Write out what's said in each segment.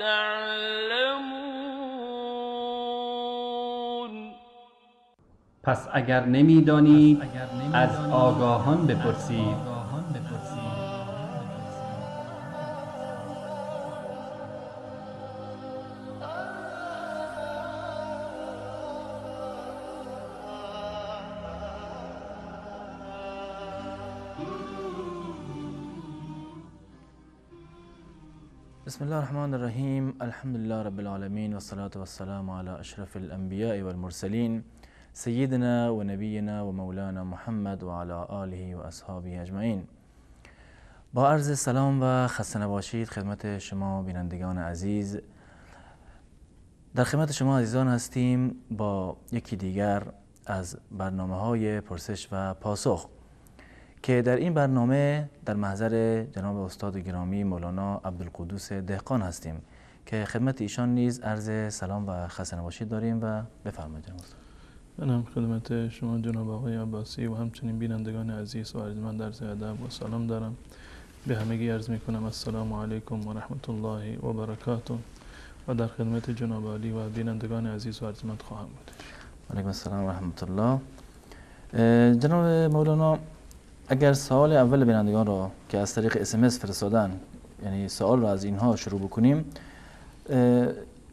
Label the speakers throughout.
Speaker 1: تعلمون.
Speaker 2: پس اگر نمیدانید از آگاهان بپرسید.
Speaker 3: بسم الله الرحمن الرحیم. الحمد لله رب العالمین و الصلاة والسلام على اشرف الانبیاء والمرسلین سیدنا و نبینا و مولانا محمد و علی آله و اصحابه اجمعین. با عرض سلام و خسته نباشید خدمت شما بینندگان عزیز. در خدمت شما عزیزان هستیم با یکی دیگر از برنامه‌های پرسش و پاسخ که در این برنامه در محضر جناب استاد گرامی مولانا عبدالقدوس دهقان هستیم که خدمت ایشان نیز عرض سلام و خسته نباشید داریم و بفرمایید جناب استاد.
Speaker 4: منم خدمت شما جناب آقای عباسی و همچنین بینندگان عزیز و ارجمند عرض ادب و سلام دارم. به همگی عرض میکنم السلام علیکم و رحمت الله و برکاته و در خدمت جناب عالی و بینندگان عزیز و ارجمند خواهم بود.
Speaker 3: علیکم السلام و رحمت الله. جناب مولانا، اگر سوال اول بینندگان را که از طریق SMS فرستادن، یعنی سوال را از اینها شروع بکنیم.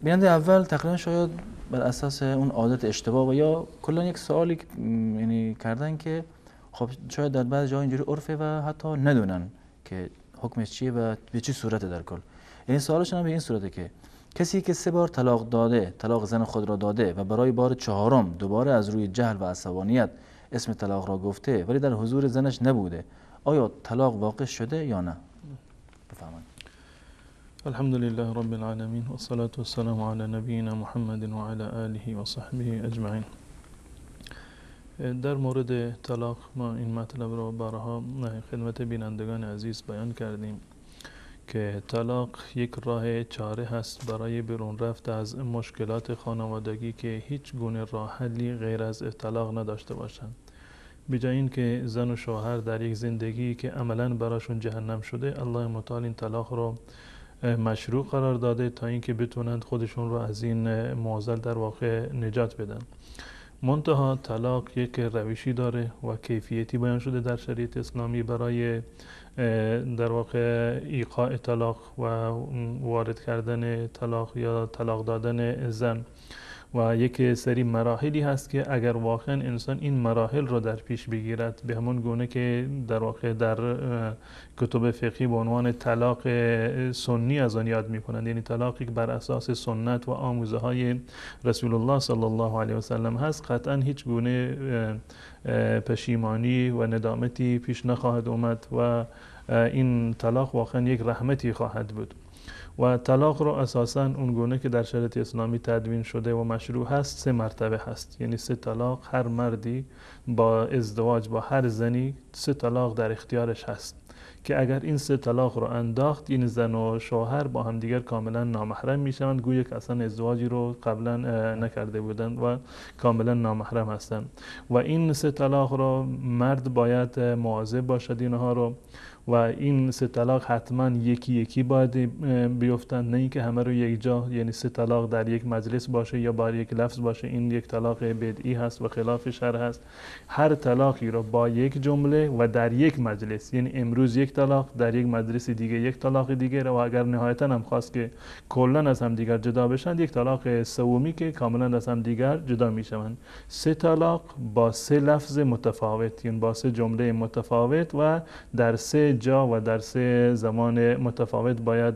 Speaker 3: بیننده اول تقریبا شاید بر اساس اون عادت اشتباه و یا کلا یک سوالی یعنی کردن که خب شاید در بعض جا اینجوری عرفه و حتی ندونن که حکمش چیه و به چه صورته در کل. یعنی سوالشون به این صورته که کسی که 3 بار طلاق داده، طلاق زن خود را داده و برای بار 4م دوباره از روی جهل و عصبانیت اسم طلاق را گفته ولی در حضور زنش نبوده، آیا طلاق واقع شده یا نه؟ بفرمایید.
Speaker 4: الحمد لله رب العالمین و الصلاة والسلام علی نبینا محمد و علی آله و صحبه اجمعین. در مورد طلاق ما این مطلب را بارها خدمت بینندگان عزیز بیان کردیم که طلاق یک راه چاره هست برای برون رفت از مشکلات خانوادگی که هیچ گونه راه حلی غیر از طلاق نداشته باشند. بجای این که زن و شوهر در یک زندگی که عملاً براشون جهنم شده، الله متعال این طلاق رو مشروع قرار داده تا اینکه بتونند خودشون رو از این معضل در واقع نجات بدن. منتها طلاق یک روشی داره و کیفیتی بیان شده در شریعت اسلامی برای در واقع ایقاع طلاق و وارد کردن طلاق یا طلاق دادن زن و یک سری مراحلی هست که اگر واقعا انسان این مراحل رو در پیش بگیرد به همون گونه که در واقع در کتب فقهی به عنوان طلاق سنی از آن یاد میکنند، یعنی طلاقی که بر اساس سنت و آموزه های رسول الله صلی الله علیه و سلم هست، قطعا هیچ گونه پشیمانی و ندامتی پیش نخواهد اومد و این طلاق واقعا یک رحمتی خواهد بود. و طلاق رو اساساً اون گونه که در شریعت اسلامی تدوین شده و مشروع هست 3 مرتبه هست، یعنی 3 طلاق هر مردی با ازدواج با هر زنی 3 طلاق در اختیارش هست که اگر این 3 طلاق رو انداخت، این زن و شوهر با هم دیگر کاملا نامحرم میشوند، گویا که اصلا ازدواجی رو قبلا نکرده بودند و کاملا نامحرم هستند. و این 3 طلاق رو مرد باید مواظب باشد اینها رو، و این 3 طلاق حتما یکی یکی باید بیفتند، نه اینکه همه رو یک جا، یعنی 3 طلاق در یک مجلس باشه یا با یک لفظ باشه. این یک طلاق بدعی هست و خلاف شرع هست. هر طلاقی رو با یک جمله و در یک مجلس، یعنی امروز یک طلاق، در یک مجلس دیگه یک طلاق دیگه، و اگر نهایتا هم خواست که کلا از هم دیگر جدا بشن، یک طلاق سومی که کاملا از هم دیگر جدا میشوند. 3 طلاق با 3 لفظ متفاوت، یعنی با 3 جمله متفاوت و در 3 جا و در 3 زمان متفاوت باید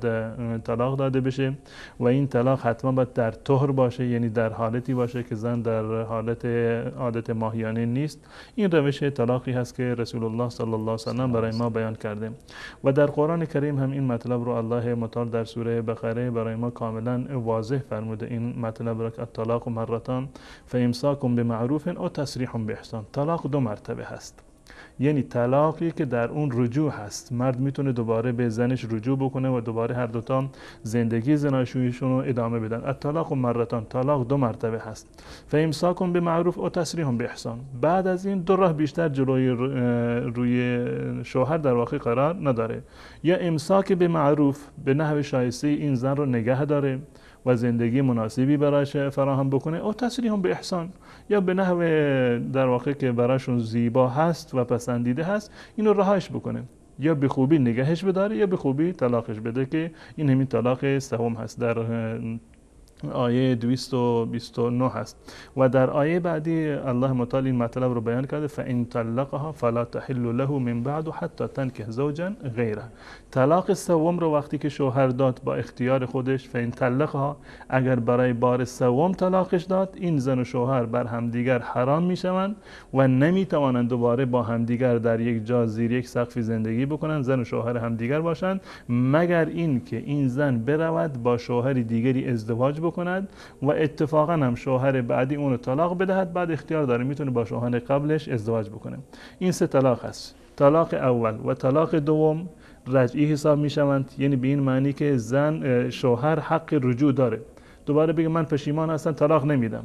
Speaker 4: طلاق داده بشه. و این طلاق حتما باید در طهر باشه، یعنی در حالتی باشه که زن در حالت عادت ماهیانه نیست. این روش طلاقی هست که رسول الله صلی الله علیه و سلم برای ما بیان کرده و در قرآن کریم هم این مطلب رو الله متعال در سوره بقره برای ما کاملا واضح فرموده. این مطلب را که الطلاق مرتان فامساک بمعروف او تسریح باحسان. طلاق 2 مرتبه هست. یعنی طلاقی که در اون رجوع هست، مرد میتونه دوباره به زنش رجوع بکنه و دوباره هر دوتا زندگی زناشوییشون رو ادامه بدن. الطلاق مرتان، طلاق 2 مرتبه هست. فامساک بمعروف و تسریح باحسان. بعد از این 2 راه بیشتر جلوی روی شوهر در واقع قرار نداره. یا امساک به معروف، به نحو شایسته این زن رو نگه داره و زندگی مناسبی برایش فراهم بکنه، او تسریح به احسان، یا به نحو در واقع که برایشون زیبا هست و پسندیده هست اینو رهاش بکنه، یا به خوبی نگهش بداره یا به خوبی طلاقش بده، که این همین طلاق سوم هست در آیه 229 هست. و در آیه بعدی الله متعال این مطلب رو بیان کرده فإن طلقها فلا تحل له من بعد حتی تنکح زوجا غیره. طلاق سوم رو وقتی که شوهر داد با اختیار خودش، فإن طلقها، اگر برای بار سوم طلاقش داد، این زن و شوهر بر همدیگر حرام میشوند و نمیتوانند دوباره با همدیگر در یک جا زیر یک سقف زندگی بکنند، زن و شوهر همدیگر باشند، مگر این که این زن برود با شوهر دیگری ازدواج بکند و اتفاقا هم شوهر بعدی اون رو طلاق بدهد، بعد اختیار داره میتونه با شوهر قبلش ازدواج بکنه. این 3 طلاق هست. طلاق اول و طلاق دوم رجعی حساب میشوند، یعنی به این معنی که زن شوهر حق رجوع داره، دوباره بگه من پشیمان هستم طلاق نمیدم.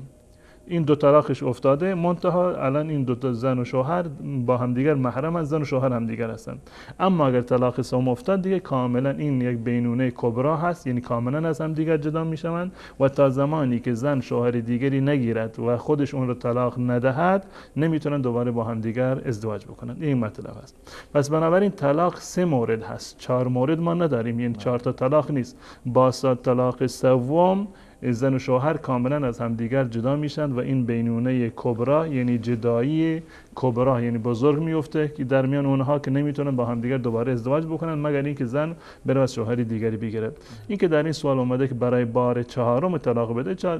Speaker 4: این 2 طلاقش افتاده، منتها الان این 2 زن و شوهر با همدیگر محرم از زن و شوهر همدیگر هستن. اما اگر طلاق سوم افتاد دیگه کاملا این یک بینونه کبرا هست، یعنی کاملا از همدیگر جدا میشوند و تا زمانی که زن شوهر دیگری نگیرد و خودش اون رو طلاق ندهد نمیتونن دوباره با همدیگر ازدواج بکنن. این مطلب است. پس بنابراین طلاق 3 مورد هست، 4 مورد ما نداریم، یعنی 4 تا طلاق نیست. با طلاق سوم زن و شوهر کاملا از همدیگر جدا میشن و این بینونه کبرا یعنی جدایی کبرا یعنی بزرگ میفته که در میان اونها که نمیتونن با همدیگر دوباره ازدواج بکنن مگر اینکه زن بره از شوهر دیگری بگیره. این که در این سوال اومده که برای بار 4م طلاق بده،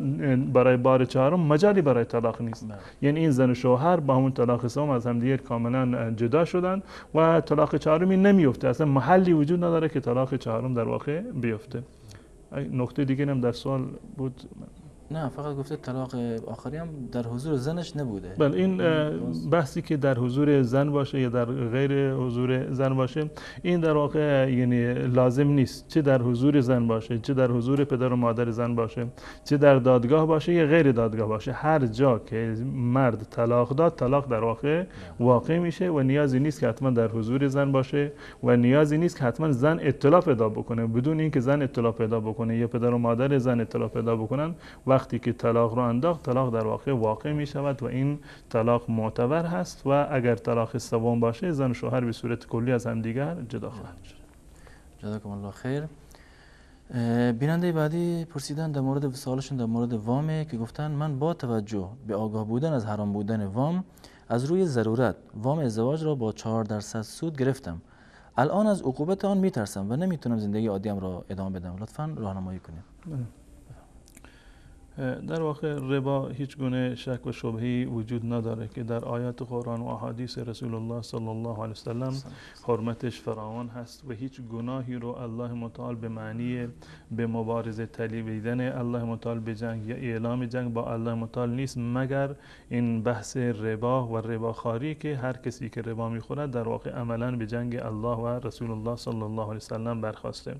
Speaker 4: برای بار 4م مجالی برای طلاق نیست. یعنی این زن و شوهر با همون طلاق سوم از همدیگر کاملا جدا شدن و طلاق 4می نمیفته، اصلا محلی وجود نداره که طلاق 4م در واقع بیفته. نکته دیگه هم در سوال بود؟
Speaker 3: نه، فقط گفته طلاق آخری هم در حضور زنش نبوده.
Speaker 4: بله، این بحثی که در حضور زن باشه یا در غیر حضور زن باشه این در واقع یعنی لازم نیست، چه در حضور زن باشه، چه در حضور پدر و مادر زن باشه، چه در دادگاه باشه یا غیر دادگاه باشه، هر جا که مرد طلاق داد طلاق در واقع میشه و نیازی نیست که حتما در حضور زن باشه و نیازی نیست که حتما زن اطلاع پیدا بکنه. بدون اینکه زن اطلاع پیدا بکنه یا پدر و مادر زن اطلاع پیدا بکنن، وقتی که طلاق رو انداخت طلاق در واقع می شود و این طلاق معتبر هست و اگر طلاق سوم باشه زن و شوهر به صورت کلی از هم دیگر جدا خواهند شد.
Speaker 3: جزاکم الله خیر. بیننده بعدی پرسیدن در مورد سوالشون در مورد وامه که گفتن من با توجه به آگاه بودن از حرام بودن وام از روی ضرورت وام ازدواج را با 4% سود گرفتم. الان از عقوبت آن میترسم و نمیتونم زندگی عادیم را ادامه بدم. لطفاً راهنمایی کنید.
Speaker 4: در واقع ربا هیچ گونه شک و شبهه‌ای وجود نداره که در آیات قرآن و احادیث رسول الله صلی الله علیه وسلم حرمتش فراوان هست و هیچ گناهی رو الله متعال به معنی به مبارزه طلبیدن الله متعال به جنگ یا اعلام جنگ با الله متعال نیست مگر این بحث ربا و رباخواری که هر کسی که ربا میخورد در واقع عملاً به جنگ الله و رسول الله صلی الله علیه وسلم برخاسته.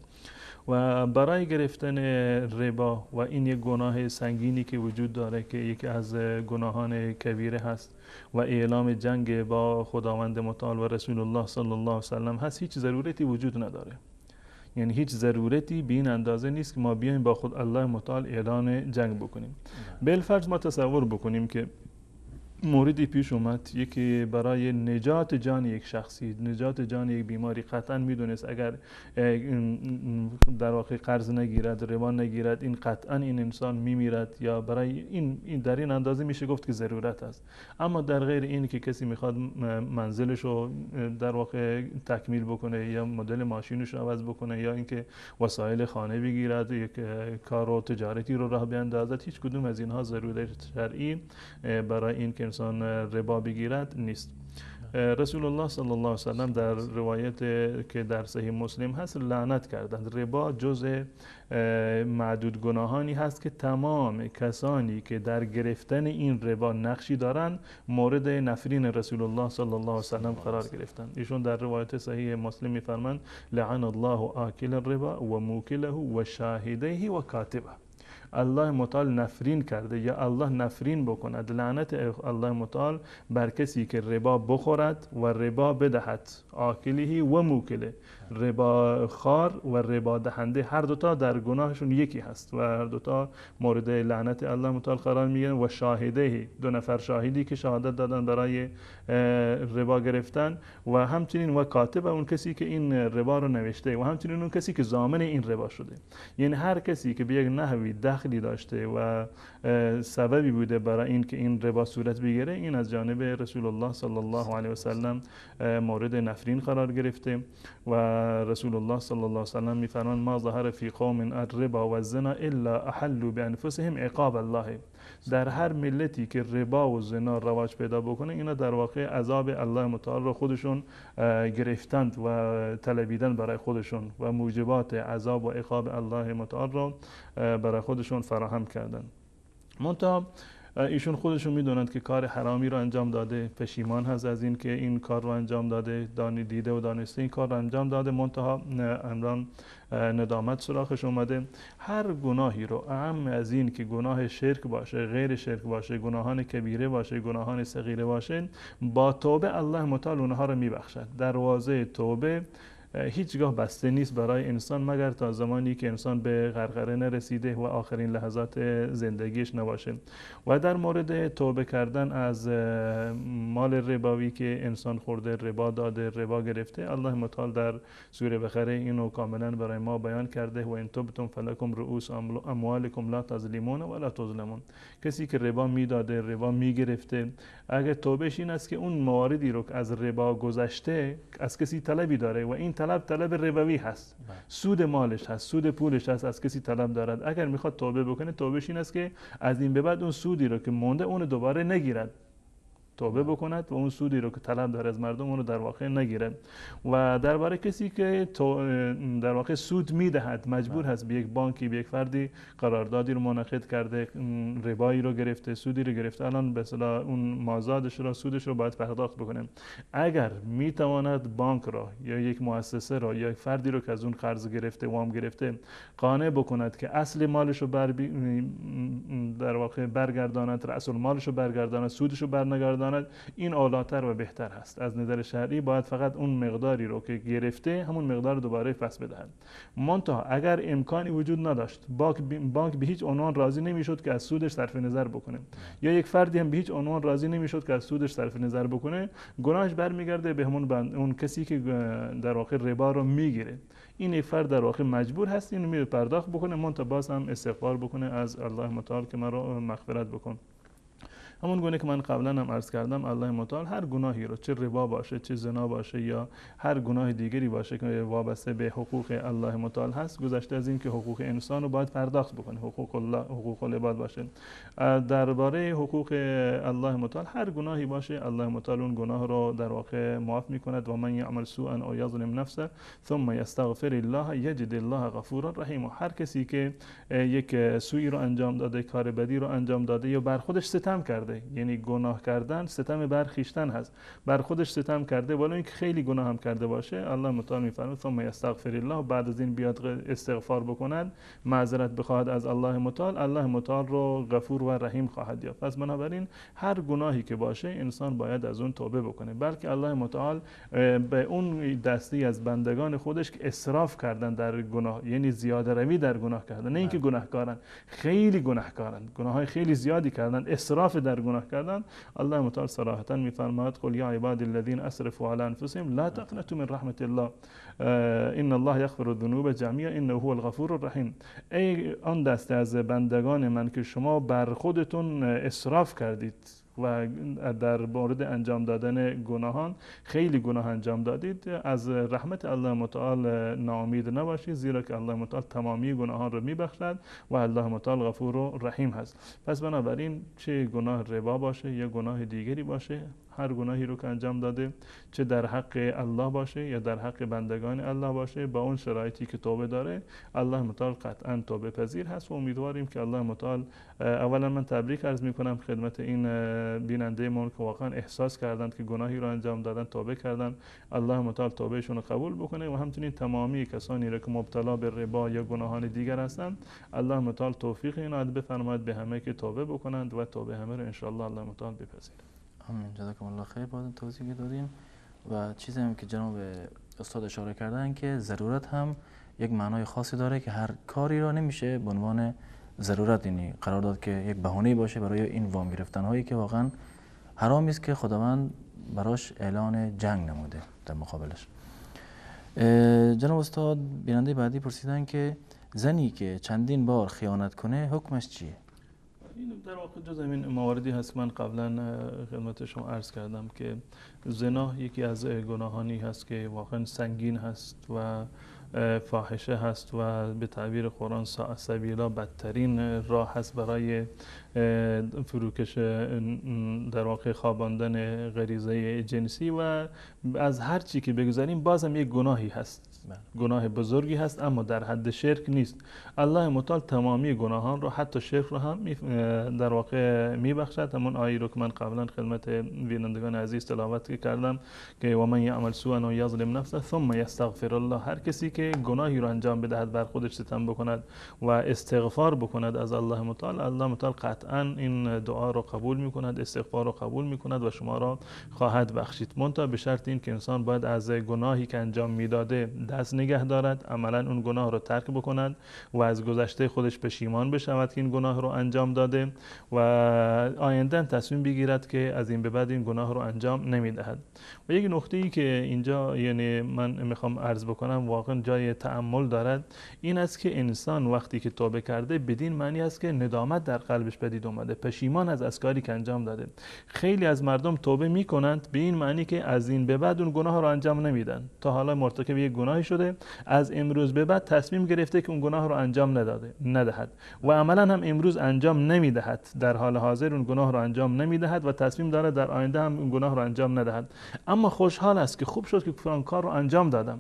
Speaker 4: و برای گرفتن ربا و این یک گناه سنگینی که وجود داره که یکی از گناهان کبیره هست و اعلام جنگ با خداوند متعال و رسول الله صلی الله علیه وسلم هست، هیچ ضرورتی وجود نداره. یعنی هیچ ضرورتی به این اندازه نیست که ما بیایم با خود الله متعال اعلان جنگ بکنیم. بالفرض ما تصور بکنیم که موردی پیش اومد یکی برای نجات جان یک شخصی، نجات جان یک بیماری قطعا میدونست اگر در واقع قرض نگیرد، ربا نگیرد، این قطعا این انسان میمیرد، یا برای این در این اندازه میشه گفت که ضرورت است. اما در غیر این که کسی میخواد منزلش رو در واقع تکمیل بکنه یا مدل ماشینش رو عوض بکنه یا اینکه وسایل خانه بگیرد، یک کار و تجارتی رو راه بیاندازد، هیچ کدوم از اینها ضرورت شرعی برای این که انسان ربا بگیرد نیست. رسول الله صلی الله علیه وسلم در روایت که در صحیح مسلم هست لعنت کردند. ربا جزء معدود گناهانی هست که تمام کسانی که در گرفتن این ربا نقشی دارند مورد نفرین رسول الله صلی الله علیه وسلم قرار گرفتند. ایشون در روایت صحیح مسلم میفرمایند لعن الله آکل الربا و موکله و شاهدیه و کاتبه. الله متعال نفرین کرده یا الله نفرین بکند، لعنت الله متعال بر کسی که ربا بخورد و ربا بدهد، آکلیه و موکله، ربا خار و ربا دهنده هر دوتا در گناهشون یکی هست و هر دوتا مورد لعنت الله متعال قرار میگیرن. و شاهده، دو نفر شاهدی که شهادت دادن برای ربا گرفتن، و همچنین و کاتب، اون کسی که این ربا رو نوشته، و همچنین اون کسی که ضامن این ربا شده. یعنی هر کسی که به یک نحوی دخلی داشته و سببی بوده برای این که این ربا صورت بگیره، این از جانب رسول الله صلی الله علیه و سلم مورد نفرین قرار گرفته. و رسول الله صلی الله علیه و سلم میفرمان ما ظهر فی قوم الربا و الزنا الا احلوا بانفسهم عقاب الله. در هر ملتی که ربا و زنا رواج پیدا بکنه، اینا در واقع عذاب الله متعال رو خودشون گرفتند و طلبیدن برای خودشون و موجبات عذاب و عقاب الله متعال رو برای خودشون فراهم کردن. منتها ایشون خودشون میدونند که کار حرامی رو انجام داده، پشیمان هست از این که این کار رو انجام داده، دیده و دانسته این کار رو انجام داده، منتها امران ندامت سراغش اومده. هر گناهی رو، اهم از این که گناه شرک باشه، غیر شرک باشه، گناهان کبیره باشه، گناهان صغیره باشه، با توبه الله متعال اونها رو میبخشد. دروازه توبه هیچگاه بسته نیست برای انسان مگر تا زمانی که انسان به غرغره نرسیده و آخرین لحظات زندگیش نباشه. و در مورد توبه کردن از مال ربوی که انسان خورده، ربا داده، ربا گرفته، الله متعال در سوره بقره اینو کاملا برای ما بیان کرده و ان تبتم فلکم رؤوس اموالکم لا تظلمون ولا تظلمون. کسی که ربا میداده، ربا میگرفته، اگر توبهش این است که اون مواردی رو از ربا گذشته از کسی طلبی داره و این طلب ربوی هست، سود مالش هست، سود پولش هست، از کسی طلب دارد، اگر میخواد توبه بکنه، توبهش این است که از این به بعد اون سودی رو که مونده اون دوباره نگیرد، توبه بکند و اون سودی رو که طلب داره از مردم اون رو در واقع نگیره. و درباره کسی که در واقع سود میدهد، مجبور هست به یک بانکی، به یک فردی قراردادی رو منعقد کرده، ربایی رو گرفته، سودی رو گرفته، الان به اصطلاح اون مازادش رو، سودش رو باید پرداخت بکنه. اگر میتواند بانک را یا یک مؤسسه را یا یک فردی رو که از اون قرض گرفته، وام گرفته، قانع بکند که اصل مالش رو در واقع برگرداند، رأس المالش رو برگرداند، سودش رو برنگرداند، این اولاتر و بهتر هست. از نظر شرعی باید فقط اون مقداری رو که گرفته همون مقدار دوباره پس بدهد. منتها اگر امکانی وجود نداشت، بانک به هیچ عنوان راضی نمیشد که از سودش صرف نظر بکنه، یا یک فردی هم به هیچ عنوان راضی نمیشد که از سودش صرف نظر بکنه، گناهش برمیگرده به اون کسی که در واقع ربا رو میگیره. این یک فرد در واقع مجبور هست اینو می پرداخت بکنه، منتها باز هم استغفار بکنه از الله متعال که من رو مغفرت بکن. همون گونه که من قبلا هم عرض کردم، الله متعال هر گناهی رو، چه ربا باشه، چه زنا باشه یا هر گناه دیگری باشه که وابسته به حقوق الله متعال هست، گذشته از این که حقوق انسان رو باید پرداخت بکنه، حقوق الله، حقوق العباد باشه. درباره حقوق الله متعال هر گناهی باشه، الله متعال اون گناه رو در واقع معاف میکند. و من یعمل سوءا او یظلم نفسه ثم یستغفر الله یجد الله غفورا رحیم. هر کسی که یک سوئی رو انجام داده، کار بدی رو انجام داده یا بر خودش ستم کرده، یعنی گناه کردن ستم بر خویشتن هست، بر خودش ستم کرده، ولی اینکه خیلی گناه هم کرده باشه، الله متعال میفرماید ثم یستغفر الله، بعد از این بیاد استغفار بکند، معذرت بخواهد از الله متعال، الله متعال رو غفور و رحیم خواهد یافت. پس بنابراین هر گناهی که باشه انسان باید از اون توبه بکنه، بلکه الله متعال به اون دستی از بندگان خودش که اسراف کردن در گناه، یعنی زیاده روی در گناه کردن، نه اینکه گناهکارن، خیلی گناهکارن، گناههای خیلی زیادی کردن، اسراف در گناه کردن، الله متعال صراحتا میفرماید قل یا عبادی الذین اسرفوا علی انفسهم لا تقنطوا من رحمت الله ان الله یغفر الذنوب جميعا انه هو الغفور الرحیم. ای آن دسته از بندگان من که شما بر خودتون اسراف کردید و در مورد انجام دادن گناهان خیلی گناه انجام دادید، از رحمت الله متعال ناامید نباشید، زیرا که الله متعال تمامی گناهان رو میبخشد و الله متعال غفور و رحیم هست. پس بنابراین چه گناه ربا باشه یا گناه دیگری باشه، هر گناهی رو که انجام داده، چه در حق الله باشه یا در حق بندگان الله باشه، با اون شرایطی که توبه داره، الله متعال قطعا توبه پذیر هست و امیدواریم که الله متعال، اولا من تبریک عرض میکنم خدمت این بیننده من که واقعا احساس کردند که گناهی رو انجام دادن، توبه کردن، الله متعال توبهشون رو قبول بکنه و همچنین تمامی کسانی را که مبتلا به ربا یا گناهان دیگر هستند، الله متعال توفیق عنایت بفرماید به همه که توبه بکنند و توبه همه رو ان شاء الله الله متعال بپذیره.
Speaker 3: آمین. جزاکم الله خیر. بعد توضیح دادیم و چیزی هم که جناب استاد اشاره کردن که ضرورت هم یک معنای خاصی داره که هر کاری را نمیشه به عنوان ضرورت یعنی قرار داد که یک بهانه‌ای باشه برای این وام گرفتن هایی که واقعا حرامی است که خداوند براش اعلان جنگ نموده در مقابلش. جناب استاد بیننده بعدی پرسیدن که زنی که چندین بار خیانت کنه حکمش چیه؟
Speaker 4: این در واقع جز این مواردی هست من قبلا خدمت شما عرض کردم که زنا یکی از گناهانی هست که واقعا سنگین هست و فاحشه هست و به تعبیر قرآن سبیلا بدترین راه هست برای فروکش در واقع خواباندن غریزه جنسی و از هر چی که بگذاریم بازم یک گناهی هست، گناه بزرگی هست اما در حد شرک نیست. الله متعال تمامی گناهان رو حتی شرک رو هم در واقع میبخشد. همون آیه رو که من قبلا خدمت بینندگان عزیز تلاوت کردم که و من یعمل سوءا و یظلم نفسه ثم یستغفر الله، هر کسی که گناهی رو انجام بدهد بر خودش ستم بکند و استغفار بکند از الله متعال، الله متعال قطعا این دعا رو قبول میکند، استغفار رو قبول میکند و شما را خواهد بخشید. منتها به شرط این که انسان باید از گناهی که انجام میداده دست نگه دارد، عملا اون گناه رو ترک بکند و از گذشته خودش پشیمان بشود که این گناه رو انجام داده و آینده تصمیم بگیرد که از این به بعد این گناه رو انجام نمیدهد. و یک نکته‌ای که اینجا یعنی من میخوام عرض بکنم واقعا جای تأمل دارد، این است که انسان وقتی که توبه کرده بدین معنی است که ندامت در قلبش پدید اومده، پشیمان از کاری که انجام داده. خیلی از مردم توبه میکنند به این معنی که از این به بعد اون گناه رو انجام نمیدن، تا حالا مرتکب یک گناهی شده، از امروز به بعد تصمیم گرفته که اون گناه رو انجام ندهد و عملا هم امروز انجام نمیدهد، در حال حاضر اون گناه رو انجام نمیدهد و تصمیم داره در آینده هم اون گناه رو انجام ندهد، اما خوشحال است که خوب شد که فلان کار رو انجام دادم،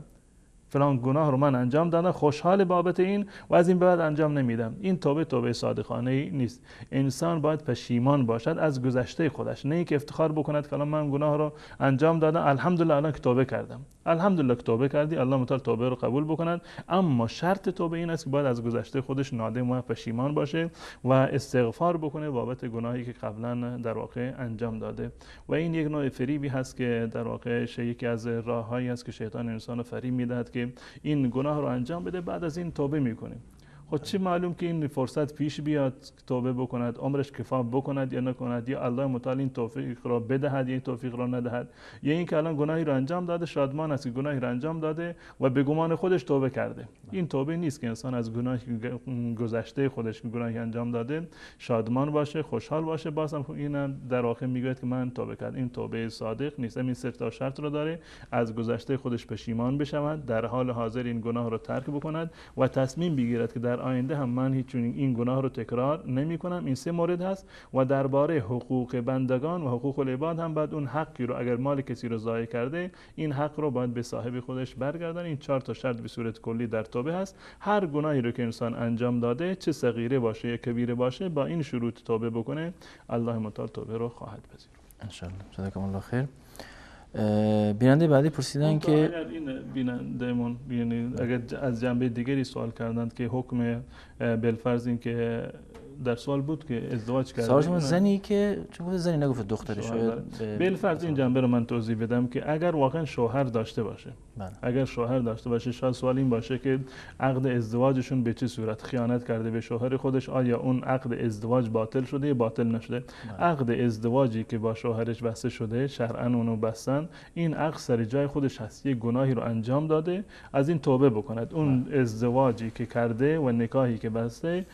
Speaker 4: فلان گناه رو من انجام دادم، خوشحال بابت این و از این به بعد انجام نمیدم. این توبه صادقانه نیست. انسان باید پشیمان باشد از گذشته خودش، نه اینکه افتخار بکند که الان من گناه رو انجام دادم، الحمدلله الان که توبه کردم. الحمدلله که توبه کردی، الله متعال توبه رو قبول بکند، اما شرط توبه این است که باید از گذشته خودش نادم و پشیمان باشه و استغفار بکنه بابت گناهی که قبلا در واقع انجام داده. و این یک نوع فریبی هست که در واقع یکی از راههایی است که شیطان انسان رو فریب میدهد که این گناه رو انجام بده، بعد از این توبه میکنه. خود چه معلوم که این فرصت پیش بیاد توبه بکند، عمرش کفاف بکند یا نکند، یا الله متعال این توفیق را بدهد یا این توفیق را ندهد، یا اینکه الان گناهی را انجام داده شادمان است که گناهی را انجام داده و به گمان خودش توبه کرده. این توبه نیست که انسان از گناه گذشته خودش که گناهی انجام داده شادمان باشه، خوشحال باشه، بازم این در واقع میگوید که من توبه کردم. این توبه صادق نیست. این سه تا شرط رو داره: از گذشته خودش پشیمان بشود، در حال حاضر این گناه رو ترک بکند و تصمیم بگیرد که در آینده هم من هیچ این گناه رو تکرار نمی کنم. این سه مورد هست. و درباره حقوق بندگان و حقوق العباد هم باید اون حقی رو اگر مال کسی رو ضایع کرده این حق رو باید به صاحب خودش برگردن. این 4 تا شرط به صورت کلی در توبه هست. هر گناهی رو که انسان انجام داده، چه صغیره باشه یا کبیره باشه، با این شروط توبه بکنه، الله متعال توبه رو خواهد پذیرفت
Speaker 3: ان شاء الله. جزاکم الله خیر. بیننده بعدی پرسیدن که
Speaker 4: اگر این بینندهمون یعنی اگر از جنبه دیگری سوال کردند که حکم بالفرض این که در سوال بود که ازدواج کرده،
Speaker 3: سوال شما زنی که چون زنی نگفت دختری شاید
Speaker 4: بالفرض این جنبه رو من توضیح بدم که اگر واقعا شوهر داشته باشه، اگر شوهر داشته باشه، شاید سوال این باشه که عقد ازدواجشون به چه صورت، خیانت کرده به شوهر خودش، آیا اون عقد ازدواج باطل شده یا باطل نشده؟ عقد ازدواجی که با شوهرش بسته شده شرعاً اونو بستن، این عقد سر جای خودش هست. یک گناهی رو انجام داده، از این توبه بکند. اون ازدواجی که کرده و نکاحی که بسته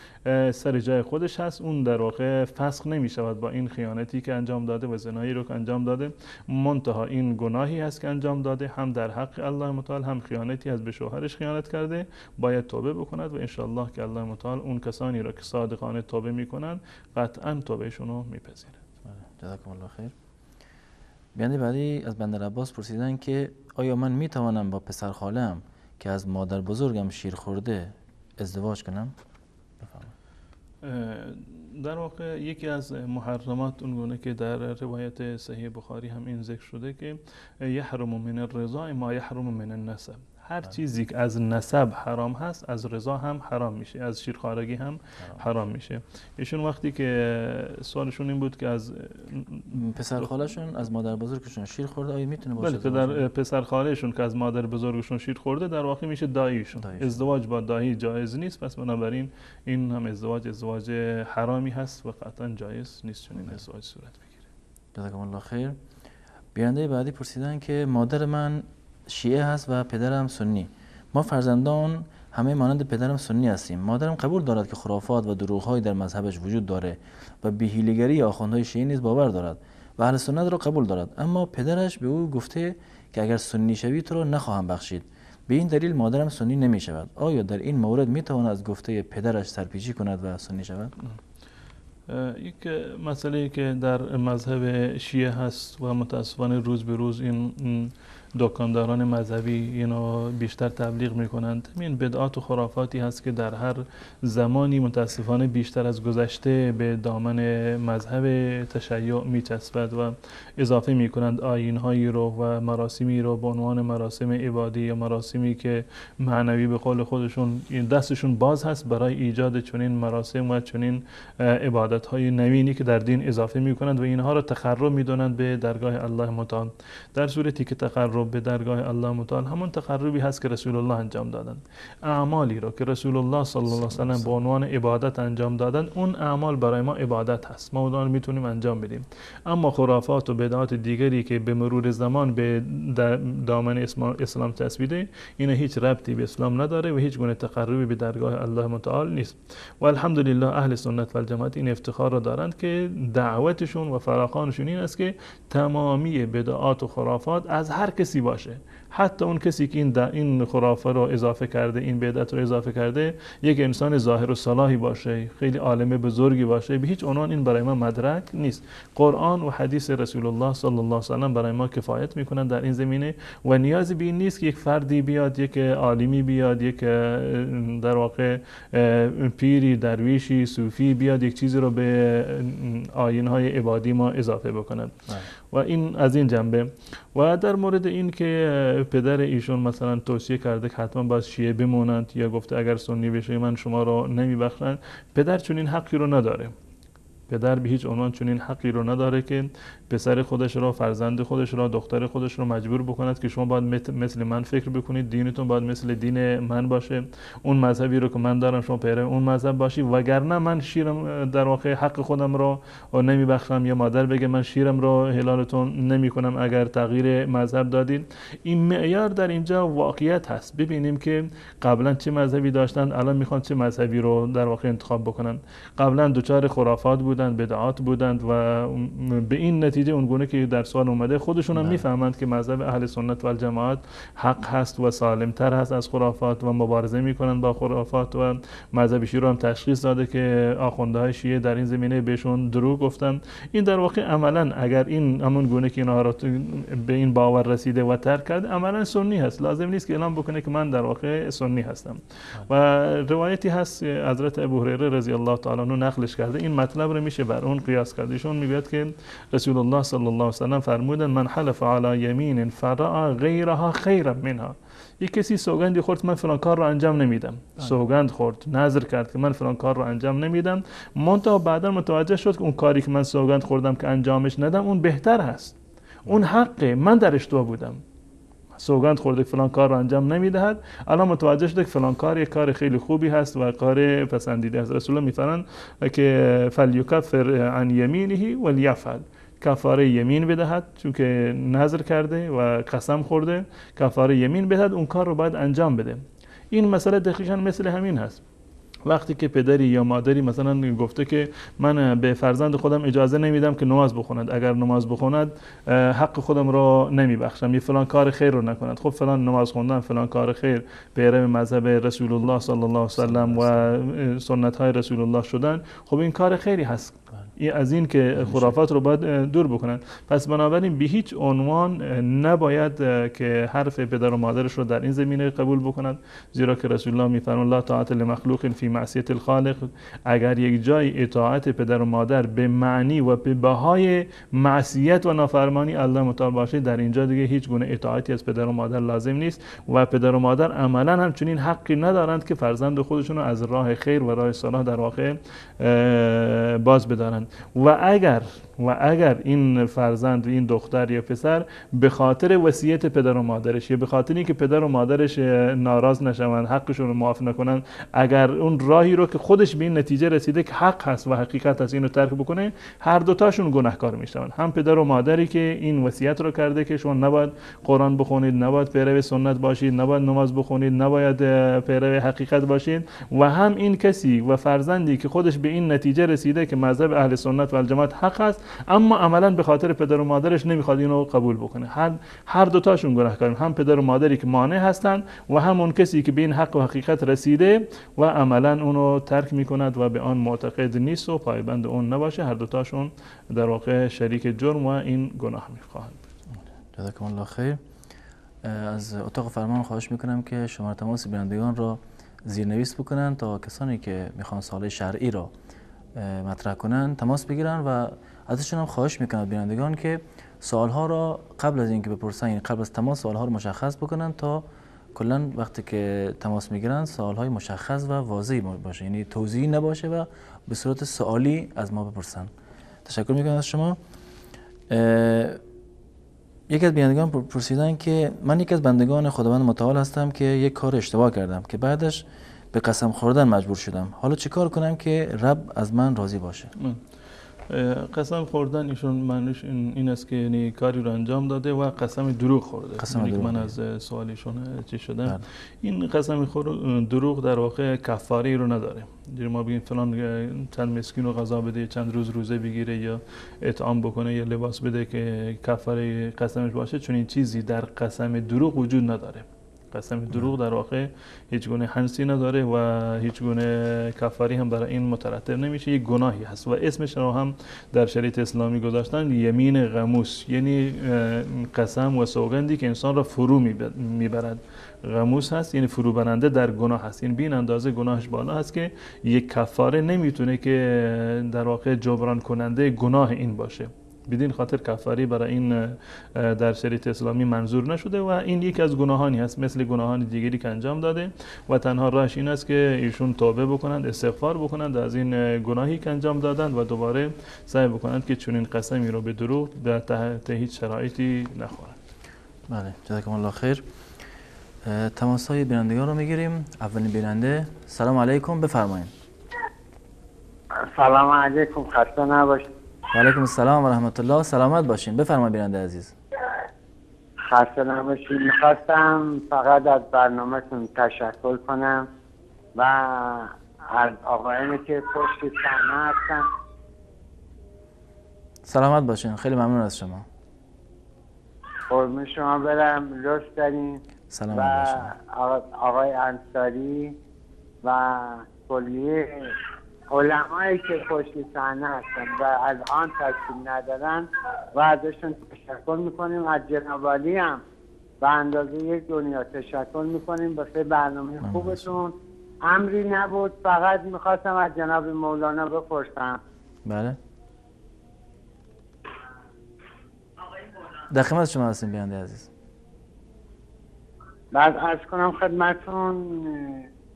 Speaker 4: سر جای خودش هست، اون در واقع فسخ نمی شود با این خیانتی که انجام داده و زنایی رو که انجام داده. منتها این گناهی هست که انجام داده، هم در حق الله متعال، هم خیانتی از به شوهرش خیانت کرده، باید توبه بکند و ان شاء الله که الله متعال اون کسانی را که صادقانه توبه میکنند قطعا توبهشون رو میپذیرد.
Speaker 3: جزاکم الله خیر. بیانده بعدی از بندر عباس پرسیدن که آیا من میتوانم با پسر خاله‌ام که از مادر بزرگم شیر خورده ازدواج کنم؟
Speaker 4: در واقع یکی از محرمات اونگونه که در روایت صحیح بخاری هم این ذکر شده که یحرم من الرضاع ما یحرم من النسب، هر چیزی که از نسب حرام هست از رضا هم حرام میشه، از شیرخوارگی هم حرام میشه. ایشون وقتی که سوالشون این بود که از
Speaker 3: پسر خالشون از مادر بزرگشون شیر خورده آیا میتونه باشه؟
Speaker 4: بله، پسر خالشون که از مادر بزرگشون شیر خورده در واقع میشه داییشون. ازدواج با دایی جایز نیست، پس بنابراین این هم ازدواج حرامی هست و قطعا جایز نیست چون این ازدواج صورت بگیره.
Speaker 3: جزاکم الله خیر. بیانده بعدی پرسیدن که مادر من شیعه هست و پدرم سنی، ما فرزندان همه مانند پدرم سنی هستیم. مادرم قبول دارد که خرافات و دروغ‌هایی در مذهبش وجود داره و به حیله‌گری آخوندهای شیعه نیز باور دارد و اهل سنت را قبول دارد، اما پدرش به او گفته که اگر سنی شوی تو را نخواهم بخشید. به این دلیل مادرم سنی نمی شود. آیا در این مورد می تواند از گفته پدرش سرپیچی کند و سنی شود؟
Speaker 4: یک مسئله که در مذهب شیعه هست و متاسفانه روز به روز این دکانداران مذهبی اینو بیشتر تبلیغ میکنند، این بدعات و خرافاتی هست که در هر زمانی متاسفانه بیشتر از گذشته به دامن مذهب تشیع میچسبد و اضافه میکنند آیین‌هایی رو و مراسمی رو به عنوان مراسم عبادی یا مراسمی که معنوی به قول خودشون دستشون باز هست برای ایجاد چنین مراسم و چنین عبادت‌های نوینی که در دین اضافه میکنند و اینها را تقرب میدونند به درگاه الله متعال، در صورتی که تقرب به درگاه الله متعال همون تقربی هست که رسول الله انجام دادند. اعمالی رو که رسول الله صلی الله علیه و سلم به عنوان عبادت انجام دادند اون اعمال برای ما عبادت هست، ما اون میتونیم انجام بدیم. اما خرافات و بدعات دیگری که به مرور زمان به دامن اسلام چسبیده این هیچ ربطی به اسلام نداره و هیچ گونه تقربی به درگاه الله متعال نیست. و الحمدلله اهل سنت و الجماعت این افتخار را دارند که دعوتشون و فراخوانشون این است که تمامی بدعات و خرافات از هر کسی باشه، حتی اون کسی که این خرافه رو اضافه کرده، این بدعت رو اضافه کرده، یک انسان ظاهر و صلاحی باشه، خیلی عالم بزرگی باشه، به هیچ عنوان این برای ما مدرک نیست. قرآن و حدیث رسول الله صلی الله علیه و سلم برای ما کفایت میکنن در این زمینه و نیازی به این نیست که یک فردی بیاد، یک عالمی بیاد، یک در واقع پیری، درویشی، صوفی بیاد یک چیزی رو به آیین‌های عبادی ما اضافه بکنه. و این از این جنبه. و در مورد این که پدر ایشون مثلا توصیه کرده که حتما باید شیعه بمونند یا گفته اگر سنی بشه من شما رو نمیبخشند، پدر چون این حقی رو نداره. پدر به هیچ عنوان چنین حقی رو نداره که پسر خودش را، فرزند خودش را، دختر خودش را مجبور بکند که شما باید مثل من فکر بکنید، دینتون باید مثل دین من باشه، اون مذهبی رو که من دارم شما پیرو اون مذهب باشی، وگرنه من شیرم در واقع حق خودم رو نمیبخشم، یا مادر بگه من شیرم رو حلالتون نمیکنم اگر تغییر مذهب دادید. این معیار در اینجا واقعیت هست. ببینیم که قبلا چه مذهبی داشتن، الان میخوان چه مذهبی رو در واقع انتخاب بکنن. قبلا دچار خرافات بودند، بدعات بودند و به این نتیجه اونگونه که در سوال اومده خودشون هم میفهمند که مذهب اهل سنت و الجماعت حق هست و سالمتر هست از خرافات و مبارزه میکنن با خرافات و مذهب شیعه رو هم تشخیص داده که آخوندهای شیعه در این زمینه بهشون دروغ گفتن. این در واقع عملا اگر این همون گونه که اینها رو به این باور رسیده و ترک کرد عملا سنی هست، لازم نیست که اعلام بکنه که من در واقع سنی هستم. و روایتی هست حضرت ابو هریره رضی الله تعالی عنه نقلش کرده، این مطلب رو میشه بر اون قیاس کرد. ایشون میگوید که رسول الله صلی الله علیه و سلم فرمودن من حلف علی یمین فرع غیرها خیرا منها. یک کسی سوگندی خورد من فلان کار رو انجام نمیدم، سوگند خورد، نذر کرد که من فلان کار رو انجام نمیدم، منتها بعدا متوجه شد که اون کاری که من سوگند خوردم که انجامش ندم اون بهتر هست، اون حقه، من در اشتباه بودم، سوگند خورده که فلان کار رو انجام نمیدهد، الان متوجه شده که فلان کار یک کار خیلی خوبی هست و کار پسندیده است. رسول الله میفرمایند که فلیکفر عن یمینه ولیفعل، کفاره یمین بدهد چون که نذر کرده و قسم خورده، کفاره یمین بدهد، اون کار رو باید انجام بده. این مسئله دقیقاً مثل همین هست. وقتی که پدری یا مادری مثلا گفته که من به فرزند خودم اجازه نمیدم که نماز بخوند، اگر نماز بخوند حق خودم رو نمیبخشم، یا فلان کار خیر رو نکند، خب فلان نماز خوندن، فلان کار خیر، پیرو مذهب رسول الله صلی الله علیه و سلم و سنت های رسول الله شدن، خب این کار خیری هست. از این که خرافات رو باید دور بکنن. پس بنابراین به هیچ عنوان نباید که حرف پدر و مادرش رو در این زمینه قبول بکنند، زیرا که رسول الله میفرمایند لا طاعت لمخلوق فی معصیت الخالق. اگر یک جای اطاعت پدر و مادر به معنی و به بهای معصیت و نافرمانی الله متعال باشه، در اینجا دیگه هیچ گونه اطاعتی از پدر و مادر لازم نیست و پدر و مادر عملا همچنین حقی ندارند که فرزند خودشون رو از راه خیر و راه صلاح در واقع باز بدارند. و اگر این فرزند، این دختر یا پسر به خاطر وصیت پدر و مادرش یا به خاطر اینکه پدر و مادرش ناراض نشوند، حقشون رو معاف نکنن، اگر اون راهی رو که خودش به این نتیجه رسیده که حق هست و حقیقت هست اینو ترک بکنه، هر دوتاشون گناهکار میشن. هم پدر و مادری که این وصیت رو کرده که شما نباید قرآن بخونید، نباید پیرو سنت باشید، نباید نماز بخونید، نباید پیرو حقیقت باشید، و هم این کسی و فرزندی که خودش به این نتیجه رسیده که مذهب اهل سنت و الجماعت حق است، اما عملا به خاطر پدر و مادرش نمیخواد اینو قبول بکنه. هر دوتاشون گناهکارن، هم پدر و مادری که مانع هستن و هم اون کسی که به این حق و حقیقت رسیده و عملا اونو ترک میکند و به آن معتقد نیست و پایبند اون نباشه. هر دوتاشون در واقع شریک جرم و این گناه میخواهند.
Speaker 3: جزاکم الله خیر. از اتاق فرمان خواهش میکنم که شماره تماس بینندگان را زیرنویس بکنن تا کسانی که میخوان سوال شرعی را مطرح کنن تماس بگیرن و ازشون هم خواهش میکنم بینندگان که سوالها را قبل از اینکه بپرسن، یعنی قبل از تماس سوالها رو مشخص بکنن تا کلا وقتی که تماس میگیرن سوالهای مشخص و واضحی باشه، یعنی توضیحی نباشه و به صورت سوالی از ما بپرسن. تشکر میکنم از شما. یکی از بینندگان پرسیدن که من یکی از بندگان خداوند متعال هستم که یک کار اشتباه کردم که بعدش به قسم خوردن مجبور شدم. حالا چه کار کنم که رب از من راضی باشه؟
Speaker 4: قسم خوردن ایشون معنیش این است که یعنی کاری رو انجام داده و قسم دروغ خورده.
Speaker 3: قسم دروغ
Speaker 4: من از سوالیشون چی شدم. این قسم دروغ در واقع کفاره رو نداره. ما بگیم فلان چند مسکین رو غذا بده، چند روز روزه بگیره یا اطعام بکنه یا لباس بده که کفاره قسمش باشه، چون این چیزی در قسم دروغ وجود نداره. قسم دروغ در واقع هیچ گونه حنسی نداره و هیچ گونه کفاری هم برای این مترتب نمیشه، یک گناهی هست و اسمش رو هم در شریعت اسلامی گذاشتن یمین غموس، یعنی قسم و سوگندی که انسان را فرو میبرد. غموس هست یعنی فرو برنده در گناه هست، این بین اندازه گناهش بالا هست که یک کفاره نمیتونه که در واقع جبران کننده گناه این باشه. بدین خاطر کفاری برای این در شریعت اسلامی منظور نشده و این یک از گناهانی هست مثل گناهان دیگری که انجام داده و تنها راهش این است که ایشون توبه بکنند، استغفار بکنند از این گناهی که انجام دادند و دوباره سعی بکنند که چنین قسمی رو به دروغ در تحت هیچ شرایطی نخورند.
Speaker 3: بله، جزاکم الله خیر. تماس‌های بینندگان رو میگیریم. اولین بیننده سلام علیکم، بفرمایید.
Speaker 1: سلام علیکم، خسته نباشید.
Speaker 3: و علیکم السلام و رحمت الله، سلامت باشین. بفرمایید بیننده عزیز.
Speaker 1: خسته نباشید. میخواستم فقط از برنامه‌تون تشکر کنم و از آقایانی که پشت صحنه هستن.
Speaker 3: سلامت باشین، خیلی ممنون از شما.
Speaker 1: قربون شما برم، لطف دارین.
Speaker 3: سلامت
Speaker 1: و
Speaker 3: باشین.
Speaker 1: آقای انصاری و کلیه علمایی که پشت صحنه هستن و الان تشکیل ندارن و ازشون تشکر میکنیم. از جناب عالی هم به اندازه یک دنیا تشکر میکنیم واسه برنامه خوبتون. امری نبود، فقط میخواستم از جناب مولانا بپرسم.
Speaker 3: بله، در خدمت شما هستیم بیننده عزیز.
Speaker 1: بعد عرض کنم خدمتون،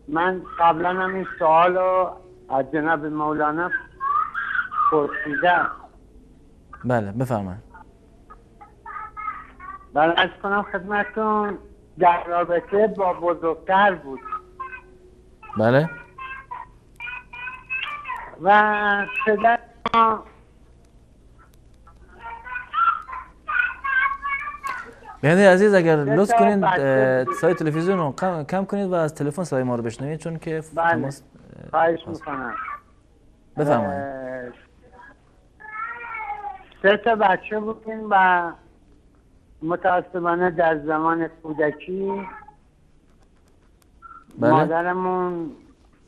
Speaker 1: من قبلا هم این سوال رو از جناب مولانا پرسیدم.
Speaker 3: بله بفرمایید.
Speaker 1: بعد عرض کنم خدمتون در رابطه با بزرگتر بود.
Speaker 3: بله.
Speaker 1: و پدر ما
Speaker 3: بیننده عزیز اگر لطف کنید صدای تلویزیون رو کم کنید و از تلفن صدای ما رو بشنوید چون که
Speaker 1: تماس خواهش میکنم.
Speaker 3: بفرمایید.
Speaker 1: 3 تا بچه بودیم و متاسفانه در زمان کودکی
Speaker 3: بله.
Speaker 1: مادرمون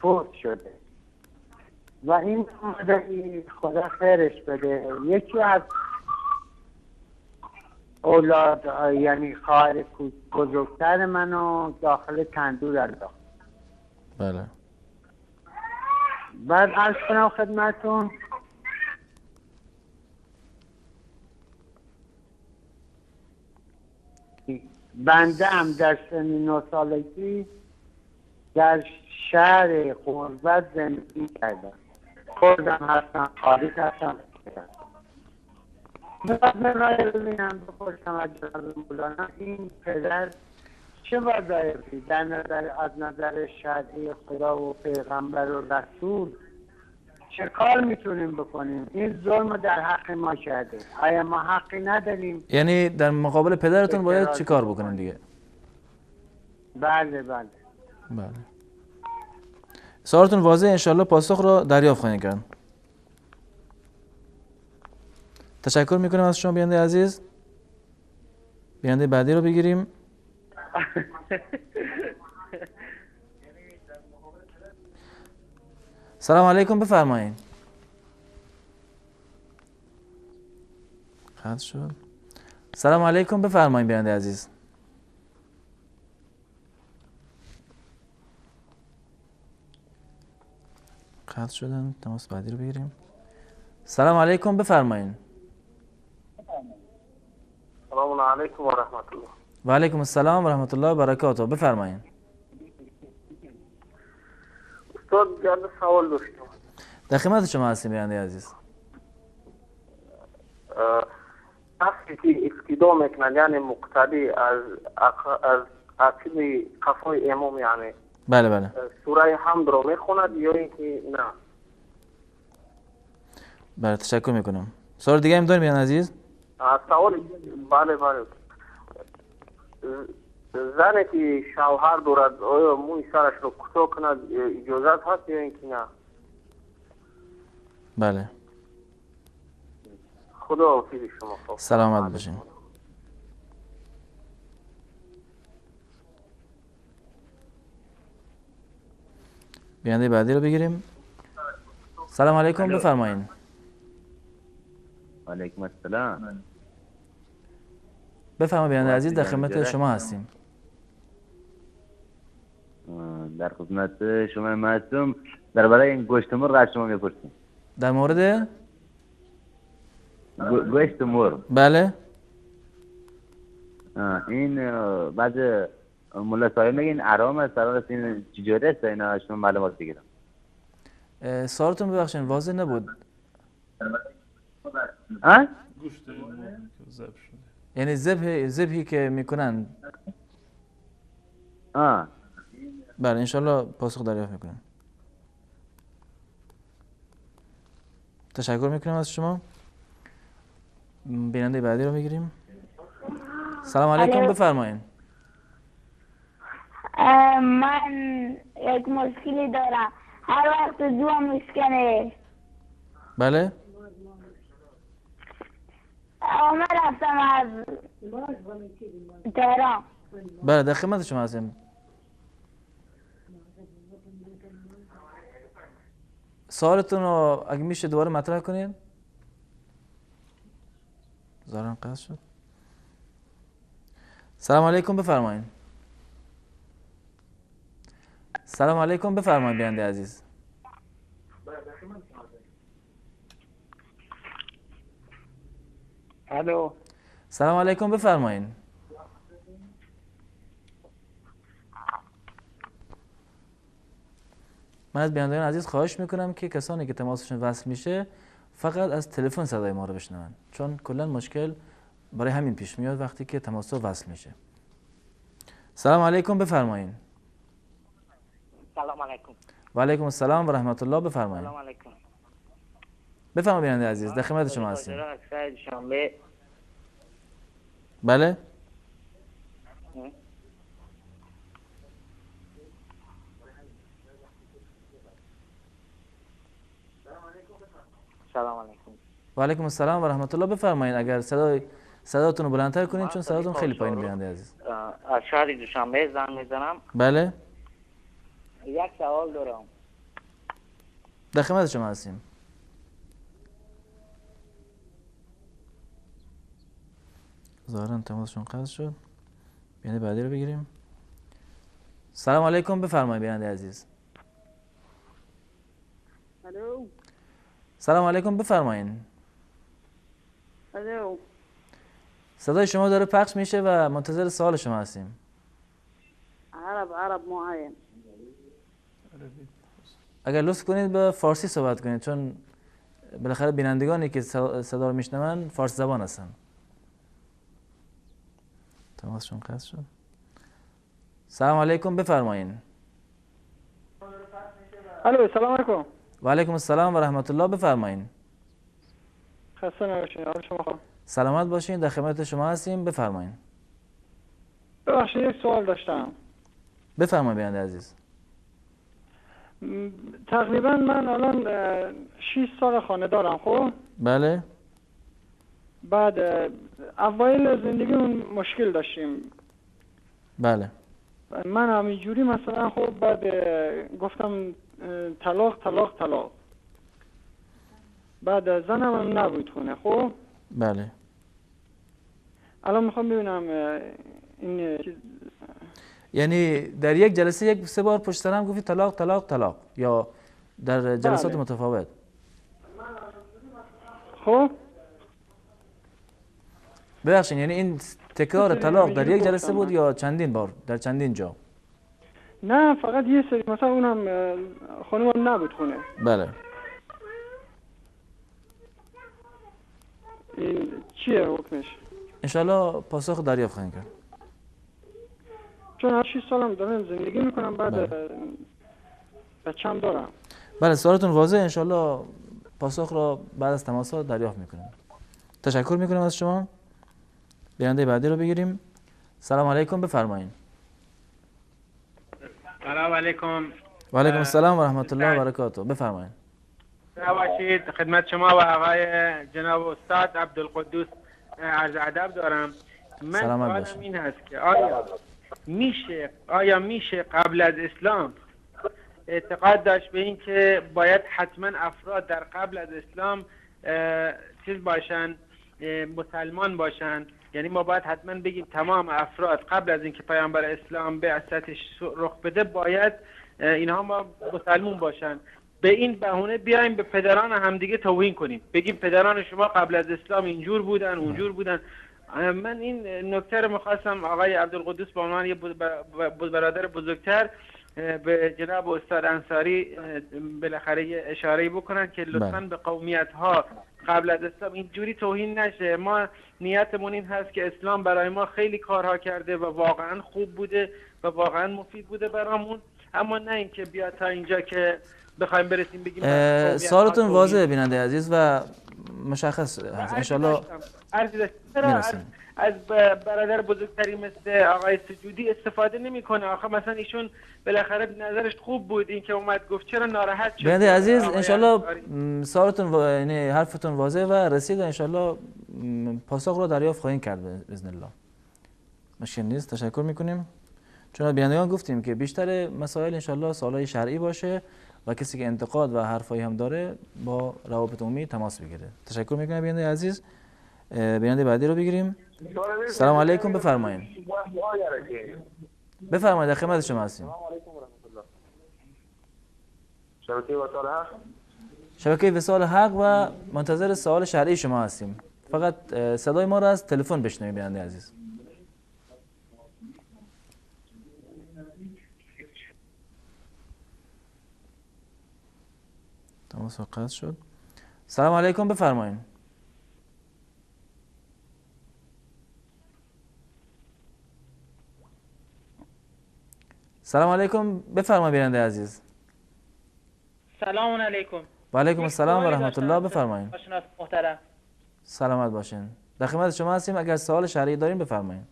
Speaker 1: فوت شده و این مادری خدا خیرش بده، یکی از اولاد یعنی خواهر بزرگتر منو داخل تندور انداخت.
Speaker 3: بله.
Speaker 1: بعد عرض کنم خدمتون بنده هم در سن 9 سالگی در شهر غربت زندگی کردم. کردم هستم، خارج هستم. ببینم بپرسم از جناب مولانا این پدر چه وظایفی در نظر از نظر شرعی خدا و پیغمبر و رسول چه کار میتونیم بکنیم؟ این ظلم در حق ما کرده، آیا ما حقی نداریم؟
Speaker 3: یعنی در مقابل پدرتون باید چی کار بکنیم دیگه؟
Speaker 1: بله بله.
Speaker 3: بله. سوالتون واضح، انشالله پاسخ رو دریافت خواهید کرد. تشکر میکنم از شما بیننده عزیز. بیننده بعدی رو بگیریم. سلام علیکم، بفرمایید. خط شد. سلام علیکم، بفرمایید بیننده عزیز. خط شدن. تماس بعدی رو بگیریم. سلام علیکم، بفرمایید.
Speaker 5: سلام علیکم و رحمت الله.
Speaker 3: و علیکم السلام و رحمت الله و برکاته. بفرمایید.
Speaker 5: استاد یاد سوال داشتم.
Speaker 3: در خدمت شما هستیم بیننده عزیز.
Speaker 5: وقتی که اقتدا میکنن یعنی مقتدی از عقیده قفای امام یعنی
Speaker 3: بله بله.
Speaker 5: سوره حمد رو میخوند یا اینکه نه؟
Speaker 3: بله تشکر میکنم. سوال دیگه هم داریم بیننده عزیز؟
Speaker 5: سوال بله بله. زنی که شوهر دارد آیا موی سرش رو کوتاه کند اجازت هست یا اینکه نه؟
Speaker 3: بله.
Speaker 5: خدا حافظ شما.
Speaker 3: سلامت باشین. بیننده بعدی رو بگیریم. سلام علیکم، بفرمایید.
Speaker 6: علیکم السلام.
Speaker 3: بفرمایید بیننده عزیز، در خدمت شما هستیم.
Speaker 6: در خدمت شما معصوم. درباره این گوشت مرغ از شما میپرسیم.
Speaker 3: در مورد
Speaker 6: گوشت مرغ.
Speaker 3: بله.
Speaker 6: این بعد ملا صاحب میگین حرام است، است این چجوری است؟ اینا شما معلومات بگیرم.
Speaker 3: سوالتون ببخشید واضح نبود.
Speaker 4: گوشت ذبح شده.
Speaker 3: یعنی ذبحی که میکنن. بله انشالله پاسخ دریافت میکنم. تشکر میکنم از شما. بیننده بعدی رو میگیریم. سلام علیکم، بفرمایید.
Speaker 7: من یک مشکلی دارم، هر وقت زوم میشکنه.
Speaker 3: بله.
Speaker 7: من رفتم از تهران.
Speaker 3: بله در خدمت شما هستیم. سوالتون رو اگه میشه دوباره مطرح کنید. زارم قطع شد. سلام علیکم، بفرمایید. سلام علیکم، بفرمایید بیننده عزیز.
Speaker 1: الو.
Speaker 3: سلام علیکم، بفرمایید. من از بینندگان عزیز خواهش میکنم که کسانی که تماسشون وصل میشه فقط از تلفن صدای ما رو بشنون، چون کلا مشکل برای همین پیش میاد وقتی که تماس وصل میشه. سلام علیکم، بفرمایید.
Speaker 8: سلام علیکم.
Speaker 3: و علیکم السلام و رحمت الله، بفرمایید.
Speaker 8: سلام علیکم.
Speaker 3: بفرمایید بیننده عزیز، در خدمت شما هستیم.
Speaker 8: شنبه.
Speaker 3: بله.
Speaker 8: سلام علیکم.
Speaker 3: و علیکم السلام و رحمت الله، بفرمایید. اگر صداتون رو بلندتر کنید چون صداتون خیلی پایین بیننده عزیز.
Speaker 8: از شهر دوشنبه زنگ میزنم.
Speaker 3: بله.
Speaker 8: یک سوال دارم.
Speaker 3: در خدمت شما هستیم. ظاهرا تماسشون قطع شد. بیننده بعدی رو بگیریم. سلام علیکم، بفرمایید بیننده عزیز.
Speaker 9: الو.
Speaker 3: سلام علیکم، بفرمایید.
Speaker 9: الو.
Speaker 3: صدای شما داره پخش میشه و منتظر سوال شما هستیم.
Speaker 9: عرب معین.
Speaker 3: اگر لطف کنید به فارسی صحبت کنید، چون بالاخره بینندگانی که صدا رو میشنون فارسی زبان هستن. تماسشون قطع شد. سلام علیکم، بفرمایید.
Speaker 9: الو، سلام علیکم.
Speaker 3: و علیکم السلام و رحمت الله، بفرمایید.
Speaker 9: خسته نباشید. حال شما خوب؟
Speaker 3: سلامت باشین، در خدمت شما هستیم، بفرمایید.
Speaker 9: ببخشید یک سوال داشتم.
Speaker 3: بفرمایید بیننده عزیز.
Speaker 9: تقریبا من الان 6 سال خانه دارم. خب
Speaker 3: بله.
Speaker 9: بعد اوایل زندگیمون مشکل داشتیم.
Speaker 3: بله.
Speaker 9: من همینجوری مثلا خب بعد گفتم طلاق. بعد زنم هم نبود خونه. خب
Speaker 3: بله.
Speaker 9: الان میخوام ببینم این
Speaker 3: یعنی در یک جلسه 3 بار پشت سر هم گفتی طلاق یا در جلسات
Speaker 9: بله.
Speaker 3: متفاوت؟
Speaker 9: خب
Speaker 3: ببخشید، یعنی این تکرار طلاق در یک جلسه بود یا چندین بار در چندین جا؟
Speaker 9: نه، فقط یه سری، مثلا اونم خانوم نبود خونه.
Speaker 3: بله.
Speaker 9: این چیه حکمش؟
Speaker 3: انشالله پاسخ دریافت خواهیم کرد.
Speaker 9: چون هر 6 سالم دارم زندگی میکنم، بعد بچه‌م دارم.
Speaker 3: بله، سوالتون واضحه، انشالله پاسخ را بعد از تماس دریافت میکنیم. تشکر میکنم از شما. بیننده بعدی رو بگیریم. سلام علیکم، بفرمایید.
Speaker 10: سلام علیکم.
Speaker 3: و علیکم السلام و رحمت الله و برکاته، بفرمایید.
Speaker 10: باشید، خدمت شما و آقای جناب استاد عبدالقدوس عرض ادب دارم. من سوالم این هست که آیا میشه قبل از اسلام اعتقاد داشت به این که باید حتما افراد در قبل از اسلام چیز باشن، مسلمان باشن؟ یعنی ما باید حتما بگیم تمام افراد قبل از اینکه پیامبر اسلام بعثتش رخ بده باید اینها ما مسلمان باشن. به این بهونه بیایم به پدران همدیگه توهین کنیم، بگیم پدران شما قبل از اسلام اینجور بودن اونجور بودن. من این نکته رو می‌خواستم آقای عبدالقدوس به عنوان یه برادر بزرگتر به جناب استاد انصاری بالاخره اشاره بکنن که لطفاً به قومیت‌ها قبل از اسلام اینجوری توهین نشه. ما نیتمون این هست که اسلام برای ما خیلی کارها کرده و واقعاً خوب بوده و واقعاً مفید بوده برامون، اما نه اینکه بیا تا اینجا که بخوایم برسیم بگیم.
Speaker 3: سوالتون واضحه بیننده عزیز و مشخص هست. انشالله
Speaker 10: از برادر بزرگتری مثل آقای سجودی استفاده نمیکنه. آخه مثلا ایشون بالاخره نظرش خوب بود، این که اومد گفت چرا ناراحت شد.
Speaker 3: بیننده عزیز انشالله سوالتون یعنی حرفتون واضحه و رسید و انشالله پاسخ رو دریافت خواهیم کرد باذن الله. مشکل نیست، تشکر میکنیم. چون از بینندگان گفتیم که بیشتر مسائل انشالله سوالای شرعی باشه و کسی که انتقاد و حرفایی هم داره با روابط عمومی تماس بگیره. تشکر میکنم بیننده عزیز. بیننده بعدی رو بگیریم. سلام علیکم، بفرمایید. بفرمایید، در خدمت شما هستیم. شبکه وصال حق و منتظر سوال شرعی شما هستیم. فقط صدای ما رو از تلفن بشنوید بیننده عزیز. تماس قطع شد. سلام علیکم، بفرمایید. سلام علیکم، بفرمایید بیننده عزیز.
Speaker 11: سلام علیکم.
Speaker 3: و علیکم السلام و رحمت الله، بفرمایید.
Speaker 11: محترم.
Speaker 3: سلامت باشین. در خدمت شما هستیم، اگر سوال شرعی دارین بفرمایید.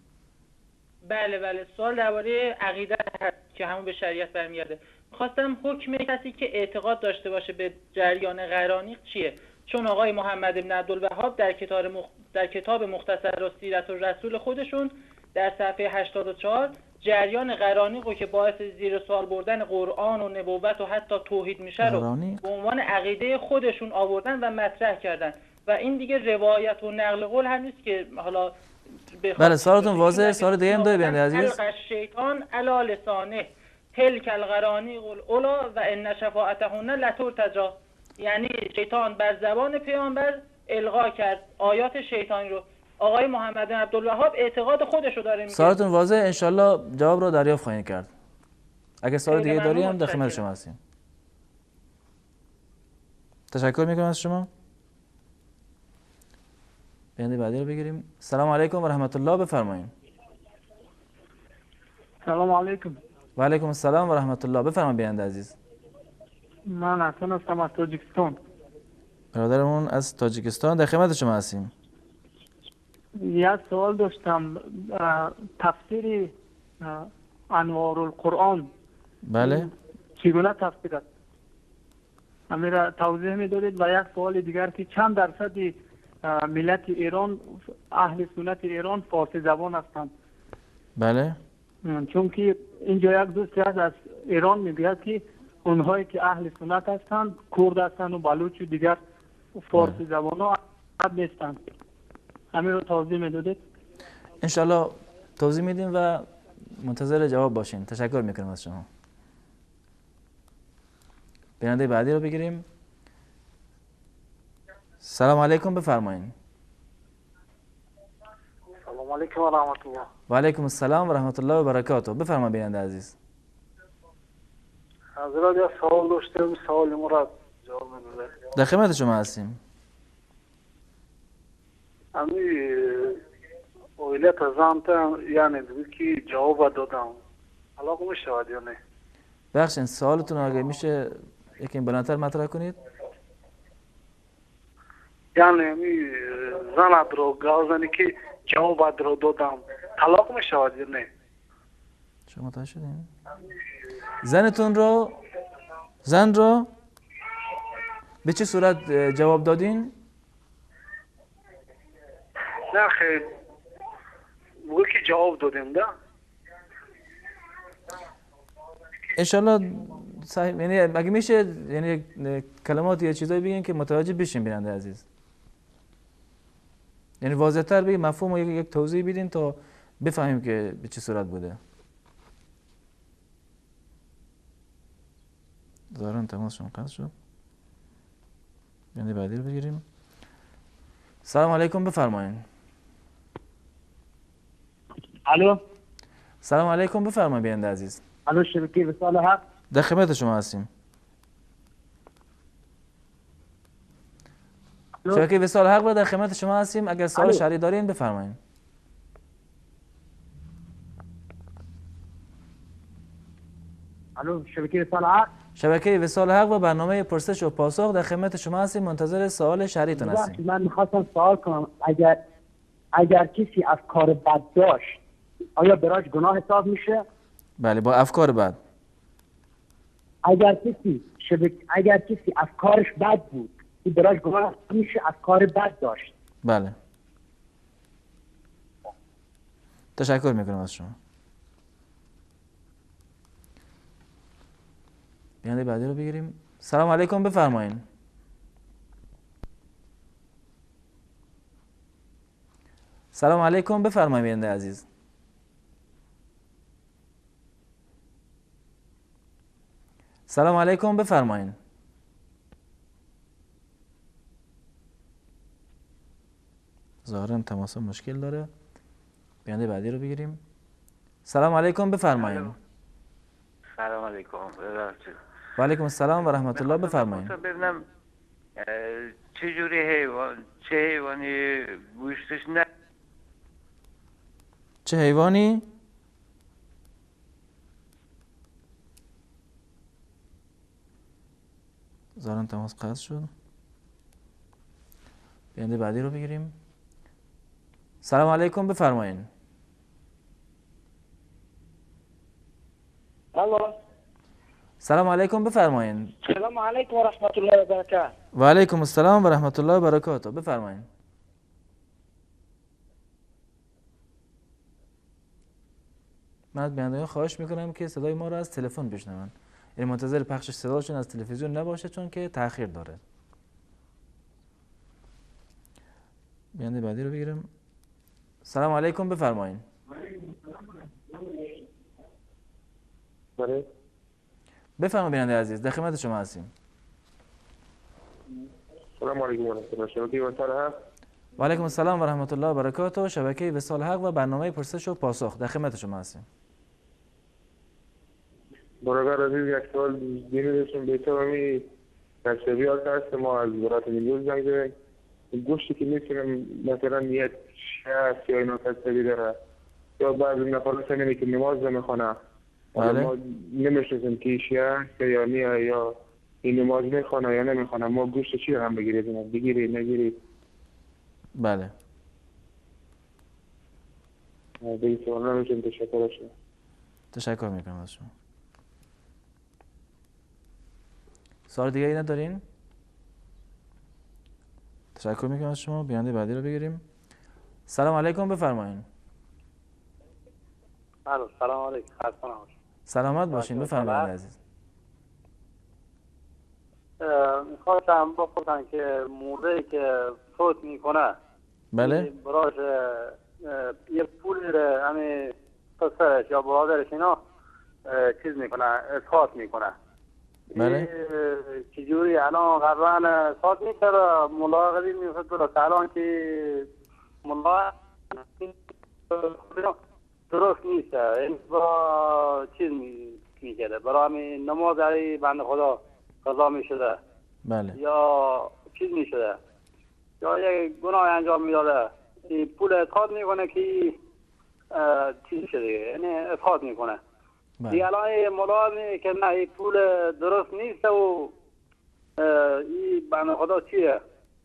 Speaker 11: بله، سوال درباره عقیده هست که همون به شریعت برمیگرده. خواستم حکم کسی که اعتقاد داشته باشه به جریان قرانیق چیه؟ چون آقای محمد بن عبدالوهاب در کتاب مختصر سیرت الرسول خودشون در صفحه 84 جریان قرانیق رو که باعث زیر سوال بردن قرآن و نبوت و حتی توحید میشه رو به عنوان عقیده خودشون آوردن و مطرح کردن و این دیگه روایت و نقل قول هم نیست که حالا
Speaker 3: بله سوالتون واضحه. سوال دیگه هم داری بنده عزیز؟
Speaker 11: القى الشیطان علی لسانه تلک القرانیق الاولی و ان شفاعتهن لترتجی، یعنی شیطان بر زبان پیامبر القا کرد آیات شیطانی رو. آقای محمد عبدالوهاب اعتقاد خودش رو داره میگه.
Speaker 3: سوالتون واضحه، انشالله جواب رو دریافت خواهید کرد. اگه سوال دیگه داری هم در خدمت شما هستیم. تشکر میکنم از شما. بنده بعدی رو بگیریم. سلام علیکم و رحمت الله، بفرمایید.
Speaker 9: سلام علیکم.
Speaker 3: و علیکم السلام و رحمت الله، بفرمایید بنده عزیز.
Speaker 9: من حسن هستم از تاجیکستان.
Speaker 3: برادرمون از تاجیکستان، در خدمت شما هستیم.
Speaker 9: یک سوال داشتم، تفسیر انوار القرآن
Speaker 3: بله
Speaker 9: چگونه تفسیر است؟ همین را توضیح میدادید. و یک سوال دیگر که چند درصد ملت ایران، اهل سنت ایران فارسی زبان هستند؟
Speaker 3: بله
Speaker 9: چون که اینجا یک دوستی هست از ایران میگوید که اونهایی که اهل سنت هستند کرد هستند و بلوچ و دیگر فارسی زبان ها نیستند. همین رو توضیح میدادید؟
Speaker 3: انشالله توضیح میدیم و منتظر جواب باشین. تشکر میکنم از شما. بیننده بعدی رو بگیریم. سلام علیکم، بفرمایید.
Speaker 12: سلام علیکم و رحمت الله.
Speaker 3: و علیکم السلام و رحمت الله و برکاته، بفرمایید بیننده عزیز.
Speaker 12: حضرت یک سوال داشتم، سوال مراد جواب میدید؟
Speaker 3: در خدمت شما هستیم.
Speaker 12: امی اویلت ازامتا یعنی دیگه که جواب دادم علاقه میشود یا نه؟
Speaker 3: بخشین سوالتون اگه میشه یکم بلندتر مطرح کنید.
Speaker 12: یعنی امی زن رو گازنی که جواب رو دادم طلاق میشود یا نه؟
Speaker 3: شما متوجه شدین؟ زن رو به چه صورت جواب دادین؟
Speaker 12: نه خیر بگو که جواب دادیم ده.
Speaker 3: انشالله صحیح، یعنی اگه میشه یعنی کلمات یا چیزایی بگین که متوجه بشین بیننده عزیز. یعنی واضح تر بگین، مفهوم رو یک توضیح بدین تا بفهمیم که به چه صورت بوده. ظاهرا تماسشون قطع شد. بیننده بعدی رو بگیریم. سلام علیکم، بفرمایید.
Speaker 13: الو.
Speaker 3: سلام علیکم، بفرمایید بیننده عزیز.
Speaker 13: الو، شبکه وصال حق.
Speaker 3: در خدمت شما هستیم. شبکه وصال حق و در خدمت شما هستیم. اگر سوال شرعی دارین بفرمایید.
Speaker 13: الو، شبکه وصال حق.
Speaker 3: شبکه وصال حق و برنامه پرسش و پاسخ در خدمت شما هستیم. منتظر سوال شرعیتون هستیم.
Speaker 13: من می‌خواستم سوال کنم، اگر کسی افکار بد داشت آیا براش گناه حساب میشه؟
Speaker 3: بله، با افکار بد.
Speaker 13: اگر کسی افکارش بد بود این براش گناه حساب میشه، افکار بد داشت.
Speaker 3: بله. تشکر میکنم از شما. بیننده بعدی رو بگیریم. سلام علیکم، بفرمایید. سلام علیکم، بفرمایید بیننده عزیز. سلام علیکم، بفرمایید. ظاهرا تماس مشکل داره. بیننده بعدی رو بگیریم. سلام علیکم، بفرمایید.
Speaker 14: سلام علیکم.
Speaker 3: و علیکم السلام و رحمت الله، بفرمایید.
Speaker 14: ببینم چه حیوانی گوشتش نه؟
Speaker 3: چه حیوانی؟ ظاهرا تماس قطع شد. بیننده بعدی رو بگیریم. سلام علیکم، بفرمایید.
Speaker 15: الو.
Speaker 3: سلام علیکم، بفرمایید.
Speaker 15: سلام علیکم و رحمت الله و برکاته.
Speaker 3: و علیکم السلام و رحمت الله و برکاته، بفرمایید. من از بینندگان خواهش میکنم که صدای ما رو از تلفن بشنون، یعنی منتظر پخش صداشون از تلویزیون نباشه چون که تأخیر داره. بیننده بعدی رو بگیرم. سلام علیکم، بفرمایید. بفرمایید بیننده عزیز، در خدمت شما هستیم.
Speaker 16: سلام علیکم و رحمت الله. شبکه وصال حق.
Speaker 3: و علیکم السلام و رحمت الله و برکاته. شبکه وصال حق و برنامه پرسش و پاسخ، در خدمت شما هستیم.
Speaker 16: برادر عزیز، یک سوال دینی داشتم. بهتر همی تشریعات هست ما از برات میلیون زنگ زدن. گوشتی که میتونم مثلا یک شخص یا اینا تصویری داره یا بعضی نفر هستن که نماز نمیخونه،
Speaker 3: بله.
Speaker 16: ما نمیشناسیم که شخص یا نیا یا این نماز میخونه یا نمیخونه، ما گوشت چی هم بگیرید؟ بگیرید نگیرید؟
Speaker 3: بله.
Speaker 16: دیگه سوال نمیشون. تشکر شما.
Speaker 3: تشکر میکنم از شما. سوال دیگه ای ندارین؟ تشکر میکنم از شما. بیننده بعدی رو بگیریم. سلام علیکم، بفرمایید.
Speaker 12: سلام علیکم.
Speaker 3: سلامت باشین، بفرمایید عزیز.
Speaker 12: میخواستم بپرسم که موردی که فوت میکنه
Speaker 3: بله
Speaker 12: براش یه پول همین پسرش یا برادرش اینا چیز میکنه، اسقاط میکنه.
Speaker 3: بله
Speaker 12: چجوری الان قربان اسقاط میکنه؟ ملاقبی میفته درست الان که ملاقب درست نیست، این با چیز میکرده برای همین نماز علی بنده خدا قضا میشده.
Speaker 3: بله.
Speaker 12: یا چیز میشده یا یک گناه انجام میداده، پول اسقاط میکنه که چیز شده، یعنی اسقاط میکنه. دیگه الان ملاحظه که نه این پول درست نیست و این بنده خدا چیه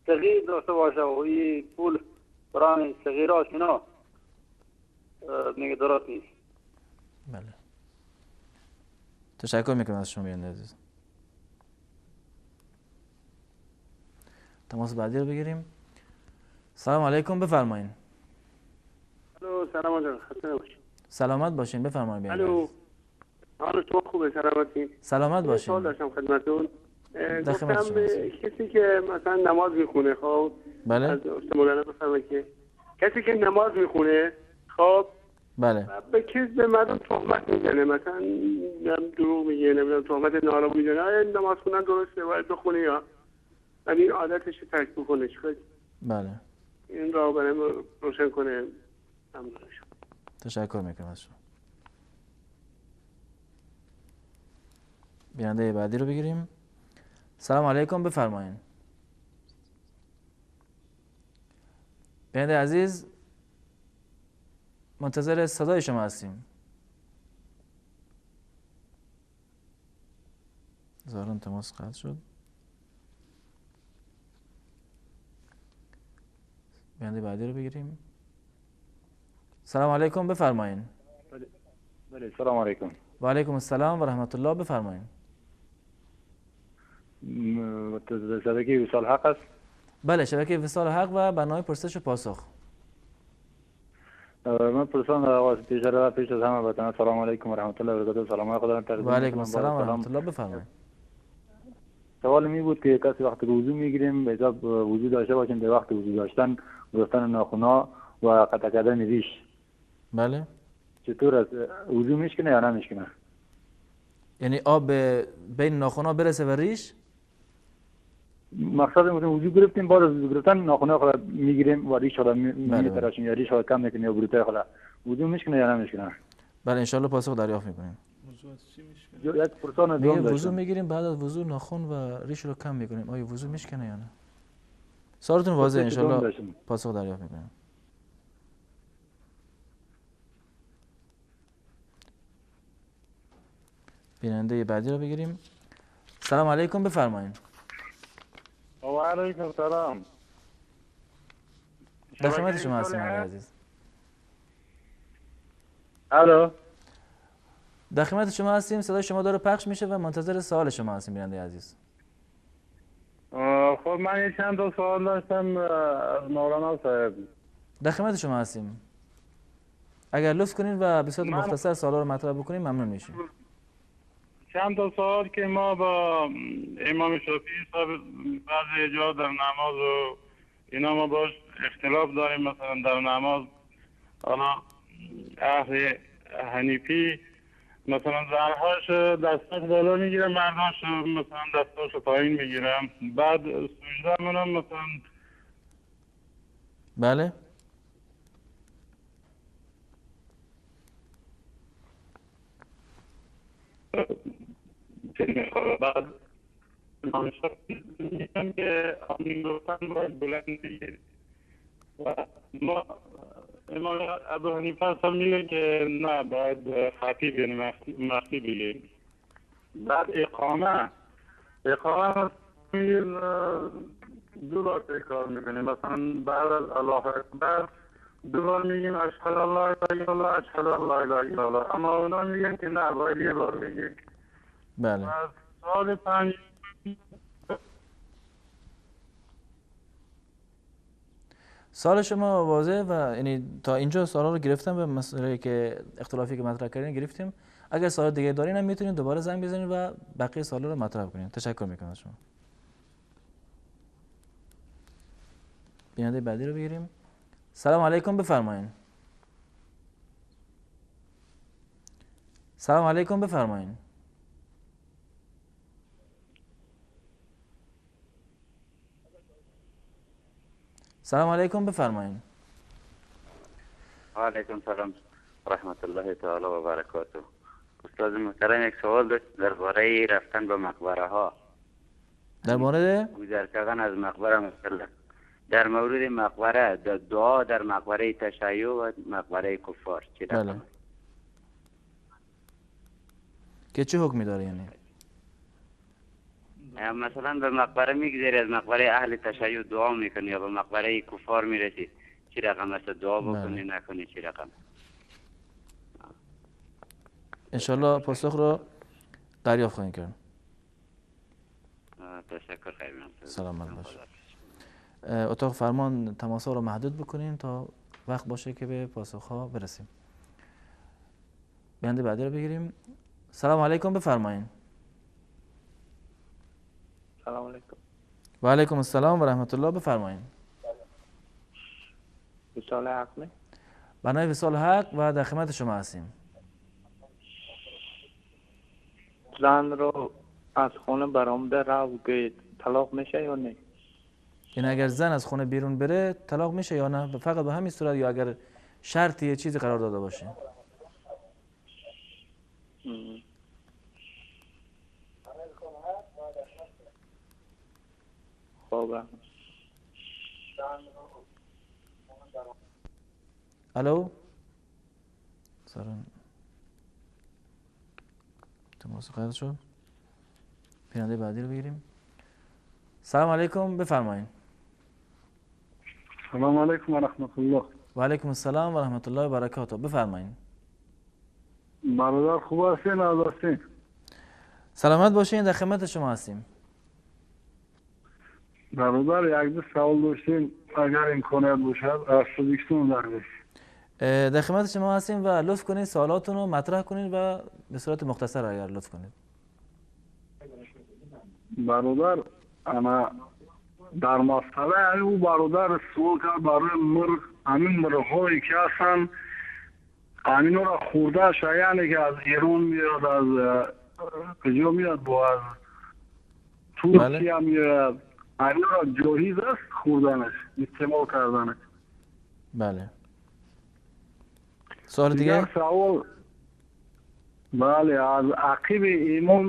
Speaker 12: صغیر داشته باشه و این پول برای صغیراش اینا میگه درست نیست.
Speaker 3: بله. تشکر میکنم از شما بیننده عزیز. تماس بعدی رو بگیریم. سلام علیکم، بفرمایید.
Speaker 17: الو سلام علیکم. خسته نباشید.
Speaker 3: سلامت باشین، بفرمایید بیننده.
Speaker 17: الو حال شما خوبه؟ سلامتی؟
Speaker 3: سلامت باشین.
Speaker 17: سوال داشتم خدمتتون. گفتم
Speaker 3: شما
Speaker 17: کسی که مثلا نماز میخونه، خب
Speaker 3: بله
Speaker 17: از استاد مولانا بفرمایید که کسی که نماز میخونه خب
Speaker 3: بله
Speaker 17: به کس به مردم تهمت میزنه، مثلا دروغ میگه، نمیدونم تهمت ناروا میزنه، آیا نماز خوندن درسته باید بخونه یا من این عادتش رو ترک بکنه؟ چیکار؟
Speaker 3: بله
Speaker 17: این را برام روشن کنه.
Speaker 3: تشکر میکنم از شما. بیننده بعدی رو بگیریم. سلام علیکم، بفرمایید. بیننده عزیز منتظر صدای شما هستیم. ظاهراً تماس قطع شد. بیننده بعدی رو بگیریم. سلام علیکم، بفرمایید.
Speaker 6: بله سلام علیکم.
Speaker 3: و علیکم السلام و رحمت الله، بفرمایید.
Speaker 6: شبکه وصال حق است؟
Speaker 3: بله شبکه وصال حق و برنامه پرسش و پاسخ.
Speaker 6: من پرسان آواز پیش از همه وطن سلام علیکم و رحمت الله و برکاته. سلام خدا تقدیم.
Speaker 3: و علیکم السلام و رحمت الله، بفرمایید.
Speaker 6: سوال می بود که کسی وقتی وضو میگیریم به حساب وضو داشته باشیم، در وقت وضو داشتن گرفتن ناخونا و قطع کردن ریش.
Speaker 3: بله
Speaker 6: چطور است؟ وضو میشکنه یا نمیشکنه؟
Speaker 3: یعنی آب بین ناخونا برسه و ریش؟
Speaker 6: مقصد مثلا وضو گرفتیم، بعد از وضو گرفتن ناخونا خود میگیریم و ریش خود میتراشیم یا ریش خود کم میکنیم یا بروتای خود، وضو میشکنه یا نمیشکنه؟
Speaker 3: بله ان شاء الله پاسخ دریافت میکنیم.
Speaker 6: یک پرسان دوم داشتم.
Speaker 3: وضو میگیریم بعد از وضو ناخن و ریش رو کم میکنیم، آیا وضو میشکنه یا نه؟ سوالتون واضحه، ان شاء الله پاسخ دریافت میکنیم. بیننده بعدی رو بگیریم. سلام علیکم، بفرمایید.
Speaker 18: و علیکم السلام.
Speaker 3: در خدمت شما هستیم عزیز.
Speaker 18: الو
Speaker 3: در خدمت شما هستیم، صدای شما داره پخش میشه و منتظر سوال شما هستیم بیننده عزیز.
Speaker 18: خب من چند تا سوال داشتم از مولانا صاحب.
Speaker 3: در خدمت شما هستیم. اگر لطف کنین و به صورت مختصر سوالا رو مطرح بکنین ممنون میشیم.
Speaker 18: چند تا سوال که ما با امام شافعی صاحب بعضی جا در نماز و اینا ما باش اختلاف داریم. مثلا در نماز حالا اهل حنیفی مثلا زنهاش دستاش بالا میگیره، مرداش مثلا دستاش پایین میگیره. بعد سجده منم مثلا
Speaker 3: بله
Speaker 18: بعد امام شافعی میگن که آمین گفتن باید بلند بگیری و ما امام ابو حنیفه هم میگه که نه باید خفیف یعنی مخفی بگیریم. بعد اقامه میگیم دو بار تکرار میکنیم. مثلا بعد از الله اکبر دو بار میگیم اشهد ان لا اله الا الله اشهد ان لا اله الا الله، اما اونا میگن که نه باید یه بار بگیم.
Speaker 3: بله.
Speaker 18: سوال پنج
Speaker 3: سوال شما واضح و یعنی تا اینجا سوالا رو گرفتم به مسئله که اختلافی که مطرح کردین گرفتیم. اگر سوال دیگه دارین هم میتونید دوباره زنگ بزنید و بقیه سوالا رو مطرح کنید. تشکر میکنم از شما. بیننده بعدی رو بگیریم. سلام علیکم بفرمایید. سلام علیکم بفرمایید. سلام علیکم بفرمایید.
Speaker 19: و علیکم سلام رحمت الله تعالی و برکاته. استاد محترم یک سوال داشت درباره رفتن به مقبره ها.
Speaker 3: در مورد
Speaker 19: گذر کردن از مقبره مثلا در مورد مقبره دعا در مقبره تشیع و مقبره کفار چی رقم؟
Speaker 3: بله. که چه حکمی داره یعنی؟
Speaker 19: مثلا به مقبره میگذاری از مقبره اهل تشیع دعا میکنی یا به مقبره کفار میرسی چی رقم است؟ دعا بکنی نکنی چی رقم؟
Speaker 3: انشالله پاسخ رو دریافت خواهیم کرد.
Speaker 19: تشکر خیلی.
Speaker 3: سلامت باشه. اتاق فرمان تماس‌ها رو محدود بکنیم تا وقت باشه که به پاسخ‌ها برسیم. بیننده بعدی رو بگیریم. سلام علیکم بفرمایید.
Speaker 20: سلام علیکم.
Speaker 3: و علیکم السلام و رحمت الله بفرمایید.
Speaker 20: وصال حق نه؟
Speaker 3: بنای وصال حق و در خدمت شما هستیم.
Speaker 20: زن رو از خونه برآمده رفت که طلاق میشه یا نه؟
Speaker 3: این اگر زن از خونه بیرون بره طلاق میشه یا نه؟ فقط به همین صورت یا اگر شرطی یه چیزی قرار داده باشه؟
Speaker 20: خوبه.
Speaker 3: الو سران تماس قطع شد. پیننده بعدی رو بگیریم. سلام علیکم بفرمایید.
Speaker 18: سلام علیکم و رحمت الله.
Speaker 3: و علیکم السلام و رحمت الله و برکاته. بفرمایید.
Speaker 18: برادر خوب هستین؟ هستین؟
Speaker 3: سلامت باشین، در خدمت شما هستیم.
Speaker 18: برادر یک دو سوال داشتیم اگر امکانیت باشد از سوزیکتون
Speaker 3: در خدمت شما هستیم و لطف کنید سوالاتون رو مطرح کنید و به صورت مختصر اگر لطف کنید.
Speaker 18: برادر انا در مسئله او برادر سوال کرد برای مرغ، همین مرغ‌هایی که هستن همین را خورده شایعنی که از ایران میاد، از کجا میاد با از ترکیه میاد، همین را جایز است خوردنش استعمال کردنش؟
Speaker 3: بله. سوال دیگه؟
Speaker 18: سوال بله از عقیب امام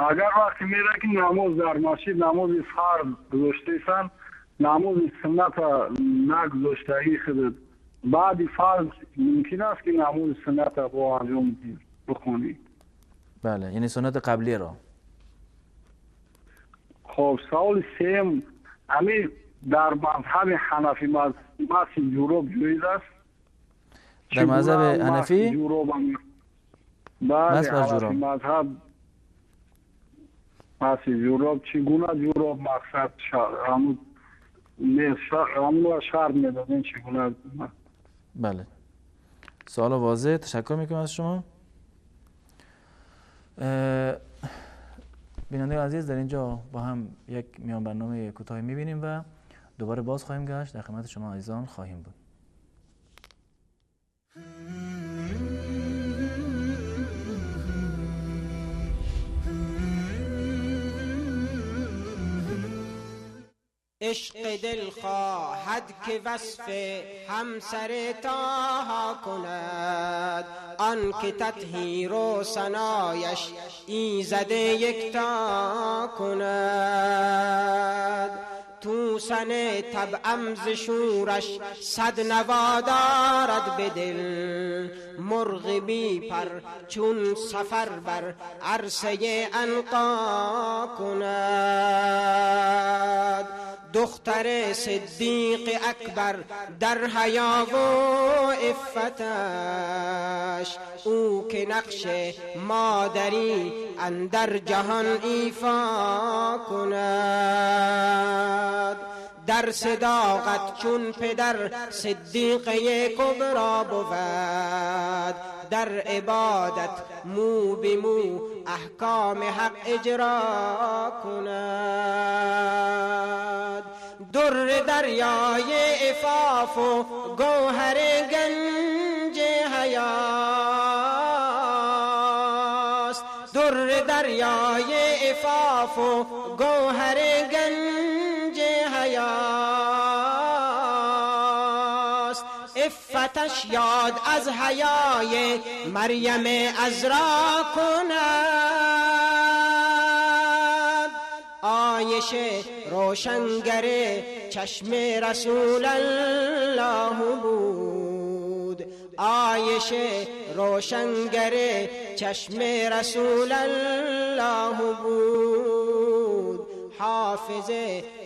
Speaker 18: اگر وقتی میره که نماز در مسجد نماز فرض گذاشتیسن نماز سنت نگذاشته ای خود بعد فرض ممکن است که نماز سنت با انجام بخونی؟
Speaker 3: بله یعنی سنت قبلی را.
Speaker 18: خب سوال سیم همین در مذهب حنفی مسی جوراب جایز است؟
Speaker 3: در مذهب حنفی؟
Speaker 18: بله حنفی مذهب مسی جوراب چگونه جوراب مقصد همون شرط میدادین چگونه؟
Speaker 3: بله سوال واضح. تشکر میکنم از شما. بیننده عزیز، در اینجا با هم یک میان برنامه کوتاهی میبینیم و دوباره باز خواهیم گشت. در خدمت شما عزیزان خواهیم بود.
Speaker 21: عشق دل خواهد که وصف همسر طه کند، آن که تطهیر و ثنایش ایزد یکتا کند. توسن طبعم ز شورش صد نوا دارد به دل، مرغ بی پر چون سفر بر عرصه عنقا کند. دختر صدیق اکبر در حیا و عفتش، او که نقش مادری اندر جهان ایفا کند. در صداقت چون پدر صدیقه کبرا بود، در عبادت مو به مو احکام حق اجرا کند. در دریای عفاف و گوهر گنج حیاست، در دریای عفاف و گوهر گنج حیاست. عفتش یاد از حیای مریم عذرا کند. عایشه روشنگر چشم رسول الله بود، عایشه روشنگر چشم رسول الله بود. حافظ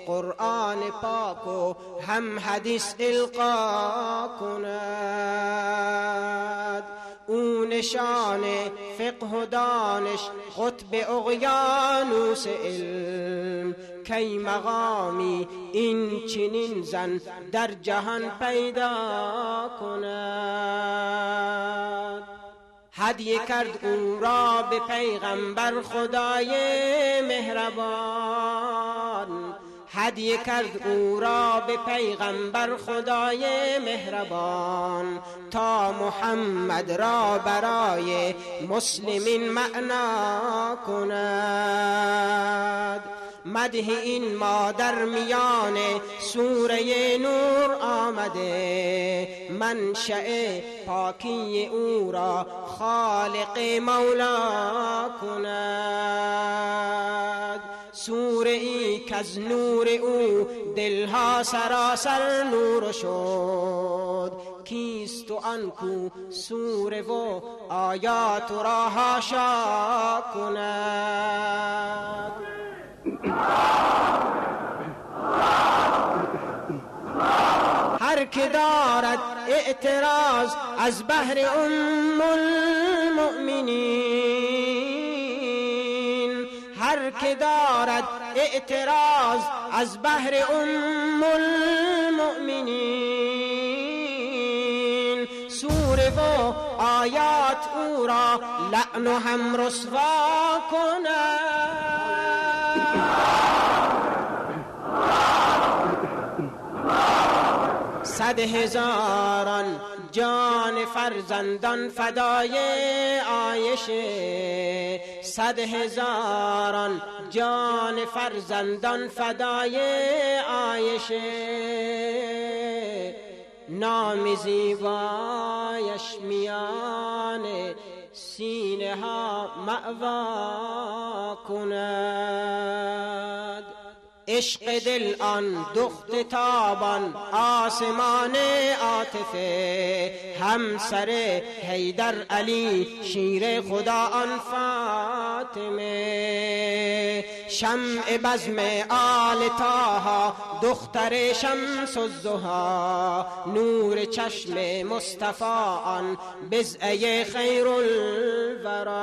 Speaker 21: قرآن پاک و هم حدیث القا کند. او نشان فقه و دانش قطب اقیانوس علم، کی مقامی این چنین زن در جهان پیدا کند. هدیه کرد او را به پیغمبر خدای مهربان، هدیه کرد او را به پیغمبر خدای مهربان، تا محمد را برای مسلمین معنا کند. مدح این مادر میان سوره نور آمده، منشأ پاکی او را خالق مولا کند. سوره ای کز نور او دلها سراسر نور شد، کیست و آنکو سوره و آیات را حاشا کند. هر که دارد اعتراض از بهر ام المؤمنین، هر که دارد اعتراض از بهر ام المؤمنین، سوره و آیات او را لعن و هم رسوا کند. صد هزاران جان فرزندان فدای عایشه، صد هزاران جان فرزندان فدای عایشه. نام زیبایش میان سینه ها مأوا کند. عشق دل آن دخت تابان آسمان عاطفه، همسر حیدر علی شیر خدا آن فاطمه. شمع بزم آل طه دختر شمس الضحی، نور چشم مصطفی آن بضعه خیر الورا.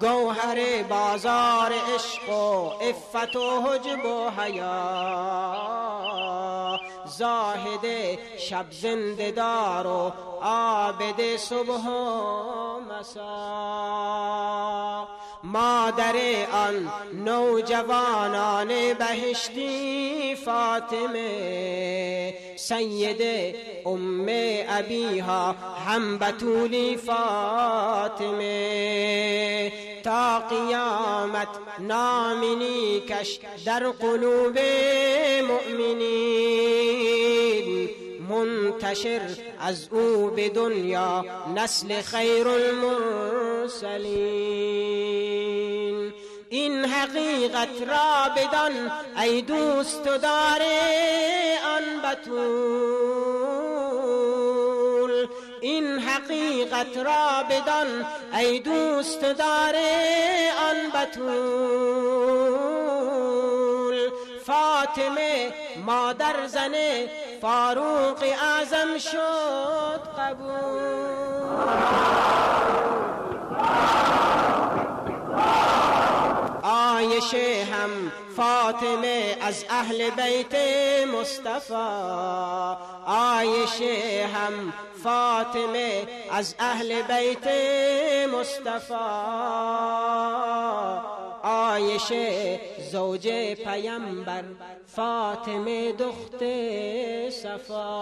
Speaker 21: گوهر بازار عشق و عفت و حجب و حیا، زاهد شب زنده دار و عابد صبح و مسا، مادر آن نوجوانان بهشتی فاطمه، سید ام ابیها هم بتولی فاطمه، تا قیامت نام کش در قلوب مؤمنین، منتشر از او به دنیا نسل خیر المرسلین. این حقیقت را بدان ای دوست و دار آن بتول، این حقیقت را بدان ای دوست دار آن بتول. فاطمه مادر زن فاروق اعظم شد قبول. عایشه هم فاطمه از اهل بیت مصطفی، عایشه هم فاطمه از اهل بیت مصطفی، عایشه زوج پیامبر، فاطمه دخت صفا.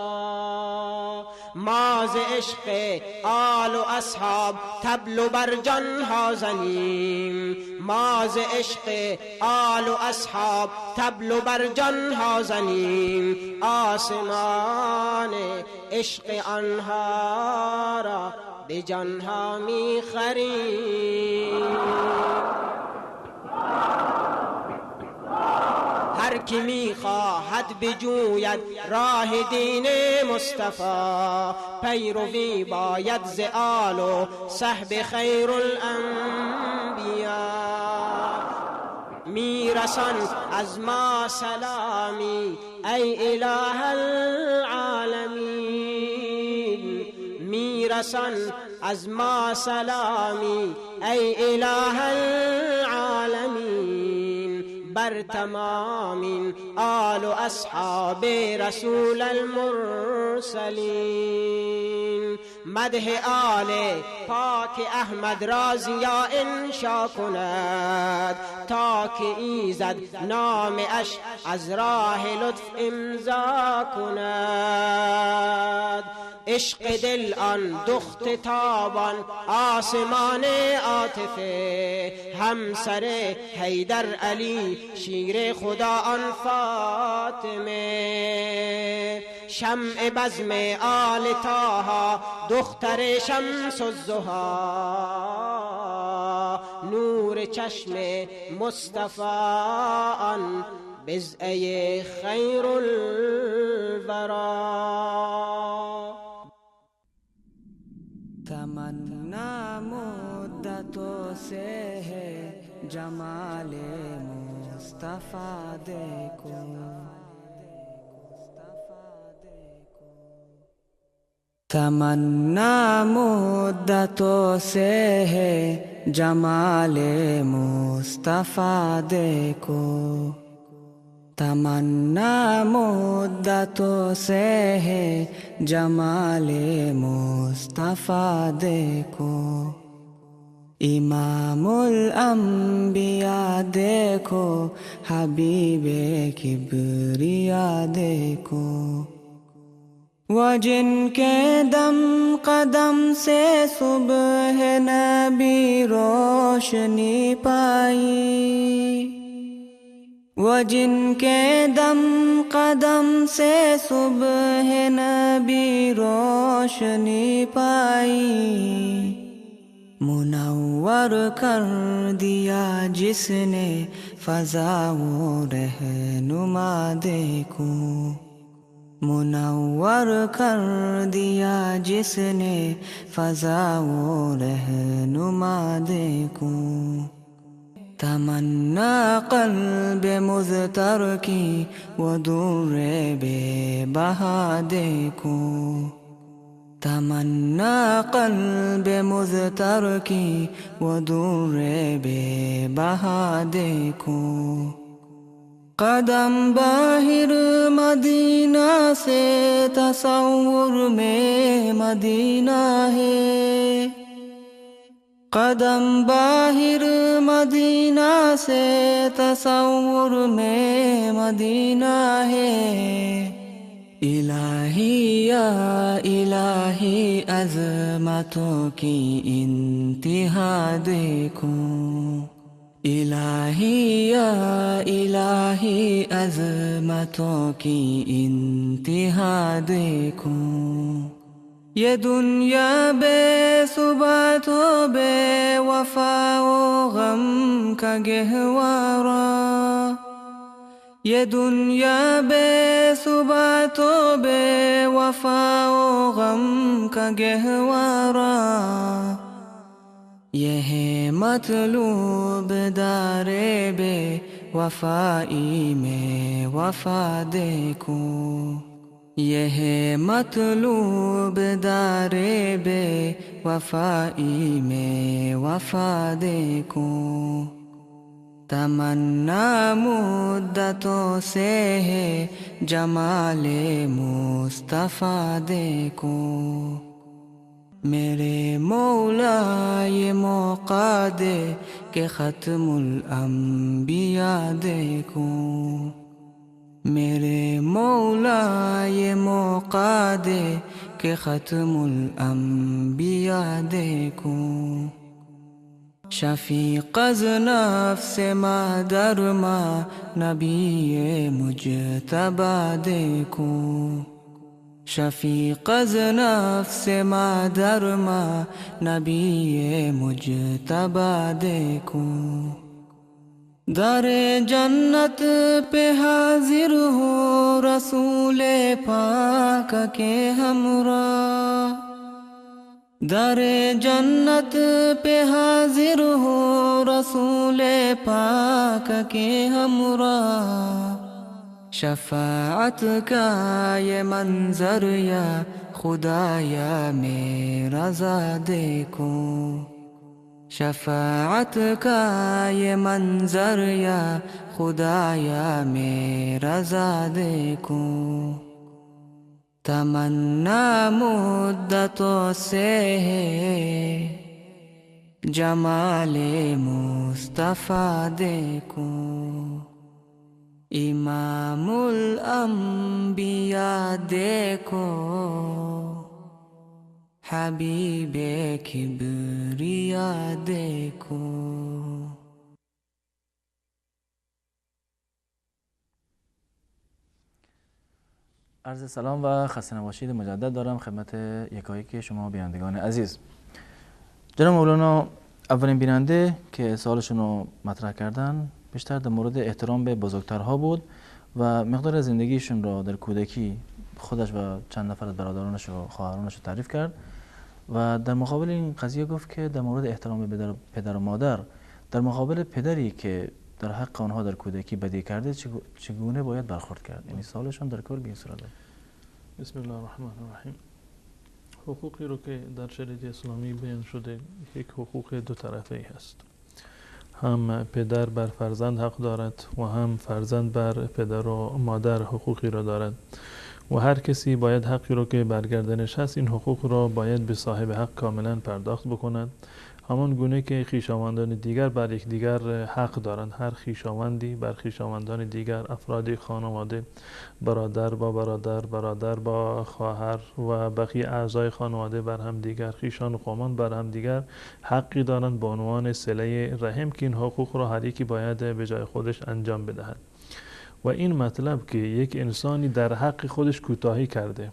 Speaker 21: ما ز عشق آل و اصحاب طبل و برجان ها زنیم، ما ز عشق آل و اصحاب طبل و برجان ها زنیم، آسمان عشق آنها را به جان ها می خریم. هر کی می خواهد بجوید راه دین مصطفی، پیروی باید ز آل و صحب خیر الانبیا. میرسان از ما سلامی ای اله العالمین، میرسان از ما سلامی ای اله العالمین، بر تمام آل و اصحاب رسول المرسلین. مدح آل پاک احمد را ضیا انشا کند، تا که ایزد نامش از راه لطف امضا کند. عشق دل آن دخت تابان آسمان عاطفه، همسر حیدر علی شیر خدا آن فاطمه. شمع بزم آل طه دختر شمس الضحی، نور چشم مصطفی آن بضعه خیر الورا.
Speaker 2: تمنا مدت سے ہے جمال مصطفیٰ دیکھو، تمنا مدتوں سے ہے جمال مصطفیٰ دیکھو، تمنا مدتوں سے ہے جمال مصطفیٰ دیکھو، امام الانبیاء دیکھو، حبیب کبریا دیکھو، وہ جن کے دم قدم سے صبح نبی روشنی پائی، وہ جن کے دم قدم سے صبح نبی روشنی پائی، منور کر دیا جس نے فضا و رہنما دیکھو، منور کر دیا جس نے فضا و رہنما دیکھو، تمنا قلب مضطر کی وہ در بے بہا دیکھو، تمنا قلب مضطر کی وہ دور بے بہا دیکھو قدم باہر مدینہ سے تصور میں مدینہ ہے قدم باہر مدینہ سے تصور میں مدینہ ہے الہی یا الہی عظمتوں کی انتہا دیکھو الہی یا الہی عظمتوں کی انتہا دیکھو یہ دنیا بے ثبات و بے وفا و غم کا گہوارہ یہ دنیا بے ثبات و بے وفا و غم کا گہوارہ یہ ہے مطلوب دار بے وفائی میں وفا دیکھو یہ ہے مطلوب دار بے وفائی میں وفا دیکھو تمنا مدتوں سے ہے جمال مصطفیٰ دیکھو میرے مولا یہ موقع دے کہ ختم الانبیاء دیکھو میرے مولا یہ موقع دے کہ ختم الانبیاء دیکھو شفیق از نفس مادر ماں نبی مجتبیٰ دیکھو شفیق از نفس مادر ماں نبی مجتبیٰ دیکھو در جنت پہ حاضر ہو رسول پاک کے ہمراہ در جنت پہ حاضر ہو رسول پاک کے ہمراہ شفاعت کا یہ منظر یا خدایا میرا رضا دیکھو شفاعت کا یہ منظر یا خدایا میرا رضا دیکھو تمنا مدتوں سے ہے جمال مصطفیٰ دیکھو امام الانبیاء دیکھو حبیب کبریا دیکھو
Speaker 3: عرض سلام و خسته نباشید مجدد دارم خدمت یکایک شما بینندگان عزیز. جناب مولانا اولین بیننده که سوالشون رو مطرح کردن بیشتر در مورد احترام به بزرگترها بود و مقدار زندگیشون رو در کودکی خودش و چند نفر از برادرانش و خواهرانش رو تعریف کرد و در مقابل این قضیه گفت که در مورد احترام به پدر و مادر در مقابل پدری که در حق آنها در کودکی بدی کرده چگونه باید برخورد کرد؟ یعنی سوالشون در کل به این صورت.
Speaker 4: بسم الله الرحمن الرحیم. حقوقی رو که در شریعت اسلامی بیان شده یک حقوق دو طرفه ای هست. هم پدر بر فرزند حق دارد و هم فرزند بر پدر و مادر حقوقی را دارد و هر کسی باید حقی رو که برگردنش هست این حقوق را باید به صاحب حق کاملا پرداخت بکند همان گونه که خویشاوندان دیگر بر یکدیگر حق دارند هر خویشاوندی بر خویشاوندان دیگر افراد خانواده برادر با برادر برادر با خواهر و بقیه اعضای خانواده بر هم دیگر خویشان و قومان بر هم دیگر حقی دارند به عنوان صله رحم که این حقوق را هر یکی باید به جای خودش انجام بدهد و این مطلب که یک انسانی در حق خودش کوتاهی کرده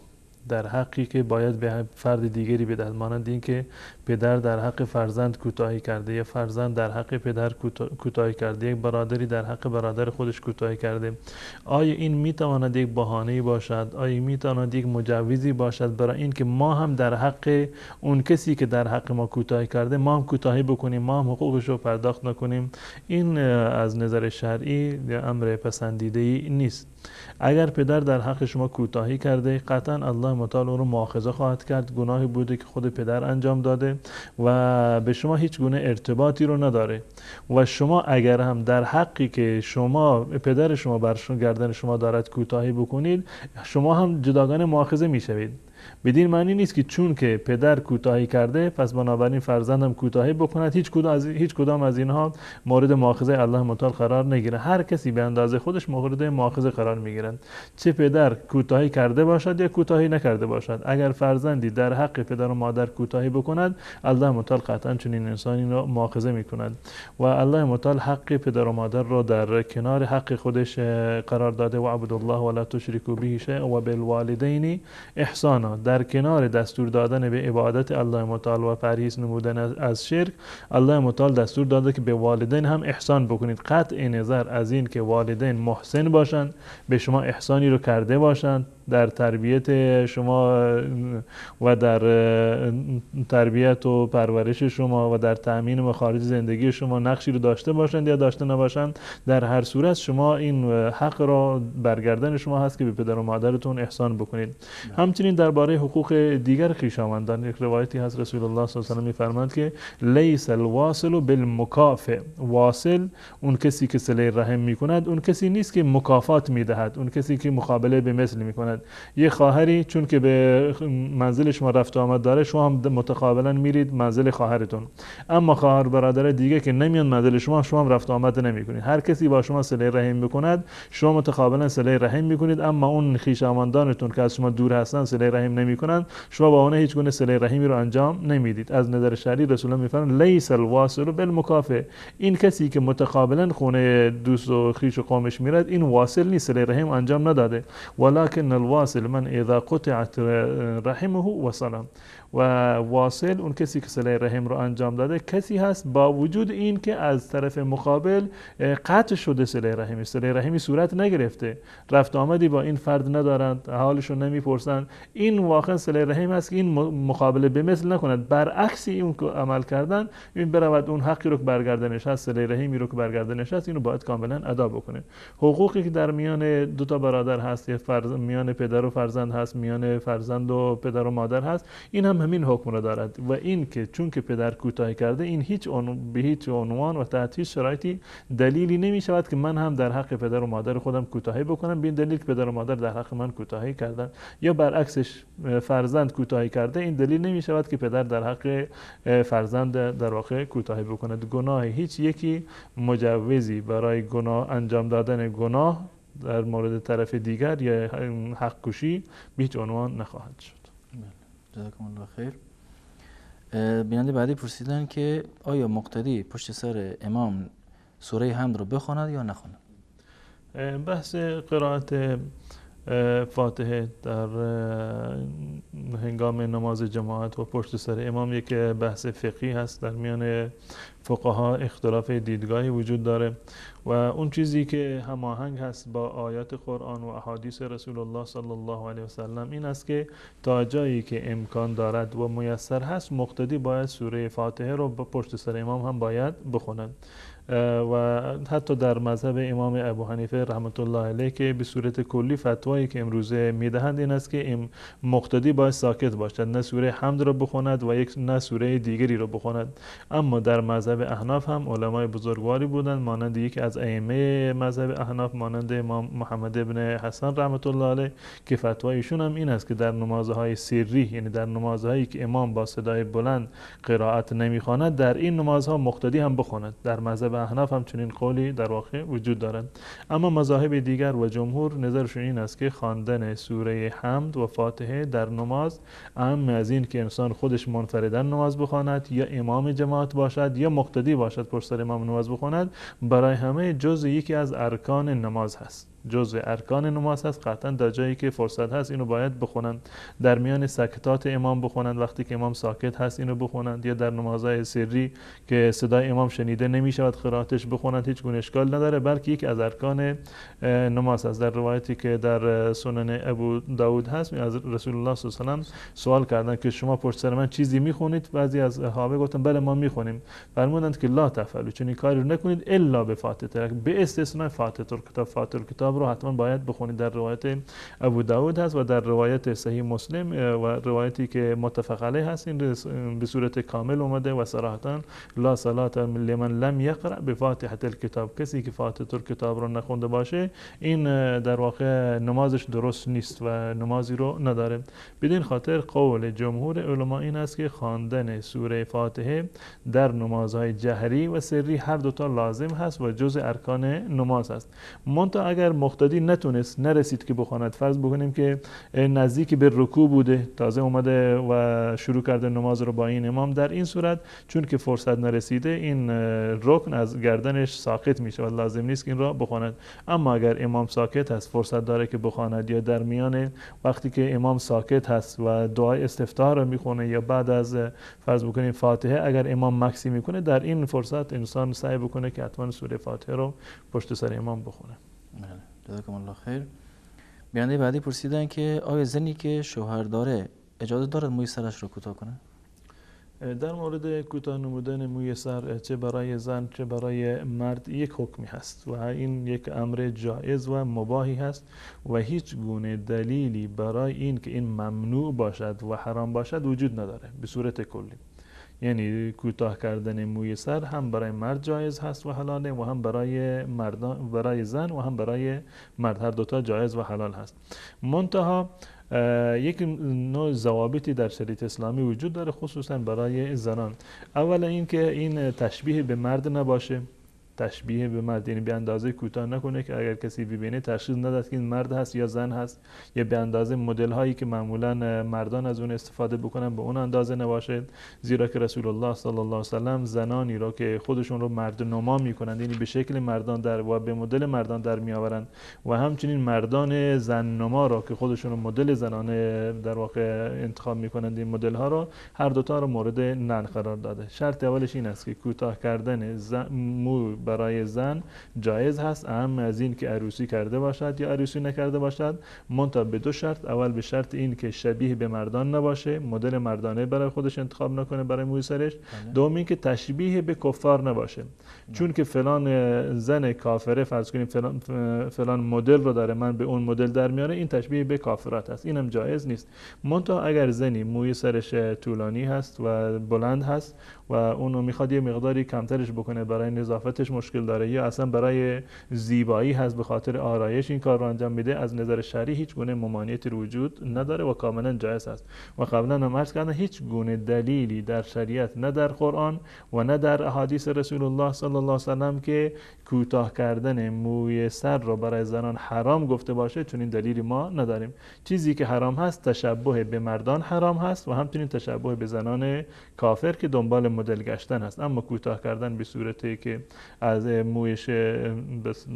Speaker 4: در حقی که باید به فرد دیگری بدهد مانند این که پدر در حق فرزند کوتاهی کرده یا فرزند در حق پدر کوتاهی کرده یک برادری در حق برادر خودش کوتاهی کرده آیا این میتواند یک بهانه‌ای باشد آیا میتواند یک مجوزی باشد برای این که ما هم در حق اون کسی که در حق ما کوتاهی کرده ما هم کوتاهی بکنیم ما هم حقوقش رو پرداخت نکنیم این از نظر شرعی امر پسندیده ای نیست اگر پدر در حق شما کوتاهی کرده، قطعا الله متعال او رو مؤاخذه خواهد کرد. گناهی بوده که خود پدر انجام داده و به شما هیچ گونه ارتباطی رو نداره. و شما اگر هم در حقی که شما پدر شما بر گردن شما دارد کوتاهی بکنید، شما هم جداگانه مؤاخذه میشوید. بدین معنی نیست که چون که پدر کوتاهی کرده پس بنابراین فرزند هم کوتاهی بکند. هیچ کدام از اینها مورد مؤاخذه الله متعال قرار نگیره. هر کسی به اندازه خودش مورد مؤاخذه قرار میگیرند، چه پدر کوتاهی کرده باشد یا کوتاهی نکرده باشد. اگر فرزندی در حق پدر و مادر کوتاهی بکند، الله متعال قطعا چنین انسانی را مؤاخذه میکند و الله متعال حق پدر و مادر را در کنار حق خودش قرار داده. و عبد الله ولا تشركوا به شيئا و بالوالدین احسانا. در کنار دستور دادن به عبادت الله متعال و پرهیز نمودن از شرک، الله متعال دستور داده که به والدین هم احسان بکنید. قطع نظر از این که والدین محسن باشند، به شما احسانی رو کرده باشند، در تربیت شما و در تربیت و پرورش شما و در تأمین مخارج زندگی شما نقشی رو داشته باشند یا داشته نباشند، در هر صورت شما این حق را برگردن شما هست که به پدر و مادرتون احسان بکنید. همچنین درباره حقوق دیگر خویشاوندان یک روایتی هست، رسول الله صلی الله علیه و آله می‌فرماید که لیس الواصل بالمکافئ. واصل اون کسی که صله رحم میکند اون کسی نیست که مکافات میدهد، اون کسی که مقابله به مثل میکند. یه خواهری چون که به منزل شما رفت و آمد داره، شما هم متقابلا میرید منزل خواهرتون، اما خواهر برادر دیگه که نمیان منزل شما، شما هم رفت و آمد نمیکنید. هر کسی با شما صله رحم میکند، شما متقابلا صله رحم میکنید، اما اون خویشاوندانتون که از شما دور هستن صله رحم نمیکنند، شما با اونها هیچ گونه صله رحمی رو انجام نمیدید. از نظر شرعی رسول الله میفرمایند لیس الواصل بالمکافئ. این کسی که متقابلا خونه دوست و خویش و قومش میرد، این واصل نیست، صله رحم انجام نداده. ولکن الواصل من اذا قطعت رحمه وصله. و واصل اون کسی که صله رحم رو انجام داده کسی هست با وجود این که از طرف مقابل قطع شده صله رحمی صورت نگرفته، رفت آمدی با این فرد ندارند، حالشو نمیپرسند. این واقعا صله رحم هست که این مقابله به مثل نکند، برعکس اون که عمل کردن، این برود اون حقی رو که برگردنش هست، صله رحمی رو که برگردنش هست، اینو باید کاملا ادا بکنه. حقوقی که در میان دو تا برادر هست، میان پدر و فرزند هست، میان فرزند و پدر و مادر هست، این هم همین حکم را دارد. و این که چون که پدر کوتاهی کرده، این به هیچ عنوان و تحت هیچ شرایطی دلیلی نمی شود که من هم در حق پدر و مادر خودم کوتاهی بکنم، به این دلیل که پدر و مادر در حق من کوتاهی کردن، یا برعکسش فرزند کوتاهی کرده، این دلیل نمی شود که پدر در حق فرزند در واقع کوتاهی بکند. گناه هیچ یکی مجوزی برای گناه انجام دادن گناه در مورد طرف دیگر یا حق کشی به هیچ عنوان نخواهد شد.
Speaker 3: جزاکم الله خیر. بیننده بعدی پرسیدن که آیا مقتدی پشت سر امام سوره حمد رو بخواند یا نخواند؟
Speaker 4: بحث قرائت فاتحه در هنگام نماز جماعت و پشت سر امام یک بحث فقهی هست. در میان فقها اختلاف دیدگاهی وجود داره و اون چیزی که هماهنگ هست با آیات قرآن و احادیث رسول الله صلی الله علیه و سلم این است که تا جایی که امکان دارد و میسر هست، مقتدی باید سوره فاتحه رو پشت سر امام هم باید بخونند. و حتی در مذهب امام ابو حنیفه رحمت الله علیه که به صورت کلی فتوایی که امروزه میدهند این است که مقتدی باید ساکت باشد، نه سوره حمد را بخواند و نه سوره دیگری را بخواند. اما در مذهب احناف هم علمای بزرگواری بودند، مانند یکی از ائمه مذهب احناف مانند امام محمد ابن حسن رحمت الله علیه که فتوایشون هم این است که در نمازهای سری، یعنی در نمازهایی که امام با صدای بلند قرائت نمیخواند، در این نمازها مقتدی هم بخواند. در مذهب احناف هم چنین قولی در واقع وجود دارند. اما مذاهب دیگر و جمهور نظرشون این است که خواندن سوره حمد و فاتحه در نماز اهم از این که انسان خودش منفردن نماز بخواند یا امام جماعت باشد یا مقتدی باشد پشت سر امام نماز بخواند، برای همه جزء یکی از ارکان نماز هست. جزء ارکان نماز هست. قطعا در جایی که فرصت هست اینو باید بخونند. در میان سکتات امام بخونند، وقتی که امام ساکت هست اینو بخونند، یا در نمازهای سری که صدای امام شنیده نمی شود قرائتش بخونند، هیچ گونه اشکال نداره، بلکه یک از ارکان نماز هست. در روایتی که در سنن ابو داود هست از رسول الله صلی الله علیه و سلم سوال کردن که شما پشت سر من چیزی میخونید؟ بعضی از صحابه گفتن بله ما میخونیم. فرمودند که لا تفعلوا، چنین کاری رو نکنید الا به فاتحه، به استثناء فاتحه الکتاب. کتاب رو حتما باید بخونید. در روایت ابو داود هست و در روایت صحیح مسلم و روایتی که متفق علیه هست این به صورت کامل اومده و صراحتا لا صلاة لمن لم یقرأ بفاتحة الکتاب، کسی که فاتحه الکتاب رو نخونده باشه این در واقع نمازش درست نیست و نمازی رو نداره. بدین خاطر قول جمهور علما این است که خواندن سوره فاتحه در نمازهای جهری و سری هر دوتا لازم هست و جزء ارکان نماز هست. منتها اگر مقتدی نرسید که بخواند، فرض بکنیم که نزدیک به رکوع بوده، تازه اومده و شروع کرده نماز رو با این امام، در این صورت چون که فرصت نرسیده این رکن از گردنش ساقط میشه و لازم نیست که این را بخواند. اما اگر امام ساکت هست فرصت داره که بخواند، یا در میان وقتی که امام ساکت هست و دعای استفتاح رو میخونه یا بعد از فرض بکنیم فاتحه اگر امام مکسی میکنه، در این فرصت انسان سعی بکنه که حتما سوره فاتحه رو پشت سر امام بخونه.
Speaker 3: جزاکم الله خیر. بیانده بعدی پرسیدن که آیا زنی که شوهر داره اجازه دارد موی سرش رو کوتاه کنه؟
Speaker 4: در مورد کوتاه نمودن موی سر چه برای زن چه برای مرد یک حکمی هست و این یک امر جایز و مباحی هست و هیچ گونه دلیلی برای این که این ممنوع باشد و حرام باشد وجود نداره به صورت کلی. یعنی کوتاه کردن موی سر هم برای مرد جایز هست و حلاله و هم برای زن و هم برای مرد، هر دوتا جایز و حلال هست. منتها یک نوع ضوابطی در شریعت اسلامی وجود داره خصوصا برای زنان. اولا اینکه این تشبیه به مرد نباشه، تشبیه به مرد یعنی به اندازه کوتاه نکنه که اگر کسی ببینه تشخیص ندهد که این مرد هست یا زن هست، یا به اندازه مدل هایی که معمولا مردان از اون استفاده بکنن به اون اندازه نباشه، زیرا که رسول الله صلی الله علیه و سلم زنانی را که خودشون رو مرد نما میکنند، یعنی به شکل مردان در و به مدل مردان در میآورند، و همچنین مردان زن نما را که خودشون رو مدل زنانه در واقع انتخاب میکنند، این مدل ها رو هر دو تا رو مورد منع قرار داده. شرط اولش این است که کوتاه کردن مو برای زن جایز هست، اهم از این که عروسی کرده باشد یا عروسی نکرده باشد، منتها به دو شرط. اول به شرط این که شبیه به مردان نباشه، مدل مردانه برای خودش انتخاب نکنه برای موی سرش. دوم این که تشبیه به کفار نباشه، چون که فلان زن کافره فرض کنیم فلان مدل رو داره من به اون مدل در میاره، این تشبیه به کافرات است، اینم جایز نیست. منتها اگر زنی موی سرش طولانی هست و بلند هست و اونو میخواد یه مقداری کمترش بکنه، برای نظافتش مشکل داره یا اصلا برای زیبایی هست به خاطر آرایش این کار رو انجام میده، از نظر شرعی هیچ گونه ممانعتی وجود نداره و کاملا جایز است. و قبلا هم عرض کردم هیچ گونه دلیلی در شریعت نه در قرآن و نه در احادیث رسول الله صلی الله علیه و سلم که کوتاه کردن موی سر رو برای زنان حرام گفته باشه، چون این دلیلی ما نداریم. چیزی که حرام هست تشبه به مردان حرام هست و همچنین تشبه به زنان کافر که دنبال مدل گشتن هست. اما کوتاه کردن به صورتی که از مویش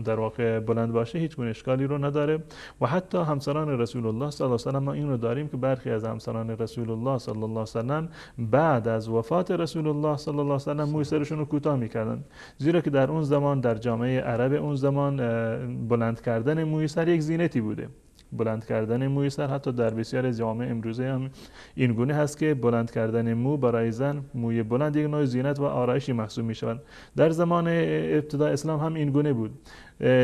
Speaker 4: در واقع بلند باشه هیچ گونه اشکالی رو نداره. و حتی همسران رسول الله صلی الله علیه و سلم ما این رو داریم که برخی از همسران رسول الله صلی الله علیه و سلم بعد از وفات رسول الله صلی الله علیه و سلم موی سرشون رو کوتاه میکردن، زیرا که در اون زمان در جامعه عرب اون زمان بلند کردن موی سر یک زینتی بوده. بلند کردن موی سر حتی در بسیار از جامعه امروزه هم این گونه هست که بلند کردن مو برای زن، موی بلند یک نوع زینت و آرایشی محسوب می شوند. در زمان ابتدای اسلام هم این گونه بود.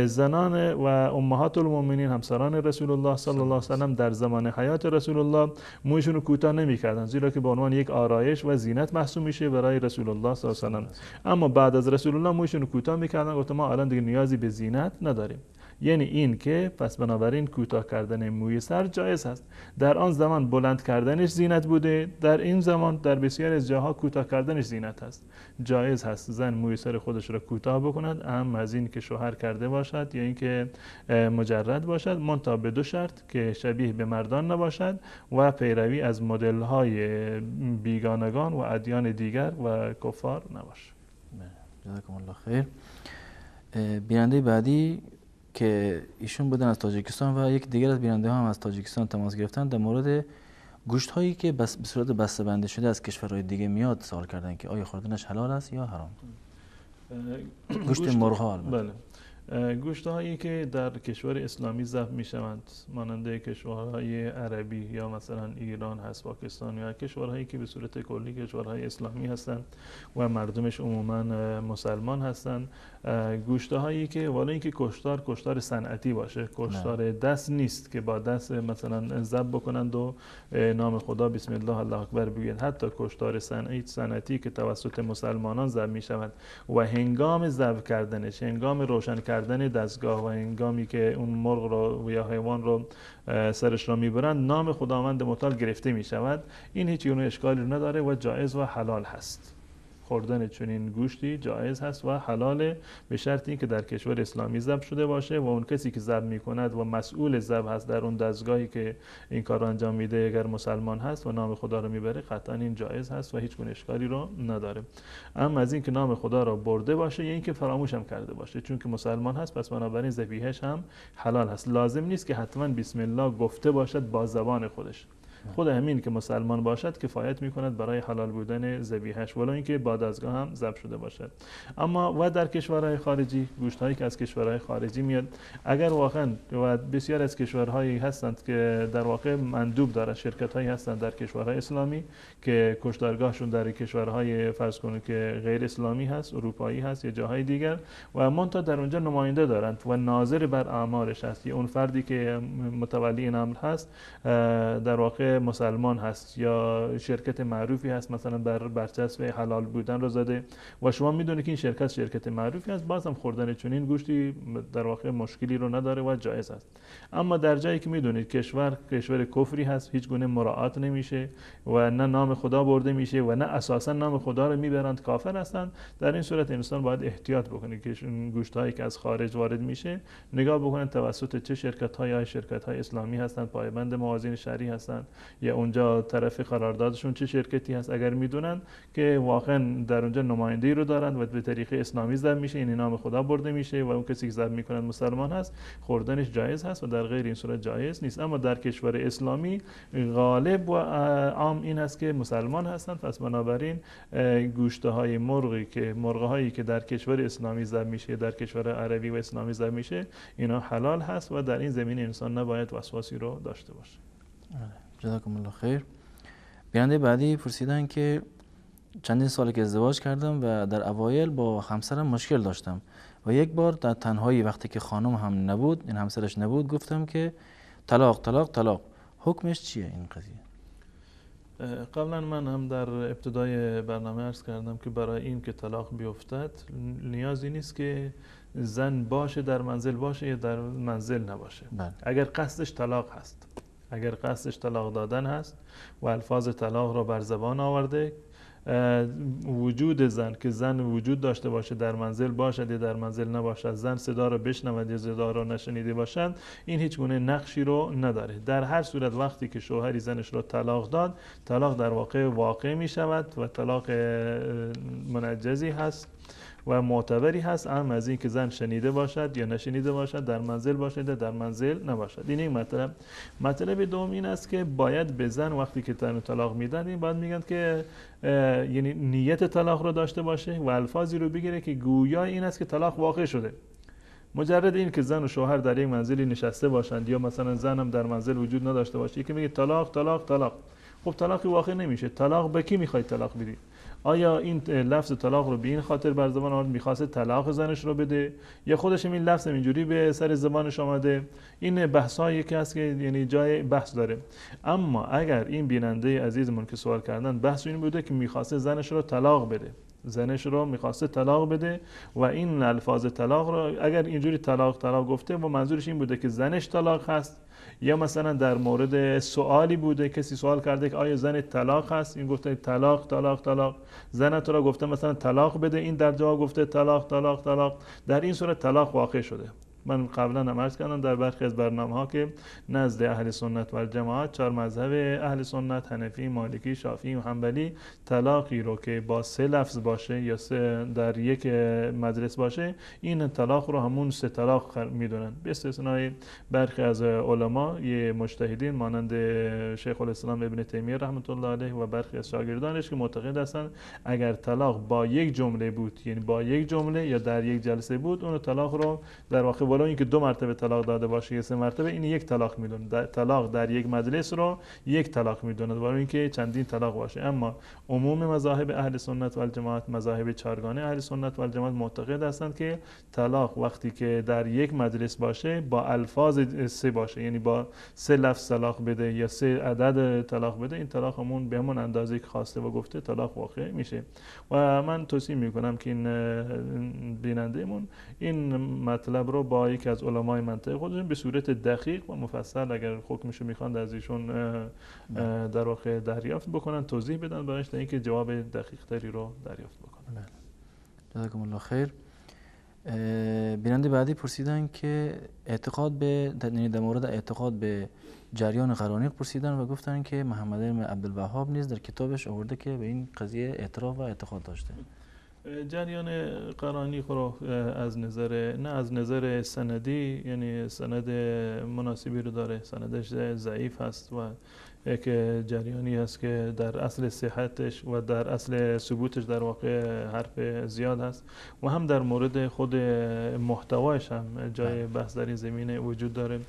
Speaker 4: زنان و امهات المؤمنین همسران رسول الله صلی الله علیه و سلم در زمان حیات رسول الله مویشون رو کوتاه نمی‌کردند، زیرا که به عنوان یک آرایش و زینت محسوب میشه برای رسول الله صلی الله علیه و سلم. اما بعد از رسول الله مویشون رو کوتاه می‌کردن، گفتم ما الان دیگه نیازی به زینت نداریم. یعنی این که پس بنابراین کوتاه کردن موی سر جایز هست. در آن زمان بلند کردنش زینت بوده، در این زمان در بسیار از جاها کوتاه کردنش زینت هست. جایز هست زن موی سر خودش را کوتاه بکند، اما از این که شوهر کرده باشد یا اینکه مجرد باشد، منتها به دو شرط که شبیه به مردان نباشد و پیروی از مدل های بیگانگان و ادیان دیگر و کفار نباشد.
Speaker 3: جزاکم الله خیر. بیننده بعدی که ایشون بودن از تاجیکستان و یک دیگر از بیننده ها هم از تاجیکستان تماس گرفتن، در مورد گوشت هایی که به صورت بسته بندی شده از کشورهای دیگه میاد سوال کردن که آیا خوردنش حلال است یا حرام؟ گوشت مرغ ها.
Speaker 4: بله. گوشت‌هایی که در کشور اسلامی ذبح می‌شوند مانند کشورهای عربی یا مثلا ایران هست، پاکستان یا کشورهایی که به صورت کلی کشورهای اسلامی هستند و مردمش عموما مسلمان هستند، گوشت‌هایی که والا اینکه کشتار صنعتی باشه، کشتار دست نیست که با دست مثلا ذبح بکنند و نام خدا بسم الله الله اکبر بگویند، حتی کشتار صنعتی که توسط مسلمانان ذبح می‌شود و هنگام ذبح کردنش، هنگام روشن کردن دستگاه و هنگامی که اون مرغ رو یا حیوان رو سرش را میبرند نام خداوند متعال گرفته میشود، این هیچ گونه اشکالی نداره و جایز و حلال هست. خوردن چنین گوشتی جایز هست و حلاله، به شرط اینکه در کشور اسلامی ذبح شده باشه و اون کسی که ذبح میکند و مسئول ذبح هست در اون دستگاهی که این کار رو انجام میده اگر مسلمان هست و نام خدا رو میبره قطعا این جایز هست و هیچ گونه اشکالی رو نداره. اما از اینکه نام خدا رو برده باشه یا اینکه فراموش هم کرده باشه، چون که مسلمان هست پس بنابراین ذبیحش هم حلال هست. لازم نیست که حتما بسم الله گفته باشد با زبان خودش، خود همین که مسلمان باشد کفایت میکند برای حلال بودن ذبیحش، ولو اینکه با دستگاه هم ذبح شده باشد. اما و در کشورهای خارجی، گوشت هایی که از کشورهای خارجی میاد، اگر واقعا و بسیار از کشورهایی هستند که در واقع مندوب داره، شرکت هایی هستند در کشورهای اسلامی که کشتارگاهشون در کشورهای فرض کنید که غیر اسلامی هست، اروپایی هست یا جاهای دیگر، و منتها در اونجا نماینده دارند و ناظر بر اعمارش هست، یا اون فردی که متولی این امر هست در واقع مسلمان هست یا شرکت معروفی هست مثلا بر برچسب حلال بودن رو زده و شما میدونید که این شرکت معروفی هست، بازم خوردن چنین گوشتی در واقع مشکلی رو نداره و جایز است. اما در جایی که میدونید کشور کفری هست، هیچ گونه مراعات نمیشه و نه نام خدا برده میشه و نه اساسا نام خدا رو میبرند، کافر هستند، در این صورت انسان باید احتیاط بکنه که گوشت هایی که از خارج وارد میشه نگاه بکنن توسط چه شرکت های اسلامی هستند، پایبند موازین شرعی هستند، یا اونجا طرف قراردادشون چه شرکتی هست، اگر میدونن که واقعا در اونجا نماینده‌ای رو دارن و به طریق اسلامی ذبح میشه، این نام خدا برده میشه و اون کسی که ذبح میکنن مسلمان هست، خوردنش جایز هست و در غیر این صورت جایز نیست. اما در کشور اسلامی غالب و عام این است که مسلمان هستند، پس بنابراین گوشت‌های مرغ‌هایی که در کشور اسلامی ذبح میشه، در کشور عربی و اسلامی ذبح میشه، اینا حلال هست و در این زمینه انسان نباید وسواسی رو داشته باشه.
Speaker 3: جزاکم الله خیر. بیننده بعدی پرسیدن که چندین سال که ازدواج کردم و در اوایل با همسرم مشکل داشتم و یک بار در تنهایی وقتی که خانم هم نبود، این همسرش نبود، گفتم که طلاق طلاق طلاق. حکمش چیه این قضیه؟
Speaker 4: قبلا من هم در ابتدای برنامه عرض کردم که برای این که طلاق بیفتد نیازی نیست که زن باشه در منزل باشه یا در منزل نباشه. اگر قصدش طلاق هست، اگر قصدش طلاق دادن هست و الفاظ طلاق را بر زبان آورده، وجود زن که زن وجود داشته باشه در منزل باشد یا در منزل نباشد، زن صدا را بشنود یا صدا را نشنیده باشد، این هیچ گونه نقشی رو نداره. در هر صورت وقتی که شوهری زنش را طلاق داد، طلاق در واقع می شود و طلاق منجزی هست و معتبری هست، اما از این که زن شنیده باشد یا نشنیده باشد، در منزل باشد یا در منزل نباشد. این یک مطلب دوم این است که باید به زن وقتی که طلاق میدن، این باید میگن که یعنی نیت طلاق رو داشته باشه و الفاظی رو بگیره که گویا این است که طلاق واقع شده. مجرد این که زن و شوهر در یک منزلی نشسته باشند یا مثلا زن هم در منزل وجود نداشته باشه که میگه طلاق طلاق طلاق، خب طلاقی واقع نمیشه. طلاق به کی میخواید طلاق بدید؟ آیا این لفظ طلاق رو به این خاطر بر زبان آورد میخواسته طلاق زنش رو بده یا خودش این لفظ اینجوری به سر زبانش آمده؟ این بحثایی که هست که یعنی جای بحث داره. اما اگر این بیننده عزیزمون که سوال کردن بحث این بوده که میخواسته زنش رو طلاق بده، زنش رو میخواسته طلاق بده و این الفاظ طلاق رو اگر اینجوری طلاق گفته و منظورش این بوده که زنش طلاق هست، یا مثلا در مورد سوالی بوده کسی سوال کرده که آیا زن طلاق هست، این گفته طلاق طلاق طلاق، زن تو را گفته مثلا طلاق بده، این در جواب گفته طلاق طلاق طلاق، در این صورت طلاق واقع شده. من قبلا هم عرض کردم در برخی از برنامه‌ها که نزد اهل سنت و جماعت 4 مذهب اهل سنت، حنفی، مالکی، شافعی و حنبلی، طلاقی رو که با 3 لفظ باشه یا 3 در یک مجلس باشه، این طلاق رو همون 3 طلاق میدونن، به استثنای برخی از علما یه مجتهدین مانند شیخ الاسلام ابن تیمیه رحمت الله علیه و برخی از شاگردانش که معتقد هستند اگر طلاق با یک جمله بود، یعنی با یک جمله یا در یک جلسه بود، اون طلاق رو در واقع ولو اینکه 2 مرتبه طلاق داده باشه یا 3 مرتبه، این یک طلاق میدونه. طلاق در یک مجلس رو یک طلاق میدونه ولو اینکه چندین طلاق باشه. اما عموم مذاهب اهل سنت و الجماعت، مذاهب 4گانه اهل سنت و الجماعت معتقد هستند که طلاق وقتی که در یک مجلس باشه با الفاظ 3 باشه، یعنی با 3 لفظ طلاق بده یا 3 عدد طلاق بده، این طلاق همون به همون اندازه که خواسته و گفته طلاق واقع میشه. و من توصیه میکنم که این بینندهمون این مطلب رو با یکی از علمای منطق خودشون به صورت دقیق و مفصل اگر حکمشو میخوان از ایشون در واقع دریافت بکنن، توضیح بدن برایش تا اینکه جواب دقیق تری رو دریافت بکنن.
Speaker 3: جزاکم الله خیر. بیننده بعدی پرسیدن که اعتقاد به در مورد اعتقاد به جریان قرانیق پرسیدن و گفتن که محمد بن عبدالوهاب نیز در کتابش آورده که به این قضیه اعتراف و اعتقاد داشته.
Speaker 4: جریان قرانیق رو از نظر سندی، یعنی سند مناسبی رو داره، سندش ضعیف هست و یک جریانی هست که در اصل صحتش و در اصل ثبوتش در واقع حرف زیاد هست و هم در مورد خود محتوایش هم جای بحث در این زمینه وجود داره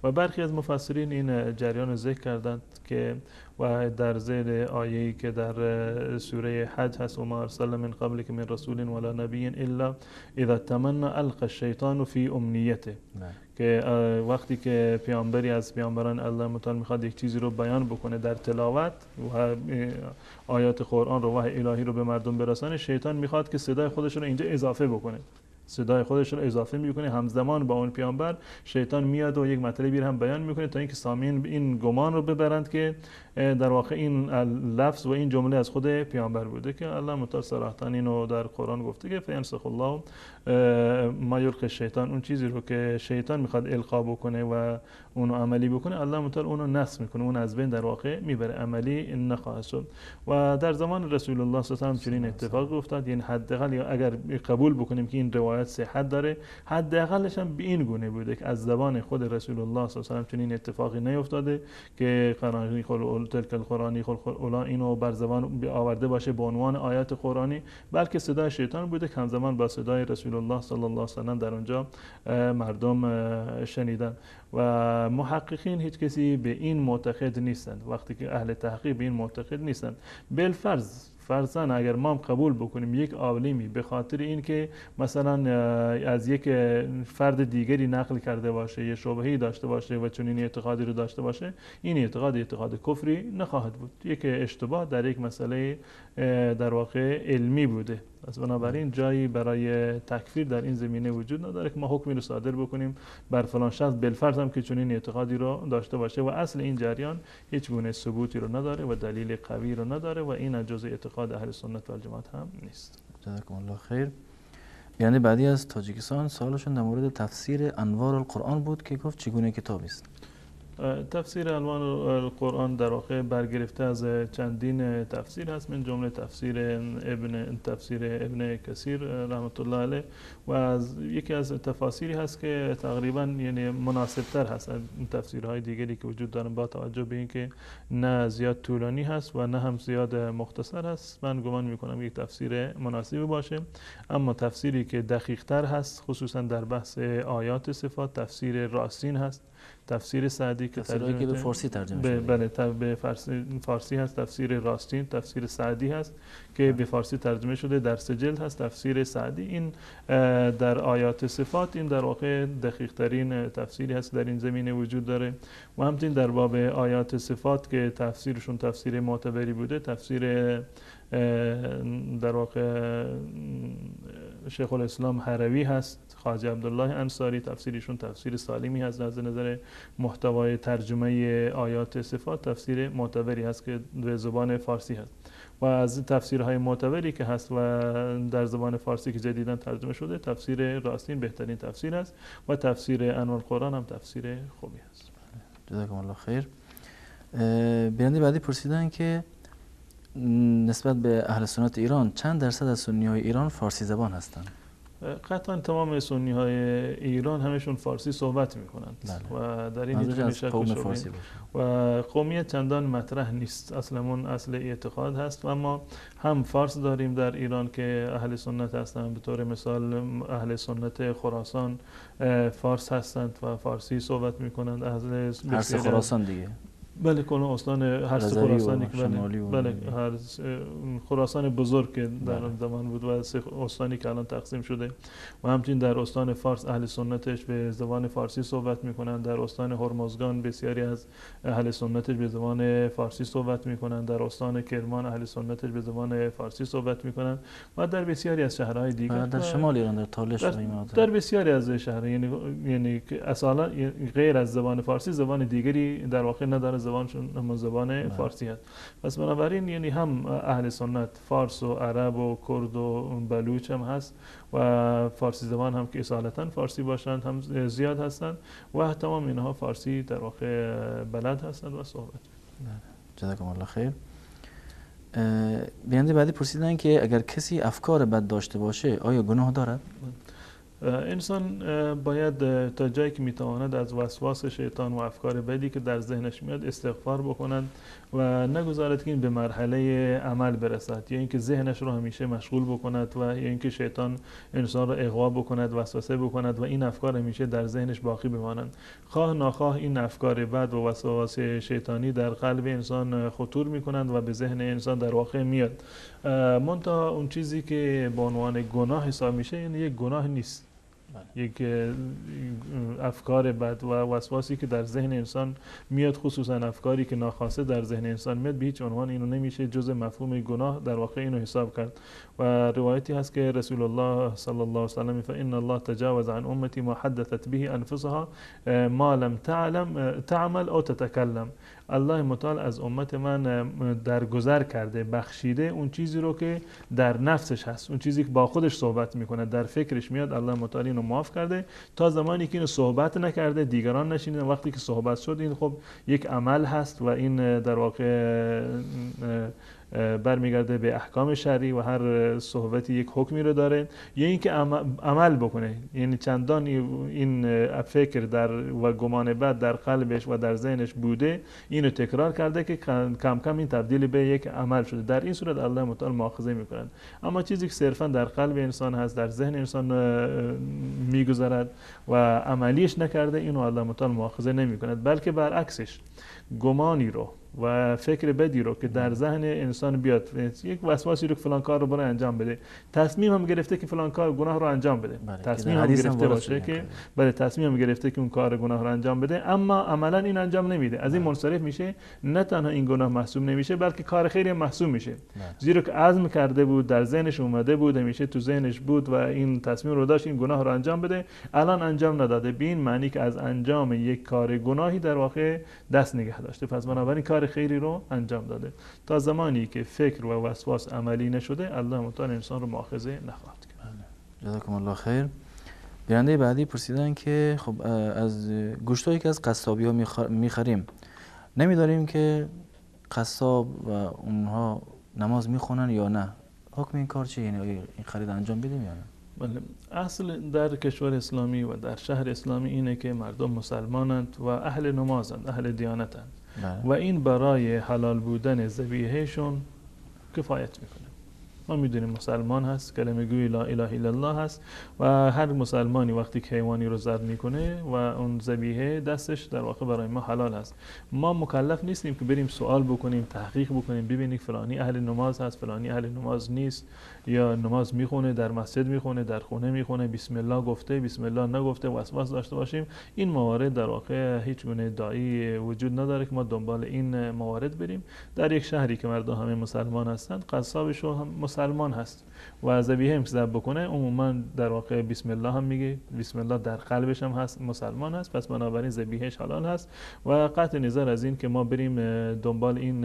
Speaker 4: و برخی از مفسرین این جریان رو ذکر کردند که و در ذیل آیه‌ای که در سوره حج هست و ما ارسلنا من قبلک من رسول ولا نبی الا اذا تمنى القى الشیطان فی امنیته، که وقتی که پیامبری از پیامبران الله متعال میخواد یک چیزی رو بیان بکنه در تلاوت و آیات قرآن رو، وحی الهی رو به مردم برسانه، شیطان میخواد که صدای خودش رو اینجا اضافه بکنه، صدای خودش رو اضافه میکنه همزمان با اون پیامبر. شیطان میاد و یک مطلبی رو هم بیان میکنه تا اینکه سامعین این گمان رو ببرند که در واقع این لفظ و این جمله از خود پیامبر بوده، که الله متعال صراحتاً اینو در قرآن گفته که فینسخ الله ما یلقی الشیطان، اون چیزی رو که شیطان میخواد القا بکنه و اونو عملی بکنه، الله متعال اونو نسخ میکنه، اون از بین در واقع میبره، عملی نخواهد شد. و در زمان رسول الله صلی الله علیه و آله چنین اتفاقی افتاد، یعنی حداقل اگر قبول بکنیم که این روایت صحت داره، حداقلش هم به این گونه بوده که از زبان خود رسول الله صلی الله علیه و آله چنین اتفاقی نیفتاده که قرانیق تلک القرانیق الاولا اینو بر زبان آورده باشه به عنوان آیات قرآنی، بلکه صدای شیطان بوده که همزمان با صدای رسول الله صلی الله علیه و سلم در اونجا مردم شنیدن. و محققین هیچ کسی به این معتقد نیستند، وقتی که اهل تحقیق به این معتقد نیستند. فرضاً اگر ما هم قبول بکنیم یک عالمی به خاطر اینکه مثلا از یک فرد دیگری نقل کرده باشه یا شبهه‌ای داشته باشه و چنین اعتقادی رو داشته باشه، این اعتقاد کفری نخواهد بود، یک اشتباه در یک مسئله در واقع علمی بوده. پس بنابراین جایی برای تکفیر در این زمینه وجود نداره که ما حکمی رو صادر بکنیم بر فلان شخص بالفرض هم که چنین اعتقادی رو داشته باشه و اصل این جریان هیچ گونه ثبوتی رو نداره و دلیل قوی رو نداره و این جزء اعتقاد اهل سنت و الجماعت هم نیست.
Speaker 3: جزاکم الله خیر. بیننده بعدی از تاجیکستان سوالشون در مورد تفسیر انوار القرآن بود که گفت چگونه کتابی است؟
Speaker 4: تفسیر انوار القرآن در واقع برگرفته از چندین تفسیر هست، من جمله تفسیر ابن کثیر رحمت الله علیه و از یکی از تفاسیری هست که تقریبا یعنی مناسب تر هست از تفسیرهای دیگری که وجود دارن با توجه به اینکه نه زیاد طولانی هست و نه هم زیاد مختصر هست. من گمان میکنم یک تفسیر مناسبی باشه. اما تفسیری که دقیق تر هست خصوصا در بحث آیات صفات تفسیر راستین هست، تفسیر سعدی که
Speaker 3: ترجمه به فارسی ترجمه شده.
Speaker 4: بله به فارسی هست تفسیر راستین، تفسیر سعدی هست که به فارسی ترجمه شده، در 3 جلد هست تفسیر سعدی. این در آیات صفات این در واقع دقیق ترین تفسیری هست در این زمینه وجود داره و همچنین در باب آیات صفات که تفسیرشون تفسیر معتبری بوده، تفسیر در واقع شیخ الاسلام هروی هست، خواجه عبدالله انصاری، تفسیرشون تفسیر سالمی هست از نظر محتوای ترجمه آیات صفات، تفسیر معتبری هست که به زبان فارسی هست. و از تفسیرهای معتبری که هست و در زبان فارسی که جدیداً ترجمه شده، تفسیر راستین بهترین تفسیر است و تفسیر انوار القرآن هم تفسیر خوبی است.
Speaker 3: جزاکم الله خیر. بیننده بعدی پرسیدن که نسبت به اهل سنت ایران چند درصد از سنی های ایران فارسی زبان هستند؟
Speaker 4: قطعا تمام سنی های ایران همشون فارسی صحبت میکنند و در این هیچ
Speaker 3: قوم فارسی
Speaker 4: و قومیت چندان مطرح نیست، اصلا اصل اعتقاد هست. و ما هم فارس داریم در ایران که اهل سنت هستند، به طور مثال اهل سنت خراسان فارس هستند و فارسی صحبت میکنند. اهل
Speaker 3: خراسان دیگه،
Speaker 4: بله، کل استان هر خراسانی که بله هر خراسان بزرگ که در آن زمان بود و سه استانی که الان تقسیم شده و همچنین در استان فارس اهل سنتش به زبان فارسی صحبت میکنند. در استان هرمزگان بسیاری از اهل سنتش به زبان فارسی صحبت میکنند. در استان کرمان اهل سنتش به زبان فارسی صحبت میکنند و در بسیاری از شهرهای دیگر
Speaker 3: در شمال ایران در تالش
Speaker 4: در بسیاری از شهرها یعنی اصلا غیر از زبان فارسی زبان دیگری در واقع نداره، زبانشون هم زبان فارسی هست. پس بنابراین یعنی هم اهل سنت فارس و عرب و کرد و بلوچ هم هست و فارسی زبان هم که اصالتا فارسی باشند هم زیاد هستند و تمام اینها فارسی در واقع بلد هستند و صحبت.
Speaker 3: جزاکم الله خیر. بیننده بعدی پرسیدن که اگر کسی افکار بد داشته باشه آیا گناه دارد؟
Speaker 4: انسان باید تا جایی که میتواند از وسواس شیطان و افکار بدی که در ذهنش میاد استغفار بکند و نگذارد که این به مرحله عمل برسد، یا اینکه ذهنش رو همیشه مشغول بکند و یا اینکه شیطان انسان رو اغوا بکند، وسوسه بکند و این افکار همیشه در ذهنش باقی بمانند. خواه ناخواه این افکار بد و وسواس شیطانی در قلب انسان خطور میکنند و به ذهن انسان در واقع میاد. منتها اون چیزی که به عنوان گناه حساب میشه یعنی یک گناه نیست، یک افکار بد و وسواسی که در ذهن انسان میاد، خصوصا افکاری که ناخواسته در ذهن انسان میاد، به هیچ عنوان اینو نمیشه جز مفهوم گناه در واقع اینو حساب کرد. و روایتی هست که رسول الله صلی الله علیه و سلم فإن الله تجاوز عن امتی ما حدثت به انفسها ما لم تعمل او تتکلم. الله متعال از امت من درگذر کرده، بخشیده اون چیزی رو که در نفسش هست، اون چیزی که با خودش صحبت میکنه، در فکرش میاد، الله متعال اینو معاف کرده تا زمانی که اینو صحبت نکرده، دیگران نشینن. وقتی که صحبت شد این خب یک عمل هست و این در واقع برمیگرده به احکام شرعی و هر صحبتی یک حکمی رو داره، یا اینکه عمل بکنه، یعنی چندان این فکر در و گمان بد در قلبش و در ذهنش بوده اینو تکرار کرده که کم کم این تبدیل به یک عمل شده. در این صورت الله متعال مؤاخذه میکنه. اما چیزی که صرفا در قلب انسان هست، در ذهن انسان میگذرد و عملیش نکرده، اینو الله متعال مؤاخذه نمیکنه، بلکه برعکسش گمانی رو و فکر بدی رو که در ذهن انسان بیاد، یک وسواسی رو که فلان کار رو برای انجام بده، تصمیم هم گرفته که فلان کار گناه رو انجام بده، تصمیم هم گرفته باشه که بله تصمیم هم گرفته که اون کار گناه رو انجام بده، اما عملا این انجام نمیده، از این منصرف میشه. نه تنها این گناه محسوب نمیشه بلکه کار خیری محسوب میشه، زیرا که عزم کرده بود، در ذهنش اومده بود، همیشه تو ذهنش بود و این تصمیم رو داشت این گناه رو انجام بده، الان انجام نداده، به این معنی که از انجام یک کار گناهی در واقع دست نگه داشته. پس بنابراین کار خیری رو انجام داده. تا زمانی که فکر و وسواس عملی نشده الله متعال انسان رو مؤاخذه نخواهد کرد.
Speaker 3: جزاکم الله خیر. بیننده بعدی پرسیدن که خب از گوشتایی که از قصابی ها میخریم نمیداریم که قصاب و اونها نماز میخونن یا نه، حکم این کار چیه؟ یعنی این خرید انجام بدیم یا نه؟
Speaker 4: بله، اصل در کشور اسلامی و در شهر اسلامی اینه که مردم مسلمانند و اهل نمازند، اهل دیانتند و این برای حلال بودن ذبیحهشون کفایت میکنه. ما میدونیم مسلمان هست، کلمه گوی لا اله الا الله هست و هر مسلمانی وقتی که حیوانی رو ذبح میکنه و اون ذبیحه دستش در واقع برای ما حلال هست. ما مکلف نیستیم که بریم سوال بکنیم، تحقیق بکنیم، ببینیم فلانی اهل نماز هست، فلانی اهل نماز نیست، یا نماز میخونه، در مسجد میخونه، در خونه میخونه، بسم الله گفته، بسم الله نگفته، وسواس داشته باشیم. این موارد در واقع هیچ گونه داعی وجود نداره که ما دنبال این موارد بریم. در یک شهری که مردم همه مسلمان هستند، قصابش هم مسلمان هست و ذبیحه هم ذبح بکنه عموما در واقع بسم الله هم میگه، بسم الله در قلبش هم هست، مسلمان هست، پس بنابراین ذبیحهش حلال هست و قطع نظر از این که ما بریم دنبال این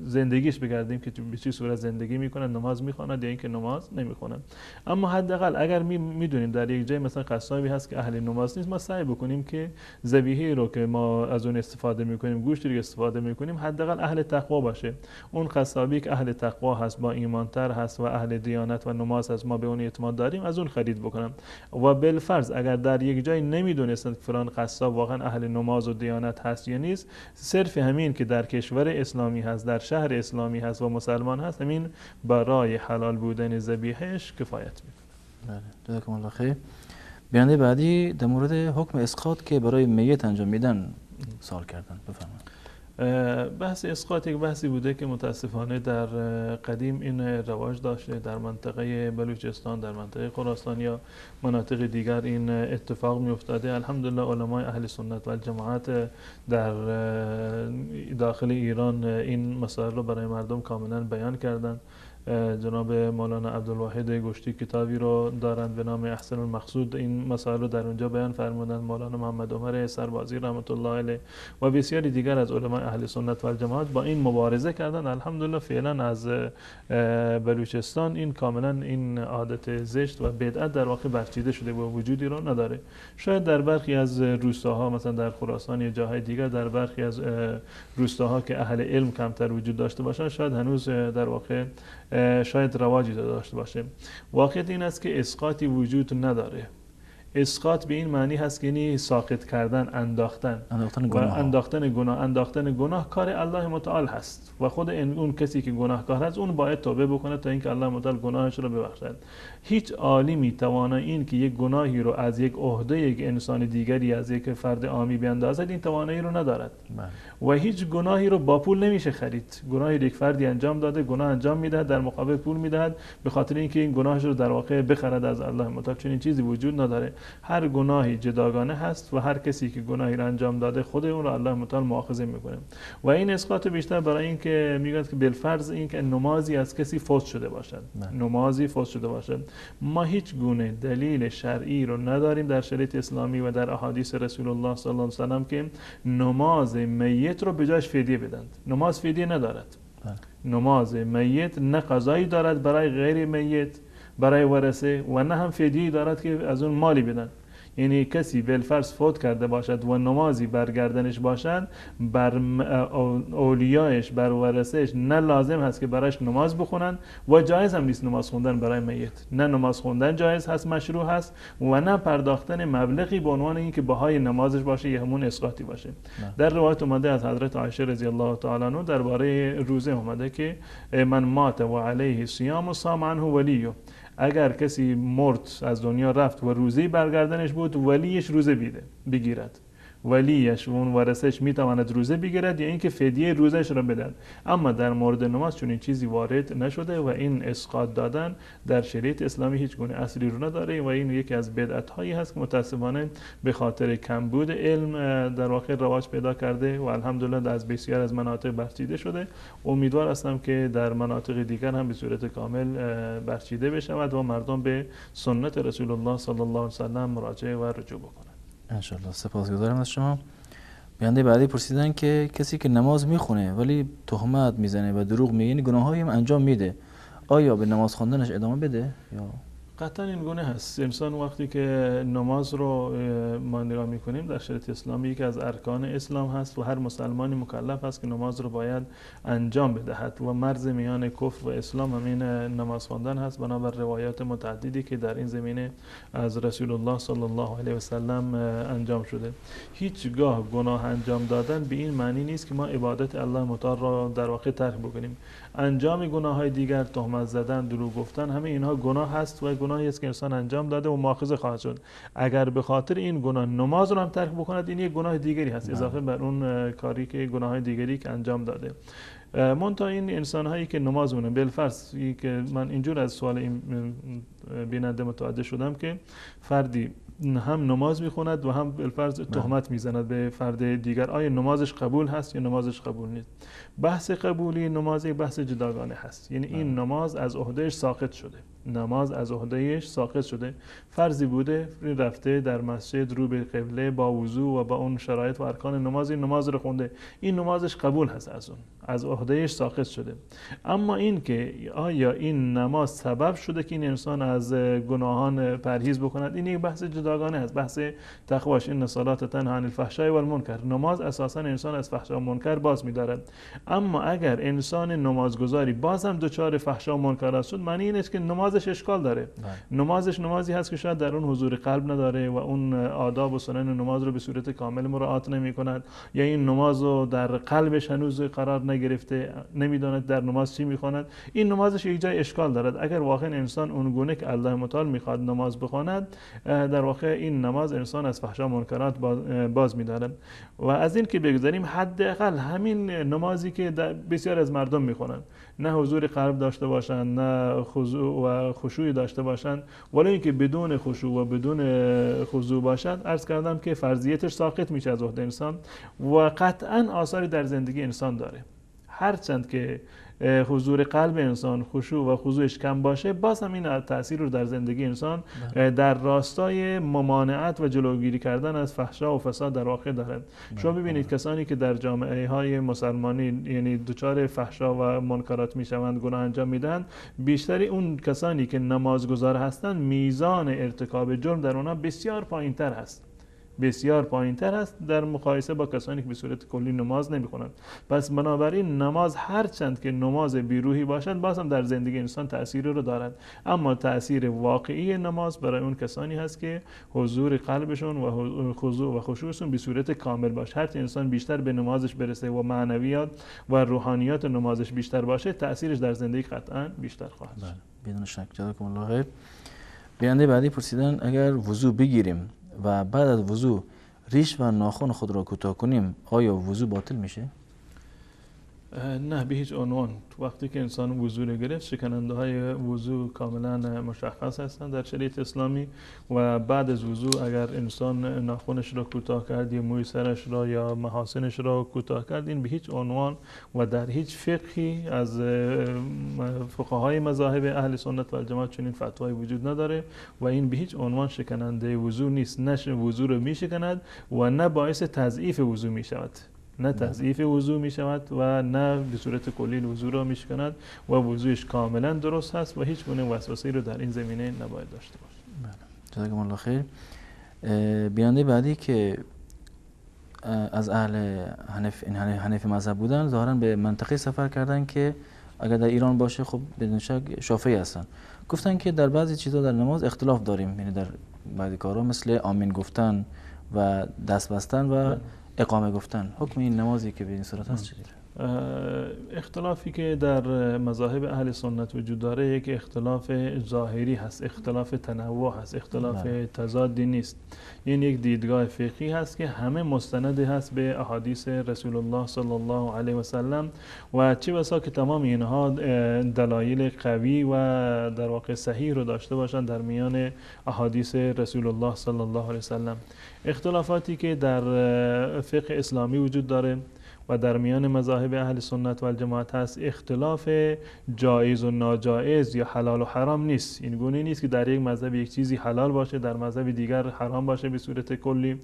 Speaker 4: زندگیش بگردیم که به چه صورت زندگی میکنه، نماز میخواند یا اینکه نماز نمیخونن. اما حداقل اگر میدونیم در یک جای مثلا قصابی هست که اهل نماز نیست، ما سعی بکنیم که ذبیحه رو که ما از اون استفاده میکنیم، گوشت رو استفاده میکنیم، حداقل اهل تقوا باشه. اون قصابی که اهل تقوا هست، با ایمانتر هست و اهل دیانت و نماز هست، ما به اون اعتماد داریم، از اون خرید بکنم. و بالفرض اگر در یک جای نمیدونستند فلان قصاب واقعا اهل نماز و دیانت هست یا نیست، صرف همین که در کشور اسلامی هست، در شهر اسلامی هست و مسلمان هست، همین برای حلال بودن ذبیحهش کفایت میکنه.
Speaker 3: بله، جزاکم الله خیر. بیننده بعدی در مورد حکم اسقاط که برای میت انجام میدن سوال کردن، بفرمایید.
Speaker 4: بحث اسقاط یک بحثی بوده که متاسفانه در قدیم این رواج داشته. در منطقه بلوچستان، در منطقه خراسان یا مناطق دیگر این اتفاق می افتاده. الحمدلله علمای اهل سنت و الجماعت در داخل ایران این مسائل رو برای مردم کاملا بیان کردند. جناب مولانا عبدالواحد گشتی کتابی رو دارند به نام احسن المقصود، این مسائل رو در اونجا بیان فرمودند. مولانا محمد عمر سربازی رحمت الله علیه و بسیاری دیگر از علمای اهل سنت و الجماعت با این مبارزه کردند. الحمدلله فعلا از بلوچستان این کاملا این عادت زشت و بدعت در واقع برچیده شده و وجودی رو نداره. شاید در برخی از روستاها مثلا در خراسان یا جاهای دیگر، در برخی از روستاها که اهل علم کمتر وجود داشته باشند، شاید هنوز در واقع شاید رواجی داشته باشه. واقعیت این است که اسقاطی وجود نداره. اسقاط به این معنی هست که یعنی ساقط کردن، انداختن گناه. انداختن گناه کار الله متعال هست و خود اون کسی که گناهکار هست اون باید توبه بکنه تا اینکه الله متعال گناهش رو ببخشد. هیچ عالمی توانایی این که یک گناهی رو از یک عهده یک انسان دیگری، از یک فرد عامی بیاندازد، این توانایی رو ندارد. و هیچ گناهی رو با پول نمیشه خرید. گناهی یک فردی انجام داده، گناه انجام میدهد، در مقابل پول میدهد به خاطر اینکه این گناهش رو در واقع بخرد از الله متعال. چنین چیزی وجود نداره. هر گناهی جداگانه هست و هر کسی که گناهی را انجام داده خود اون را الله متعال مؤاخذه میکنه. و این اسقاط بیشتر برای اینکه میگن که بالفرض اینکه نمازی از کسی فوت شده باشد، نمازی فوت شده باشد. ما هیچ گونه دلیل شرعی رو نداریم در شریعت اسلامی و در احادیث رسول الله صلی الله علیه و سلم که نماز میت رو به جاش فدیه بدند. نماز فدیه ندارد. نماز میت نه قضایی دارد برای غیر میت، برای ورثه، و نه هم فدیه دارد که از اون مالی بدن. یعنی کسی بالفرض فوت کرده باشد و نمازی برگردنش باشد، بر اولیایش، بر ورثهش نه لازم هست که برایش نماز بخونن و جایز هم نیست نماز خوندن برای میت. نه نماز خوندن جایز هست، مشروع هست، و نه پرداختن مبلغی به عنوان اینکه بهای نمازش باشه یا همون اسقاطی باشه. در روایت اومده از حضرت عایشه رضی الله تعالی عنها درباره روزه اومده که من مات و علیه صیام صام عنه ولیه. اگر کسی مرد، از دنیا رفت و روزه برگردنش بود، ولیش روزه بگیرد. ولیش و اون ورثه‌اش میتواند روزه بگیرد یا اینکه فدیه روزش را بدن. اما در مورد نماز چون این چیزی وارد نشده و این اسقاط دادن در شریعت اسلامی هیچ گونه اصلی رو نداره و این یکی از بدعت هایی هست که متاسفانه به خاطر کمبود علم در واقع رواج پیدا کرده و الحمدلله از بسیار از مناطق برچیده شده. امیدوار هستم که در مناطق دیگر هم به صورت کامل برچیده بشود و مردم به سنت رسول الله صلی الله علیه و سلم مراجعه و رجوع بکنند.
Speaker 3: انشالله. سپاسگزارم از شما. بیننده بعدی پرسیدن که کسی که نماز میخونه ولی تهمت میزنه و دروغ میگه، یعنی گناهایی هم انجام میده، آیا به نماز خواندنش ادامه بده یا؟
Speaker 4: قطعا این گونه هست. انسان وقتی که نماز رو ما نگاه میکنیم در شریعت اسلامی یکی از ارکان اسلام هست و هر مسلمانی مکلف است که نماز رو باید انجام بدهد و مرز میان کفر و اسلام همین نماز خواندن هست بنابر روایات متعددی که در این زمینه از رسول الله صلی الله علیه و سلم انجام شده. هیچگاه گناه انجام دادن به این معنی نیست که ما عبادت الله متعال را در واقع ترک بکنیم. انجام گناه‌های دیگر، تهمت زدن، دروغ گفتن، همه اینها گناه هست و گناهی است که انسان انجام داده و مؤاخذه خواهد شد. اگر به خاطر این گناه نماز رو هم ترک بکند، این یک گناه دیگری هست اضافه بر اون کاری که گناه‌های دیگری که انجام داده. منتها این انسان هایی که نماز مونن، بالفرض که من اینجور از سوال این بیننده متوجه شدم که فردی هم نماز میخوند و هم بالفرض تهمت میزند به فرد دیگر. آیا نمازش قبول هست یا نمازش قبول نیست؟ بحث قبولی نماز بحث جداگانه هست. یعنی این نماز از عهدهش ساقط شده، نماز از عهدهش ساقط شده. فرضی بوده رفته در مسجد رو به قبله با وضو و با اون شرایط و ارکان نماز این نماز رو خونده، این نمازش قبول هست، از اون از عهدهش ساقط شده. اما این که آیا این نماز سبب شده که این انسان از گناهان پرهیز بکند، این یک بحث جداگانه است، بحث تقواش. این صلات تنها عن الفحشاء والمنکر، نماز اساسا انسان از فحشا و منکر باز می‌دارد. اما اگر انسان نمازگزاری بازم دچار فحشا و منکرات شد، معنی این است که نمازش اشکال داره. نمازش نمازی هست که شاید در اون حضور قلب نداره و اون آداب و سنن نماز رو به صورت کامل مراعات نمی‌کند، یا این نماز رو در قلبش هنوز قرار نگرفته، نمیداند در نماز چی می‌خواند. این نمازش یک جای اشکال دارد. اگر واقعا انسان اون گونه که الله متعال می‌خواد نماز بخواند، در واقع این نماز انسان از فحشا و منکرات باز می‌دارد. و از این که بگذاریم حداقل همین نمازی که بسیار از مردم می‌خوانند، نه حضور قلب داشته باشند، نه خضوع و خشوع داشته باشند، ولی اینکه بدون خشوع و بدون خضوع باشد، عرض کردم که فرضیتش ساقط میشه از عهده انسان و قطعا آثاری در زندگی انسان داره. هرچند که حضور قلب انسان، خشوع و خضوعش کم باشه، باز هم این تأثیر رو در زندگی انسان در راستای ممانعت و جلوگیری کردن از فحشا و فساد در واقع دارد. شما ببینید کسانی که در جامعه های مسلمانی یعنی دچار فحشا و منکرات میشوند، گناه انجام میدن، بیشتری اون کسانی که نمازگزار هستند، میزان ارتکاب جرم در اونها بسیار پایین‌تر هست، بسیار پایین‌تر است در مقایسه با کسانی که به صورت کلی نماز نمی‌خوانند. پس بنابراین نماز هرچند که نماز بیروحی باشد، باز هم در زندگی انسان تأثیری رو دارد، اما تأثیر واقعی نماز برای اون کسانی هست که حضور قلبشون و خضوع و خشوعشون به صورت کامل باشه. هر انسان بیشتر به نمازش برسه و معنویات و روحانیات نمازش بیشتر باشه، تأثیرش در زندگی قطعاً بیشتر خواهد شد.
Speaker 3: بدون شک. جزاکم الله خیر. بیننده بعدی پرسیدن اگر وضو بگیریم و بعد از وضو ریش و ناخن خود را کوتاه کنیم، آیا وضو باطل میشه؟
Speaker 4: نه، به هیچ عنوان. وقتی که انسان وضو رو گرفت، شکننده های وضو کاملا مشخص هستند در شریعت اسلامی و بعد از وضو اگر انسان ناخنش را کوتاه کرد یا موی سرش را یا محاسنش را کوتاه کرد، این به هیچ عنوان و در هیچ فقهی از فقهای مذاهب اهل سنت و الجماعت چنین فتوایی وجود نداره و این به هیچ عنوان شکننده وضو نیست. نه وضو رو میشکند و نه باعث تضعیف وضو میشود، نه تضعیف وضو می شود و نه به صورت کلی وضو را می شکند و وضوش کاملا درست هست و هیچ گونه وسوسه‌ای رو در این زمینه نباید داشته باشه.
Speaker 3: جزاکم الله خیر. بیننده بعدی که از اهل حنفی مذهب بودن، ظاهرا به منطقه سفر کردن که اگر در ایران باشه خب بدون شک شافعی هستن. گفتن که در بعضی چیزا در نماز اختلاف داریم، یعنی در بعضی کارها مثل آمین گفتن و دست بستن و اقامه گفتن. حکم این نمازی که به این صورت هست چیه؟
Speaker 4: اختلافی که در مذاهب اهل سنت وجود داره یک اختلاف ظاهری هست، اختلاف تنوع هست، اختلاف تضادی نیست. این یک دیدگاه فقهی هست که همه مستند هست به احادیث رسول الله صلی الله علیه و سلم و چه بسا که تمام اینها دلایل قوی و در واقع صحیح رو داشته باشند در میان احادیث رسول الله صلی الله علیه و سلم. اختلافاتی که در فقه اسلامی وجود داره و در میان مذاهب اهل سنت و الجماعت هست، اختلاف جایز و ناجایز یا حلال و حرام نیست. این گونه نیست که در یک مذهب یک چیزی حلال باشه، در مذهب دیگر حرام باشه به صورت کلی،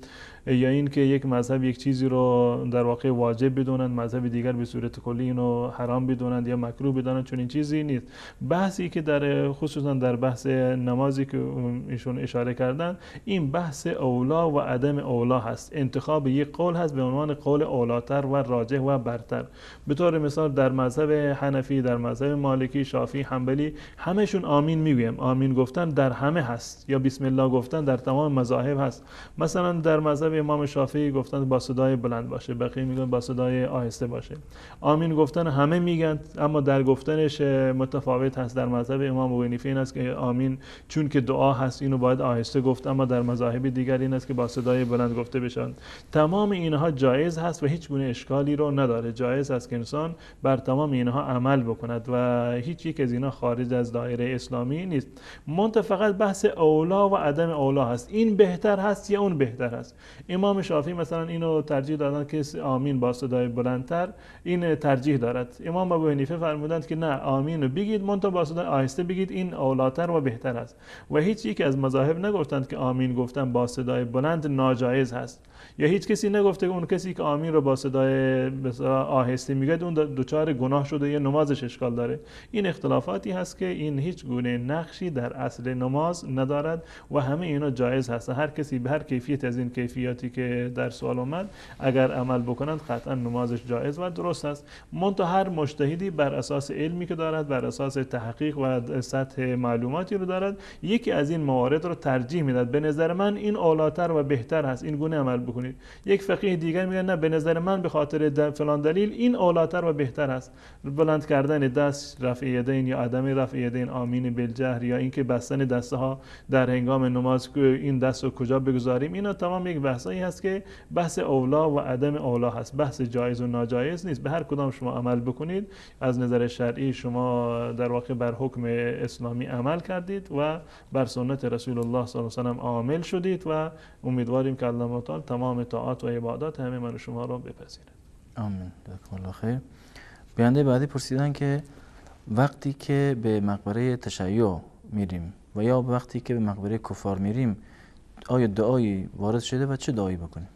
Speaker 4: یا این که یک مذهب یک چیزی رو در واقع واجب بدونند، مذهب دیگر به صورت کلی اینو حرام بدونند یا مکروه بدونند. چون این چیزی نیست. بحثی که در خصوصا در بحث نمازی که ایشون اشاره کردن، این بحث اولا و عدم اولا هست. انتخاب یک قول هست به عنوان قول اولاتر و راجح و برتر. به طور مثال در مذهب حنفی، در مذهب مالکی، شافعی، حنبلی همشون آمین میگویم. آمین گفتن در همه هست، یا بسم الله گفتن در تمام مذاهب هست. مثلا در مذهب امام شافعی گفتن با صدای بلند باشه، بقیه میگن با صدای آهسته باشه. آمین گفتن همه میگن، اما در گفتنش متفاوت هست. در مذهب امام ابو حنیفه این است که آمین چون که دعا هست اینو باید آهسته گفت، اما در مذاهب دیگر این است که با صدای بلند گفته بشه. تمام اینها جایز هست و هیچ گونه اشکال اشکالی رو نداره. جایز است که انسان بر تمام اینها عمل بکند و هیچ یک از اینها خارج از دایره اسلامی نیست. منتها فقط بحث اولا و عدم اولا هست، این بهتر هست یا اون بهتر هست. امام شافعی مثلا اینو ترجیح دادن که آمین با صدای بلندتر این ترجیح دارد. امام ابو حنیفه فرمودند که نه، آمین رو بگید منتها با صدای آهسته بگید، این اولاتر و بهتر است. و هیچ یک از مذاهب نگفتند که آمین گفتن با صدای بلند ناجایز هست، یا هیچ کسی نگفته که اون کسی که آمین رو با صدای آهسته میگه اون دوچار گناه شده یا نمازش اشکال داره. این اختلافاتی هست که این هیچ گونه نقشی در اصل نماز ندارد و همه اینا جایز هست. هر کسی به هر کیفیت از این کیفیاتی که در سوال اومد اگر عمل بکنند قطعا نمازش جایز و درست است. منتها هر مجتهدی بر اساس علمی که دارد، بر اساس تحقیق و سطح معلوماتی رو دارد، یکی از این موارد رو ترجیح میداد. به نظر من این اولاتر و بهتر هست، این گونه عمل بکنید. یک فقیه دیگر میگه نه، به نظر من به خاطر فلان دلیل این اولاتر و بهتر است. بلند کردن دست، رفع یدین یا عدم رفع یدین، آمین بالجهر، یا اینکه بستن دسته ها در هنگام نماز، این دست رو کجا بگذاریم، اینا تمام یک بحثایی هست که بحث اولا و عدم اولا هست، بحث جایز و ناجایز نیست. به هر کدام شما عمل بکنید از نظر شرعی شما در واقع بر حکم اسلامی عمل کردید و بر سنت رسول الله صلی الله علیه و سلم عامل شدید و امیدواریم که الله تعالی تمام طاعات و عبادات همه من و شما را بپذیرد.
Speaker 3: آمین. جزاکم الله خیر. بیننده بعدی پرسیدن که وقتی که به مقبره تشیع میریم و یا وقتی که به مقبره کفار میریم آیا دعایی وارد شده و چه دعایی بکنیم؟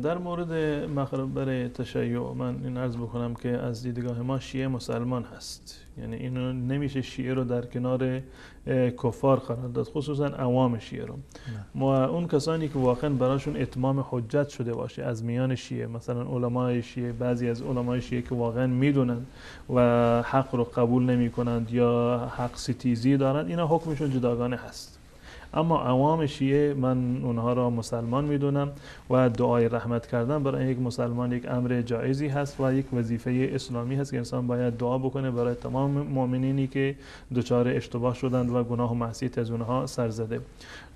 Speaker 4: در مورد مقبره تشیع من این عرض بکنم که از دیدگاه ما شیعه مسلمان هست، یعنی اینو نمیشه شیعه رو در کنار کفار قرار داد، خصوصا عوام شیعه رو. ما اون کسانی که واقعا براشون اتمام حجت شده باشه از میان شیعه، مثلا علمای شیعه، بعضی از علمای شیعه که واقعا میدونن و حق رو قبول نمی کنند یا حق ستیزی دارند، اینا حکمشون جداگانه هست. اما عوام شیعه من اونها را مسلمان میدونم و دعای رحمت کردن برای یک مسلمان یک امر جایزی هست و یک وظیفه اسلامی هست که انسان باید دعا بکنه برای تمام مؤمنینی که دچار اشتباه شدند و گناه و معصیت از اونها سر زده.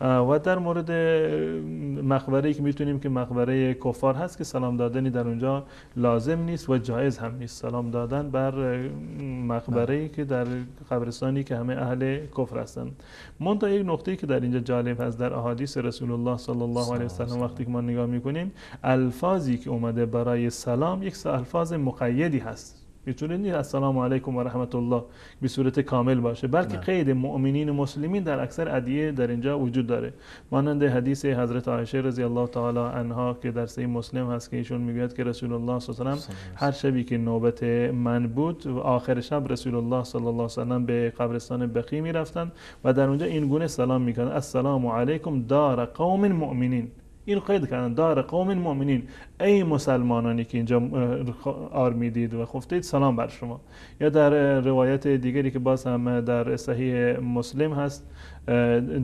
Speaker 4: و در مورد مقبره که میتونیم که مقبره کفار هست که سلام دادنی در اونجا لازم نیست و جایز هم نیست، سلام دادن بر مقبره که در قبرستانی که همه اهل کفر هستند. منتها یک نکته که در اینجا جالب هست، در احادیث رسول الله صلی الله علیه و سلم وقتی که ما نگاه میکنیم الفاظی که اومده برای سلام یک الفاظ مقیدی هست، میتونه نیست السلام علیکم و رحمت الله به صورت کامل باشه، بلکه قید مؤمنین مسلمین در اکثر ادعیه در اینجا وجود داره. مانند حدیث حضرت عایشه رضی الله تعالی عنها که در صحیح مسلم هست که ایشون میگوید که رسول الله صلی الله علیه و سلم هر شبی که نوبت من بود و آخر شب رسول الله صلی الله علیه و سلم به قبرستان بقیع میرفتند و در اونجا این گونه سلام میکنند السلام علیکم دار قوم مؤمنین. این قید کردن دار قوم مؤمنین، ای مسلمانانی که اینجا آر میدید و خفتید سلام بر شما. یا در روایت دیگری که باز هم در صحیح مسلم هست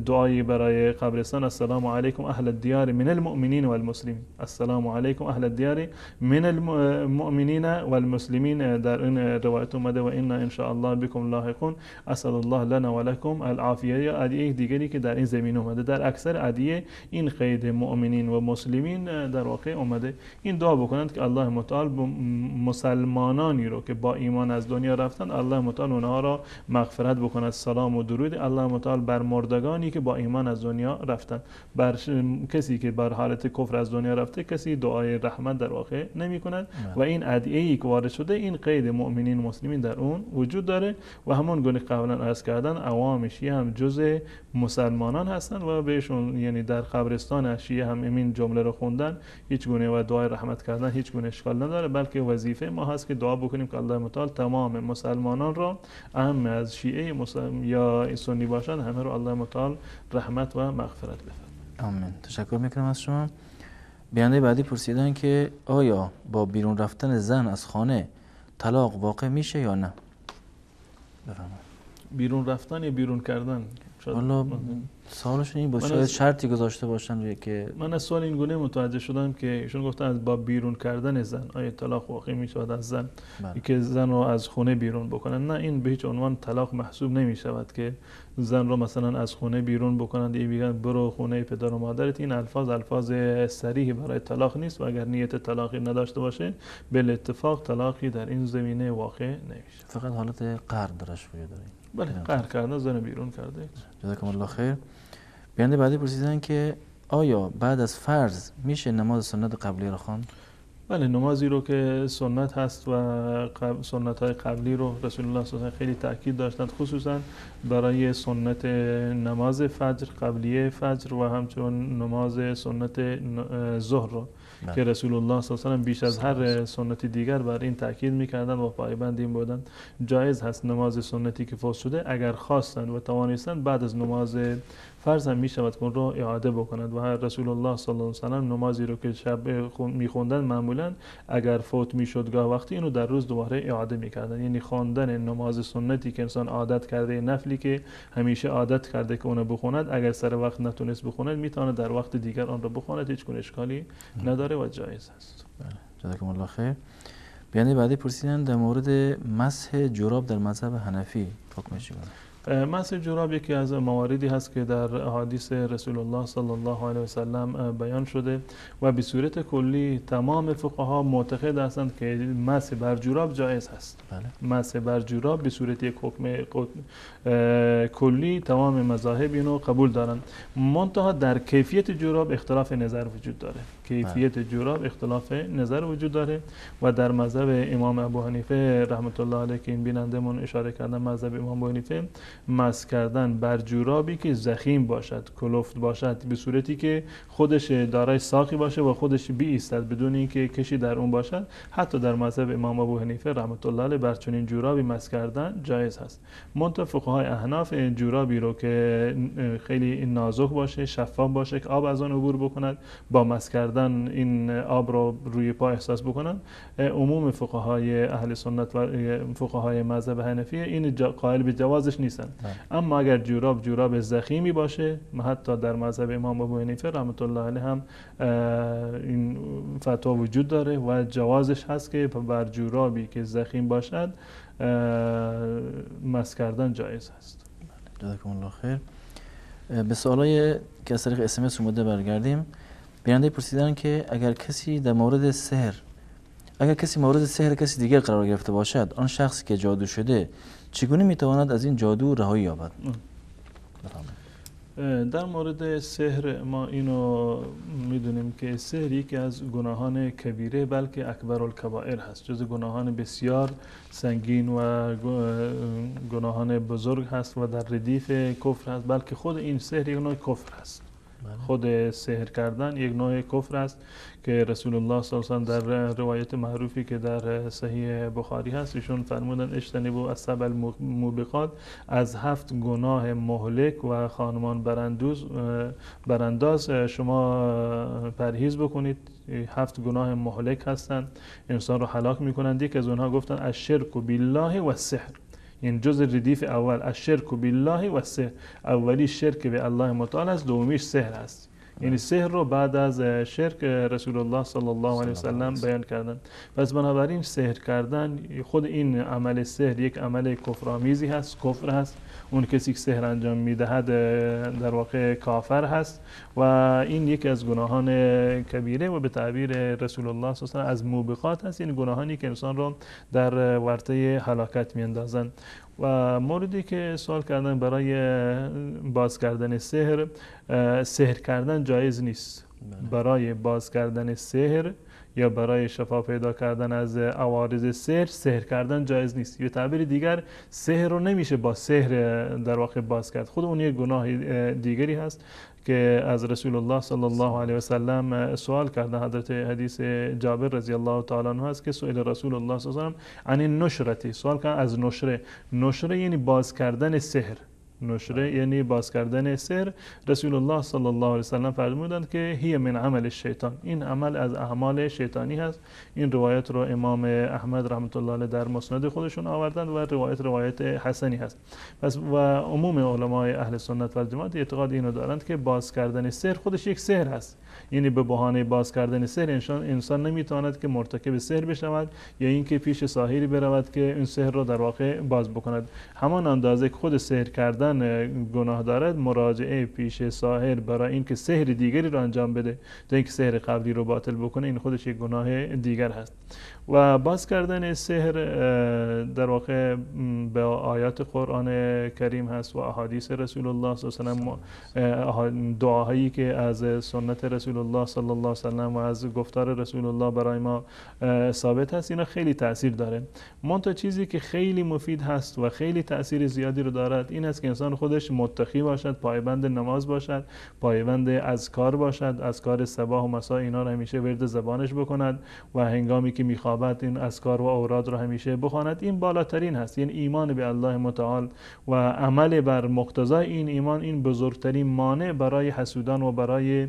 Speaker 4: دعایی برای قبرستان السلام علیکم اهل الدیار من المؤمنین والمسلمین، السلام علیکم اهل الدیار من المؤمنین والمسلمین در این روایت اومده و انا ان شاء الله بكم لاحقون اسال الله لنا ولكم العافیه. یا ادعیه دیگری که در این زمین اومده، در اکثر ادعیه این قید مؤمنین و مسلمین در واقع اومده. این دعا بکنند که الله متعال مسلمانانی رو که با ایمان از دنیا رفتن الله متعال اونها را مغفرت بکند. سلام و درود الله متعال بر مردگانی که با ایمان از دنیا رفتن. بر کسی که بر حالت کفر از دنیا رفته کسی دعای رحمت در واقع نمی کند و این ادعیه‌ای که وارد شده این قید مؤمنین مسلمین در اون وجود داره و همون گونه قبلا عرض کردن عوام شیعه هم جزء مسلمانان هستن و بهشون یعنی در قبرستان شیعه هم این جمله رو خوندن هیچ گونه و دعای رحمت کردن هیچ گونه اشکال نداره، بلکه وظیفه ما هست که دعا بکنیم که الله متعال تمام مسلمانان را اهم از شیعه یا سنی باشند همه رو الله متعال رحمت و مغفرت بفرماید.
Speaker 3: آمین. تشکر میکنم از شما. بیننده بعدی پرسیدن که آیا با بیرون رفتن زن از خانه طلاق واقع میشه یا نه؟
Speaker 4: بفرمایید. بیرون رفتن یا بیرون کردن؟
Speaker 3: والا سوالشون این باشه شاید شرطی گذاشته باشن روی که
Speaker 4: من از سوال این گونه متوجه شدم که ایشون گفتن از با بیرون کردن زن آیا طلاق واقع می شود از زن که زن رو از خونه بیرون بکنن؟ نه، این به هیچ عنوان طلاق محسوب نمی شود که زن رو مثلا از خونه بیرون بکنند یا بگن برو خونه پدر و مادرت. این الفاظ صریحی برای طلاق نیست و اگر نیت طلاقی نداشته باشه به اتفاق طلاقی در این زمینه واقع نمیشه.
Speaker 3: فقط حالت قهر درش وجود داره.
Speaker 4: بله، قهر کرده، زن بیرون کرده.
Speaker 3: جزاکم الله خیر. بیانده بعدی پرسیدن که آیا بعد از فرض میشه نماز سنت قبلی رو خواند؟
Speaker 4: بله، نمازی رو که سنت هست و سنت های قبلی رو رسول الله صلی الله علیه و خیلی تاکید داشتند، خصوصا برای سنت نماز فجر، قبلیه فجر و همچنین نماز سنت ظهر رو که رسول الله صلی الله علیه و بیش از هر سنتی دیگر بر این تاکید میکردند و پایبند این بودند. جایز هست نماز سنتی که فوت شده اگر خواستند و توانستند بعد از نماز فرض هم میشود که اون رو اعاده بکنند و رسول الله صلی الله علیه و سلم نمازی رو که شب میخوندن معمولا اگر فوت میشد گاه وقتی اینو در روز دوباره اعاده میکردن. یعنی خواندن نماز سنتی که انسان عادت کرده، نفلی که همیشه عادت کرده که اونو بخوند، اگر سر وقت نتونست بخوند میتونه در وقت دیگر آن رو بخوند، هیچ گونه اشکالی نداره و جایز است.
Speaker 3: بله، جزاکم الله خیر. بیانده بعدی پرسیدن در مورد مسح جوراب در مذهب حنفی حکمش چیه؟
Speaker 4: مسح جوراب یکی از مواردی هست که در احادیث رسول الله صلی الله علیه و سلم بیان شده و به صورت کلی تمام فقها معتقد هستند که مسح بر جوراب جایز هست. مسح بر جوراب به صورت یک حکم کلی تمام مذاهب اینو قبول دارند. منتها در کیفیت جوراب اختلاف نظر وجود داره. کیفیت جوراب اختلاف نظر وجود داره و در مذهب امام ابو حنیفه رحمت الله علیه که این بینندمون اشاره کردن، مذهب امام ابو حنیفه مسح کردن بر جورابی که ضخیم باشد، کلفت باشد، به صورتی که خودش دارای ساقی باشه و خودش بیایستد بدون اینکه کشی در اون باشد، حتی در مذهب امام ابو حنیفه رحمت الله علیه بر چنین جورابی مسح کردن جایز هست. منتها فقهای احناف جورابی رو که خیلی نازک باشه، شفاف باشه که آب از آن عبور بکند، با مسح کردن این آب رو روی پا احساس بکنن، عموم فقهای اهل سنت و فقهای مذهب حنفی این قائل به جوازش نیستن. اما اگر جوراب ضخیمی باشه، حتی در مذهب امام ابو حنیفه رحمت الله علیه هم این فتوا وجود داره و جوازش هست که بر جورابی که ضخیم باشد مسح کردن جایز هست.
Speaker 3: جزاکم الله خیر. به سوالای که از طریق SMS اومده برگردیم. بیننده پرسیدن که اگر کسی مورد سحر کسی دیگر قرار گرفته باشد، آن شخصی که جادو شده چگونه میتواند از این جادو رهایی یابد؟
Speaker 4: در مورد سحر ما اینو میدونیم که سحر یکی از گناهان کبیره بلکه اکبر الکبائر هست، جز گناهان بسیار سنگین و گناهان بزرگ هست و در ردیف کفر هست، بلکه خود این سحر یک نوع کفر هست. خود سحر کردن یک نوع کفر است که رسول الله صلی الله علیه و آله در روایت معروفی که در صحیح بخاری هست ایشون فرمودن اجتنبوا السبع الموبقات، از 7 گناه مهلک و خانمان برانداز شما پرهیز بکنید. 7 گناه مهلک هستند، انسان رو هلاک میکنند. یک از اونها گفتن الشرک بالله و السحر، این جز ردیف اول الشرک بالله و السحر، اولی شرک به الله متعال است، دومیش سحر است. یعنی سحر رو بعد از شرک رسول الله صلی الله علیه و سلم بیان کردن. پس بنابراین سحر کردن، خود این عمل سحر یک عمل کفرآمیزی هست، کفر هست. اون کسی که سحر انجام میدهد در واقع کافر هست و این یکی از گناهان کبیره و به تعبیر رسول الله صلی الله علیه و از موبقات هست، این گناهانی که انسان رو در ورطه هلاکت میاندازند. و موردی که سوال کردن برای باز کردن سحر کردن جایز نیست. برای باز کردن سحر یا برای شفا پیدا کردن از عوارض سحر کردن جایز نیست. به تعبیر دیگر سحر رو نمیشه با سحر در واقع باز کرد. خود اون یک گناه دیگری هست که از رسول الله صلی الله علیه و سلم سوال کردن. حدیث جابر رضی الله تعالی عنه است که سئل رسول الله صلی الله علیه و سلم عن النشرة، سوال کردن از نشره. نشره یعنی باز کردن سحر. نشره یعنی باز کردن سحر، رسول الله صلی الله علیه و سلم فرمودند که هی من عمل شیطان، این عمل از اعمال شیطانی هست. این روایت رو امام احمد رحمت الله علیه در مسند خودشون آوردند و روایت حسنی هست. پس و عموم علمای اهل سنت و جماعت اعتقاد اینو دارند که باز کردن سحر خودش یک سحر هست، یعنی به بهانه باز کردن سحر انسان نمیتواند که مرتکب سحر بشود یا اینکه پیش ساحری برود که این سحر رو در واقع باز بکند. همان اندازه که خود سحر کردن گناه دارد، مراجعه پیش ساحر برای اینکه سحر دیگری رو انجام بده تا اینکه سحر قبلی رو باطل بکنه، این خودش یک گناه دیگر هست. و باز کردن سحر در واقع به آیات قرآن کریم هست و احادیث رسول الله صلی الله علیه و سلم، دعاهایی که از سنت رسول الله صلی الله علیه و سلم و از گفتار رسول الله برای ما ثابت هست. اینا خیلی تاثیر داره. منتها چیزی که خیلی مفید هست و خیلی تاثیر زیادی رو دارد این است که انسان خودش متقی باشد، پایبند نماز باشد، پایبند اذکار باشد، اذکار صباح و مسا اینا رو همیشه ورد زبانش بکند و هنگامی که میخوابد این اذکار و اوراد رو همیشه بخواند. این بالاترین هست، یعنی ایمان به الله متعال و عمل بر مقتضای این ایمان، این بزرگترین مانع برای حسودان و برای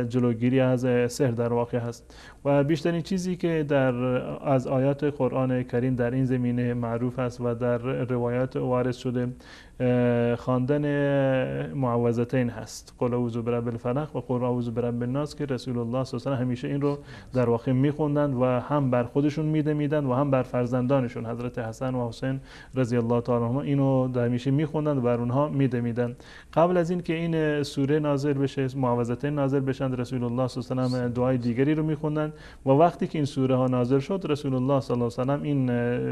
Speaker 4: جلوگیری از سحر در واقع هست. و بیشترین چیزی که از آیات قرآن کریم در این زمینه معروف است و در روایات وارد شده خواندن معوذتین هست، قل اعوذ برب الفلق و قل اعوذ برب الناس، که رسول الله صلی الله علیه و آله همیشه این رو در واقع میخوندند و هم بر خودشون میدمیدند و هم بر فرزندانشون، حضرت حسن و حسین رضی الله تعالی عنهما اینو همیشه میخوندند و بر اونها میدمیدند. قبل از این که این سوره نازل بشه، معوذتین نازل بشند، رسول الله صلی الله علیه و آله دعای دیگری رو میخوندند و وقتی که این سوره ها نازل شد رسول الله صلی الله علیه و آله این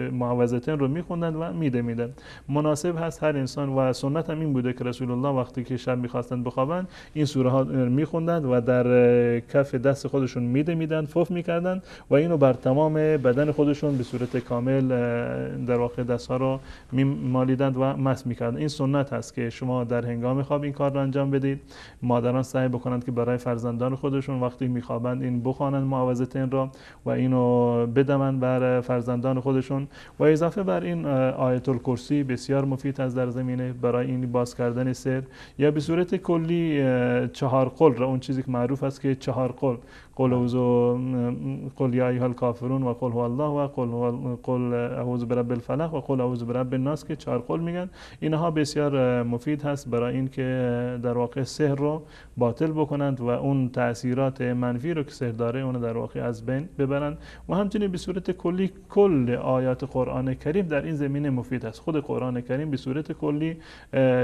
Speaker 4: معوذتین رو میخوندند و میدمیدند. مناسب هست هر انسان و سنت هم این بوده که رسول الله وقتی که شب میخواستند بخوابند این سوره ها میخوندند و در کف دست خودشون میدمیدند، فوف میکردند و اینو بر تمام بدن خودشون به صورت کامل در واقع دست ها رو میمالیدند و مس میکردند. این سنت هست که شما در هنگام خواب این کار رو انجام بدید. مادران سعی بکنند که برای فرزندان خودشون وقتی میخوابند این بخوانند معوذتین را و اینو بدمند بر فرزندان خودشون. و اضافه بر این آیت الکرسی بسیار مفید است در زمینه برای این باز کردن سحر. یا به صورت کلی 4 قل را، اون چیزی که معروف است که 4 قل، قل یا ایها الکافرون و قل هو الله و قل اعوذ برب الفلق و قل اعوذ برب الناس که 4 قل میگن، اینها بسیار مفید هست برای این که در واقع سحر رو باطل بکنند و اون تاثیرات منفی رو که سحر داره اون در واقع از بین ببرند. و همچنین به صورت کلی کل آیات قرآن کریم در این زمینه مفید است. خود قرآن کریم به صورت کلی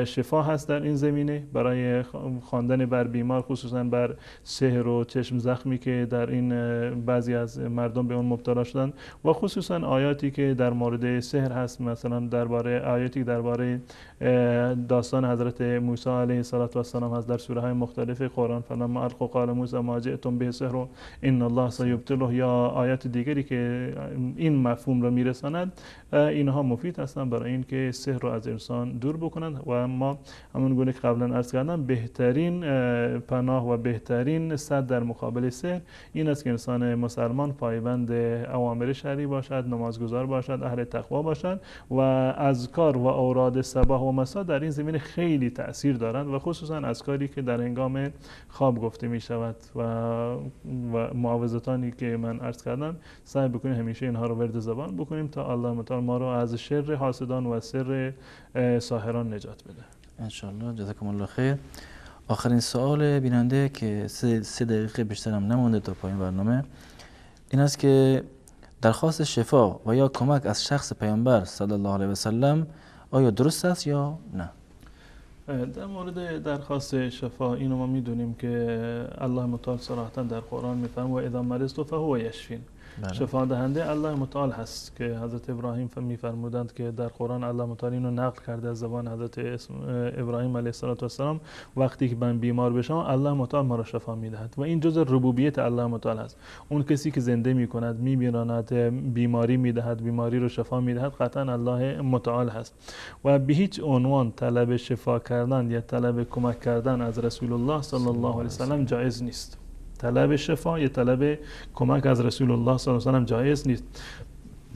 Speaker 4: شفا هست در این زمینه برای خواندن بر بیمار، خصوصا بر سحر و چشم زخمی که در این بعضی از مردم به اون مبتلا شدن، و خصوصا آیاتی که در مورد سحر هست، مثلا درباره آیاتی درباره داستان حضرت موسی علیه السلام هست در سوره های مختلف قرآن، فلما القوا قال موسی ما جئتم به سحر ان الله سیبطله، یا آیات دیگری که این مفهوم رو میرساند. اینها مفید هستند برای اینکه سحر رو از انسان دور بکنند. و ما همون گونه که قبلا عرض کردم بهترین پناه و بهترین صد در مقابل سحر این است که انسان مسلمان پایبند اوامر شرعی باشد، نمازگزار باشد، اهل تقوا باشد و اذکار و اوراد صباح و مسا در این زمینه خیلی تأثیر دارند و خصوصا اذکاری که در هنگام خواب گفته می شود و معوذتانی که من عرض کردم سعی بکنیم همیشه اینها رو ورد زبان بکنیم تا الله متعال ما رو از شر حاسدان و سر ساحران نجات بده
Speaker 3: ان شاء الله. جزاکم الله خیر. آخرین سوال بیننده که 3 دقیقه بیشتر هم نمونده تا پایان برنامه این است که درخواست شفا و یا کمک از شخص پیامبر صلی الله علیه و سلم آیا درست است یا نه؟
Speaker 4: در مورد درخواست شفا اینو ما میدونیم که الله متعال صراحتا در قرآن میفرماید و اذا مرضت فهو یشفین. شفا دهنده الله متعال هست که حضرت ابراهیم میفرمودند که در قرآن الله متعال اینو نقل کرده از زبان حضرت ابراهیم علیه السلام، وقتی که من بیمار بشم الله متعال ما را شفا میدهد و این جزء ربوبیت الله متعال است. اون کسی که زنده میکند، میمیراند، بیماری میدهد، بیماری رو شفا میدهد، قطعا الله متعال هست و به هیچ عنوان طلب شفا کردن یا طلب کمک کردن از رسول الله صلی الله علیه و سلم جایز نیست. طلب شفا یا طلب کمک از رسول الله صلی الله علیه و سلم جایز نیست.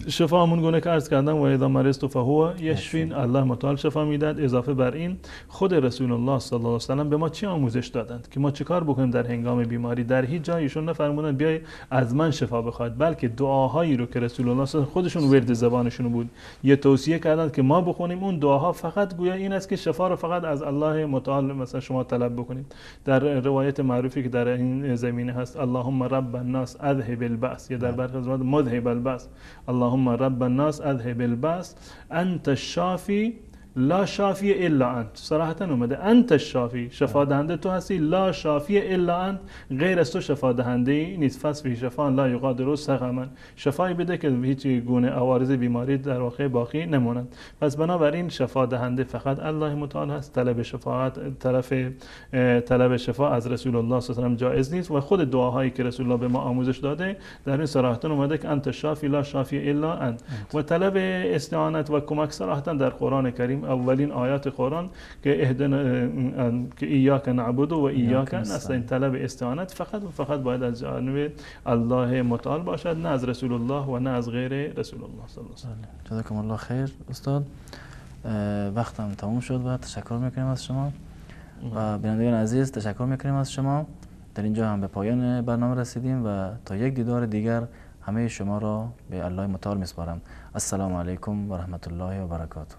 Speaker 4: شفا همون گونه که عرض کردم و اذا مرضت فهو یشفین، الله متعال شفا میداد. اضافه بر این خود رسول الله صلی الله علیه و سلم به ما چی آموزش دادند که ما چیکار بکنیم در هنگام بیماری؟ در هیچ جای ایشون نفرمودند بیای از من شفا بخواید، بلکه دعاهایی رو که رسول الله صلی الله علیه و خودشون ورد زبانشون بود یه توصیه کردند که ما بخونیم. اون دعاها فقط گویا این است که شفا رو فقط از الله متعال مثلا شما طلب بکنید. در روایت معروفی که در این زمینه هست اللهم رب الناس اذهب البأس، یا در برخی از مذهب البأس، اللهم رب الناس اذهب البأس انت الشافی لا شافی الا انت. صراحتا اومده انت الشافی، شفا دهنده تو هستی، لا شافی الا انت، غیر از تو شفا دهنده نیست. فصفی شفا لا یغادر سقما، شفایی بده که هیچ گونه عوارض بیماری در واقع باقی نمونند. پس بنابراین شفا دهنده فقط الله متعال هست. طلب شفاعت، طلب شفا از رسول الله صلی الله علیه و سلم جایز نیست و خود دعاهایی که رسول الله به ما آموزش داده در این صراحتا اومده که انت الشافی لا شافی الا انت. و طلب استعانت و کمک صراحتا در قرآن کریم اولین آیات قرآن که که ایاک نعبد و ایاک نستعین، طلب استعانت فقط و فقط باید از جانب الله متعال باشد، نه از رسول الله و نه از غیر رسول الله صلی الله علیه و سلم.
Speaker 3: جزاکم الله خیر استاد. وقتم تموم شد و تشکر میکنیم از شما و بینندگان عزیز تشکر میکنیم از شما. در اینجا هم به پایان برنامه رسیدیم و تا یک دیدار دیگر همه شما را به الله متعال میسپارم. السلام علیکم و رحمت الله و برکاته.